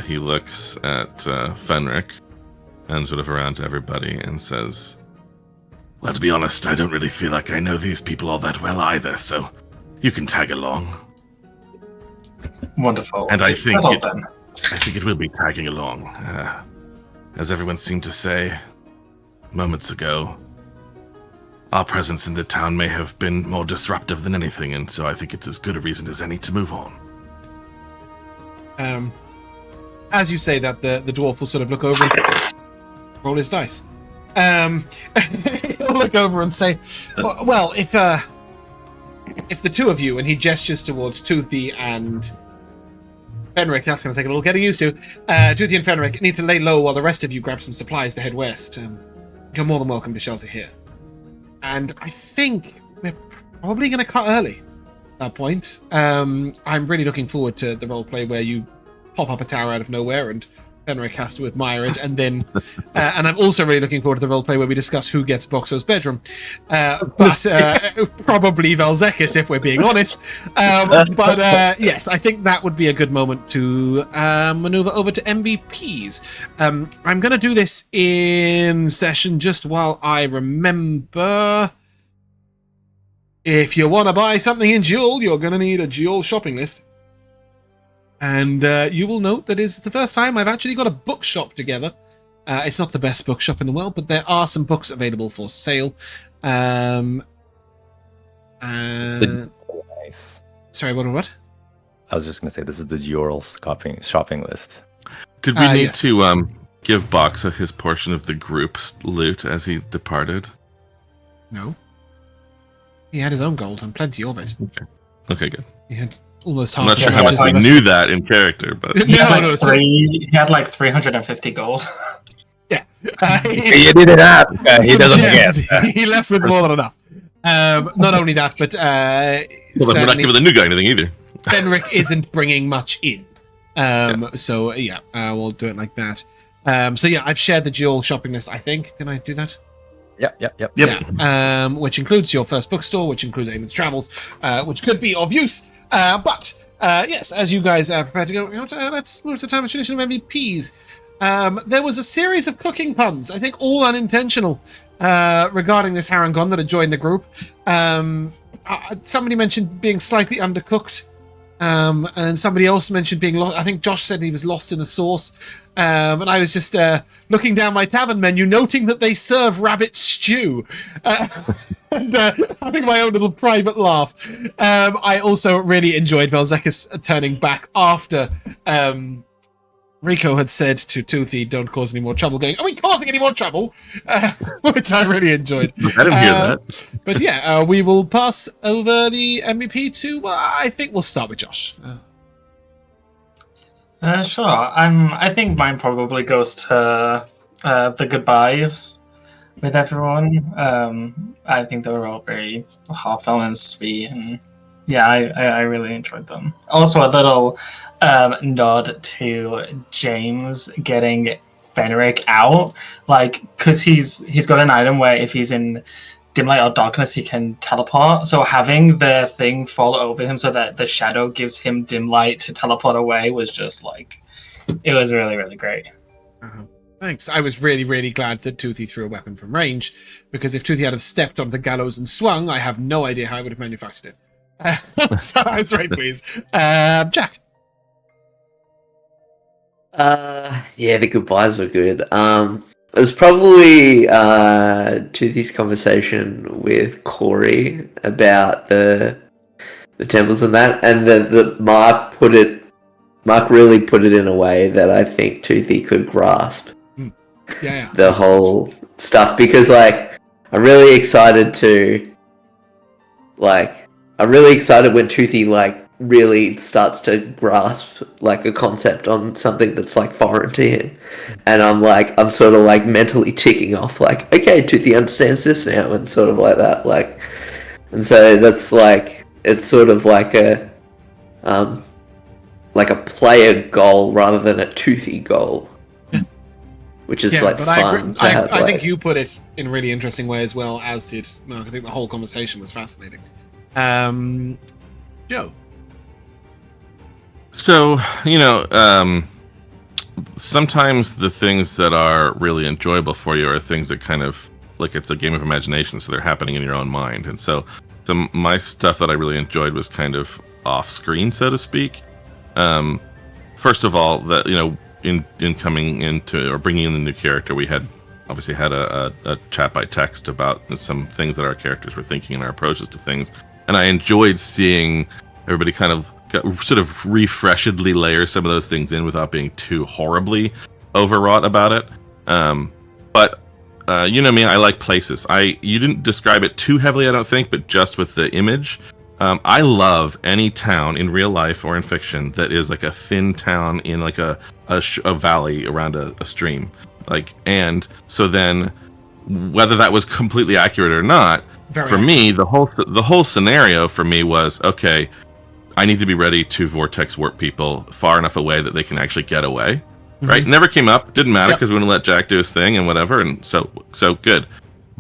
he looks at Fenric and sort of around to everybody and says, "Well, to be honest, I don't really feel like I know these people all that well either, so you can tag along." Wonderful. And I think then. I think it will be tagging along. As everyone seemed to say moments ago, our presence in the town may have been more disruptive than anything, and so I think it's as good a reason as any to move on. As you say that, the dwarf will sort of look over and roll his dice. He'll look over and say, well, if the two of you, and he gestures towards Toothy and Fenric, that's going to take a little getting used to. Toothy and Fenric need to lay low while the rest of you grab some supplies to head west. You're more than welcome to shelter here. And I think we're probably going to cut early at that point. I'm really looking forward to the roleplay where you pop up a tower out of nowhere and Fenric has to admire it, and then and I'm also really looking forward to the roleplay where we discuss who gets Boxxo's bedroom, but probably Vel'zekiss if we're being honest. But yes, I think that would be a good moment to maneuver over to MVPs. I'm going to do this in session just while I remember. If you want to buy something in Duel, you're going to need a Duel shopping list. And you will note that it's the first time I've actually got a bookshop together. It's not the best bookshop in the world, but there are some books available for sale. Nice. Sorry, what? I was just going to say this is the Jorl shopping list. Did we need yes. to give Boxxo his portion of the group's loot as he departed? No. He had his own gold and plenty of it. Okay, good. He had almost half. I'm not sure how much we knew that in character, but He had like 350 gold. Yeah. You did it up. He doesn't forget. He left with more than enough. Not only that, but we're not giving the new guy anything either. Fenric isn't bringing much in. So yeah, we'll do it like that. So yeah, I've shared the dual shopping list, I think. Did I do that? Yep. Yeah. Which includes your first bookstore, which includes Eamon's Travels, which could be of use. But yes, as you guys prepare to go, let's move to time of tradition of MVPs. There was a series of cooking puns, I think all unintentional, regarding this Harangon that had joined the group. Somebody mentioned being slightly undercooked. And somebody else mentioned being lost. I think Josh said he was lost in a sauce. And I was just looking down my tavern menu, noting that they serve rabbit stew. And having my own little private laugh. I also really enjoyed Vel'zekiss turning back after Rico had said to Toothy, "Don't cause any more trouble," going, "Are we causing any more trouble?" Which I really enjoyed. I didn't hear that. But yeah, we will pass over the MVP to, I think we'll start with Josh. Sure. I think mine probably goes to the goodbyes with everyone. I think they were all very heartfelt and sweet, and yeah, I really enjoyed them. Also, a little nod to James getting Fenric out, like, because he's got an item where if he's in dim light or darkness, he can teleport. So having the thing fall over him so that the shadow gives him dim light to teleport away was just like, it was really, really great. Thanks. I was really, really glad that Toothy threw a weapon from range, because if Toothy had have stepped onto the gallows and swung, I have no idea how I would have manufactured it. So I was very pleased. Jack. Yeah, the goodbyes were good. It was probably Toothy's conversation with Corrie about the temples and that, and the Mark really put it in a way that I think Toothy could grasp. Yeah. The whole stuff, because like I'm really excited when Toothy like really starts to grasp like a concept on something that's like foreign to him, and I'm sort of like mentally ticking off like, okay, Toothy understands this now, and sort of like that, like, and so that's like, it's sort of like a player goal rather than a Toothy goal. which is like fun to have. I think you put it in a really interesting way as well, as did Mark. I think the whole conversation was fascinating. Joe. So, sometimes the things that are really enjoyable for you are things that kind of, like, it's a game of imagination, so they're happening in your own mind. And so my stuff that I really enjoyed was kind of off-screen, so to speak. First of all, that, in coming into, or bringing in the new character, we had a chat by text about some things that our characters were thinking and our approaches to things. And I enjoyed seeing everybody kind of sort of refreshedly layer some of those things in without being too horribly overwrought about it. But you know me, I like places. You didn't describe it too heavily, I don't think, but just with the image. I love any town in real life or in fiction that is like a thin town in like a valley around a stream. And so then, whether that was completely accurate or not, me, the whole scenario for me was, okay, I need to be ready to vortex warp people far enough away that they can actually get away. Mm-hmm. Right? Never came up. Didn't matter because we wouldn't let Jack do his thing and whatever. And so good.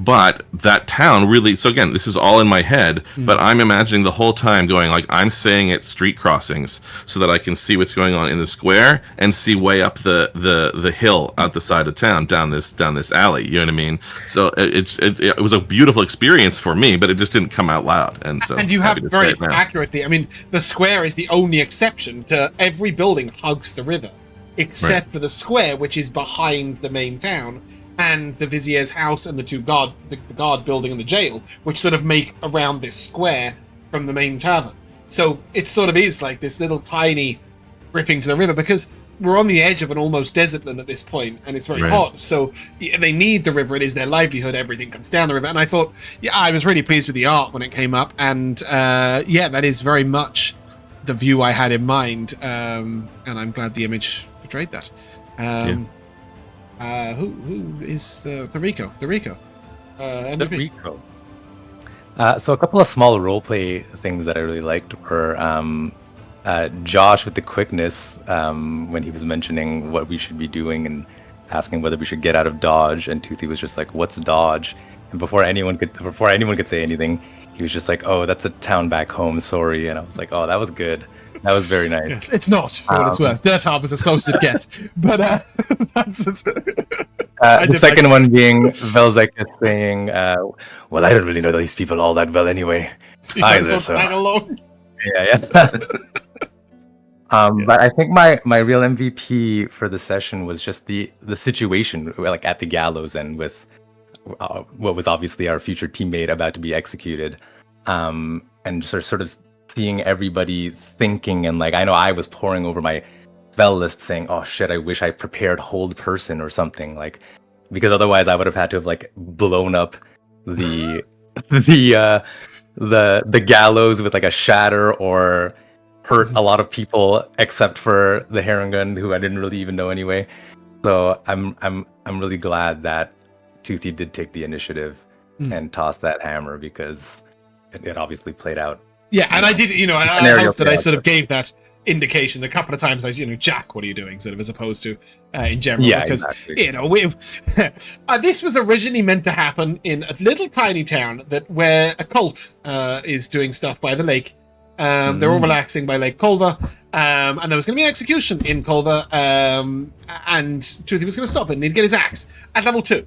But that town really, so again, this is all in my head, but I'm imagining the whole time going, like, I'm saying at street crossings so that I can see what's going on in the square and see way up the hill out the side of town, down this alley. You know what I mean? So it was a beautiful experience for me, but it just didn't come out loud. And you have very accurately, I mean, the square is the only exception to every building hugs the river, except for the square, which is behind the main town, and the Vizier's house and the guard building and the jail, which sort of make around this square from the main tavern. So it sort of is like this little tiny ripping to the river, because we're on the edge of an almost desert land at this point, and it's very hot. So they need the river. It is their livelihood. Everything comes down the river. And I thought, I was really pleased with the art when it came up. And that is very much the view I had in mind. And I'm glad the image portrayed that. Who is the Rico? The Rico. The Rico. So a couple of small roleplay things that I really liked were Josh with the quickness when he was mentioning what we should be doing and asking whether we should get out of dodge, and Toothy was just like, "What's dodge?" And before anyone could say anything, he was just like, "Oh, that's a town back home. Sorry." And I was like, "Oh, that was good. That was very nice." Yes, it's not, for what it's worth. Dirt Harbor's as close as it gets. But that's... the second one being Vel'zekiss saying, well, I don't really know these people all that well anyway. Either, so tag along. Yeah. But I think my real MVP for the session was just the situation, like at the gallows and with what was obviously our future teammate about to be executed, and sort of seeing everybody thinking, and like I know I was poring over my spell list saying, "Oh shit, I wish I prepared hold person or something," like, because otherwise I would have had to have like blown up the the gallows with like a shatter or hurt a lot of people except for the Harangun, who I didn't really even know anyway. So I'm really glad that Toothy did take the initiative and toss that hammer, because it obviously played out. Yeah, and I did, I hope that I sort of gave that indication a couple of times. I, Jack, what are you doing? Sort of, as opposed to in general, because this was originally meant to happen in a little tiny town where a cult is doing stuff by the lake. They're all relaxing by Lake Culver, and there was going to be an execution in Culver, and Toothy was going to stop it, and he'd get his axe at level 2.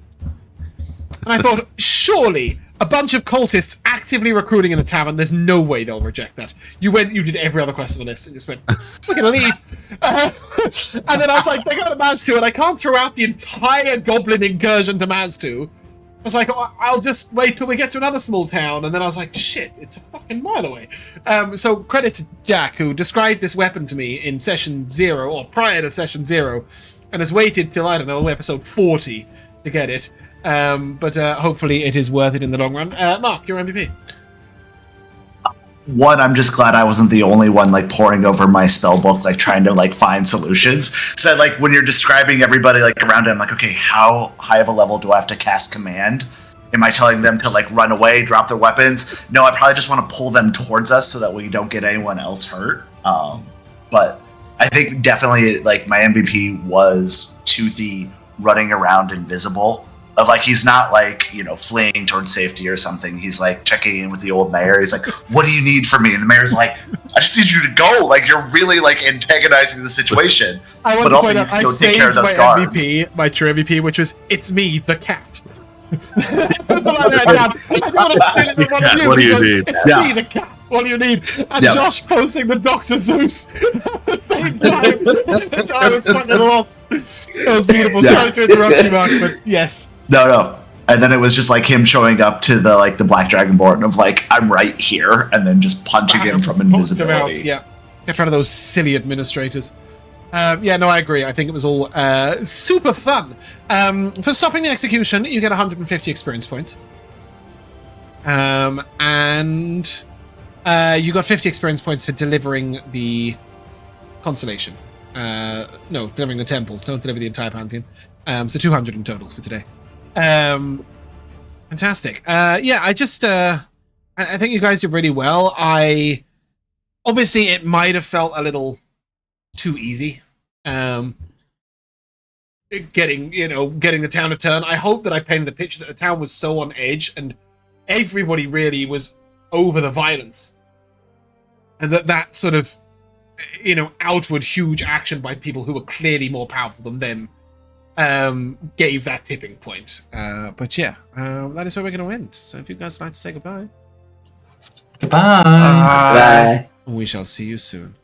And I thought, surely a bunch of cultists actively recruiting in a tavern, there's no way they'll reject that. You did every other quest on the list and just went, we're going to leave. And then I was like, they got to Maztu, and I can't throw out the entire goblin incursion to Maztu. I was like, I'll just wait till we get to another small town. And then I was like, shit, it's a fucking mile away. So credit to Jack, who described this weapon to me in session 0, or prior to session 0, and has waited till, I don't know, episode 40 to get it. But hopefully it is worth it in the long run. Mark, your MVP. One, I'm just glad I wasn't the only one like poring over my spell book, like trying to like find solutions. So like when you're describing everybody like around it, I'm like, okay, how high of a level do I have to cast command? Am I telling them to like run away, drop their weapons? No, I probably just want to pull them towards us so that we don't get anyone else hurt. But I think definitely like my MVP was Toothy running around invisible. Of like, he's not like, you know, fleeing towards safety or something. He's like checking in with the old mayor. He's like, what do you need from me? And the mayor's like, I just need you to go. Like, you're really like antagonizing the situation. I want But to also point you out, can I go take care of saved those my guards. MVP, my true MVP, which was, it's me, the cat. I didn't want to steal it from one of you. What do you because need? It's Yeah. me, the cat. What do you need? And Yeah. Josh posting the Dr. Zeus at the same time, which I was fucking lost. It was beautiful. Yeah. Sorry to interrupt you, Mark, but yes. No. And then it was just like him showing up to the Black Dragonborn of like, I'm right here, and then just punching him from Post him out, invisibility. yeah. Get rid of those silly administrators. Yeah, no, I agree. I think it was all super fun. For stopping the execution, you get 150 experience points. And you got 50 experience points for delivering the constellation. No, delivering the temple. Don't deliver the entire pantheon. So 200 in total for today. Fantastic. Yeah, I just I think you guys did really well. Obviously it might have felt a little too easy. Getting the town to turn. I hope that I painted the picture that the town was so on edge and everybody really was over the violence. And that sort of, outward huge action by people who were clearly more powerful than them gave that tipping point. But yeah, that is where we're going to end. So if you guys would like to say goodbye. Goodbye. Bye. We shall see you soon.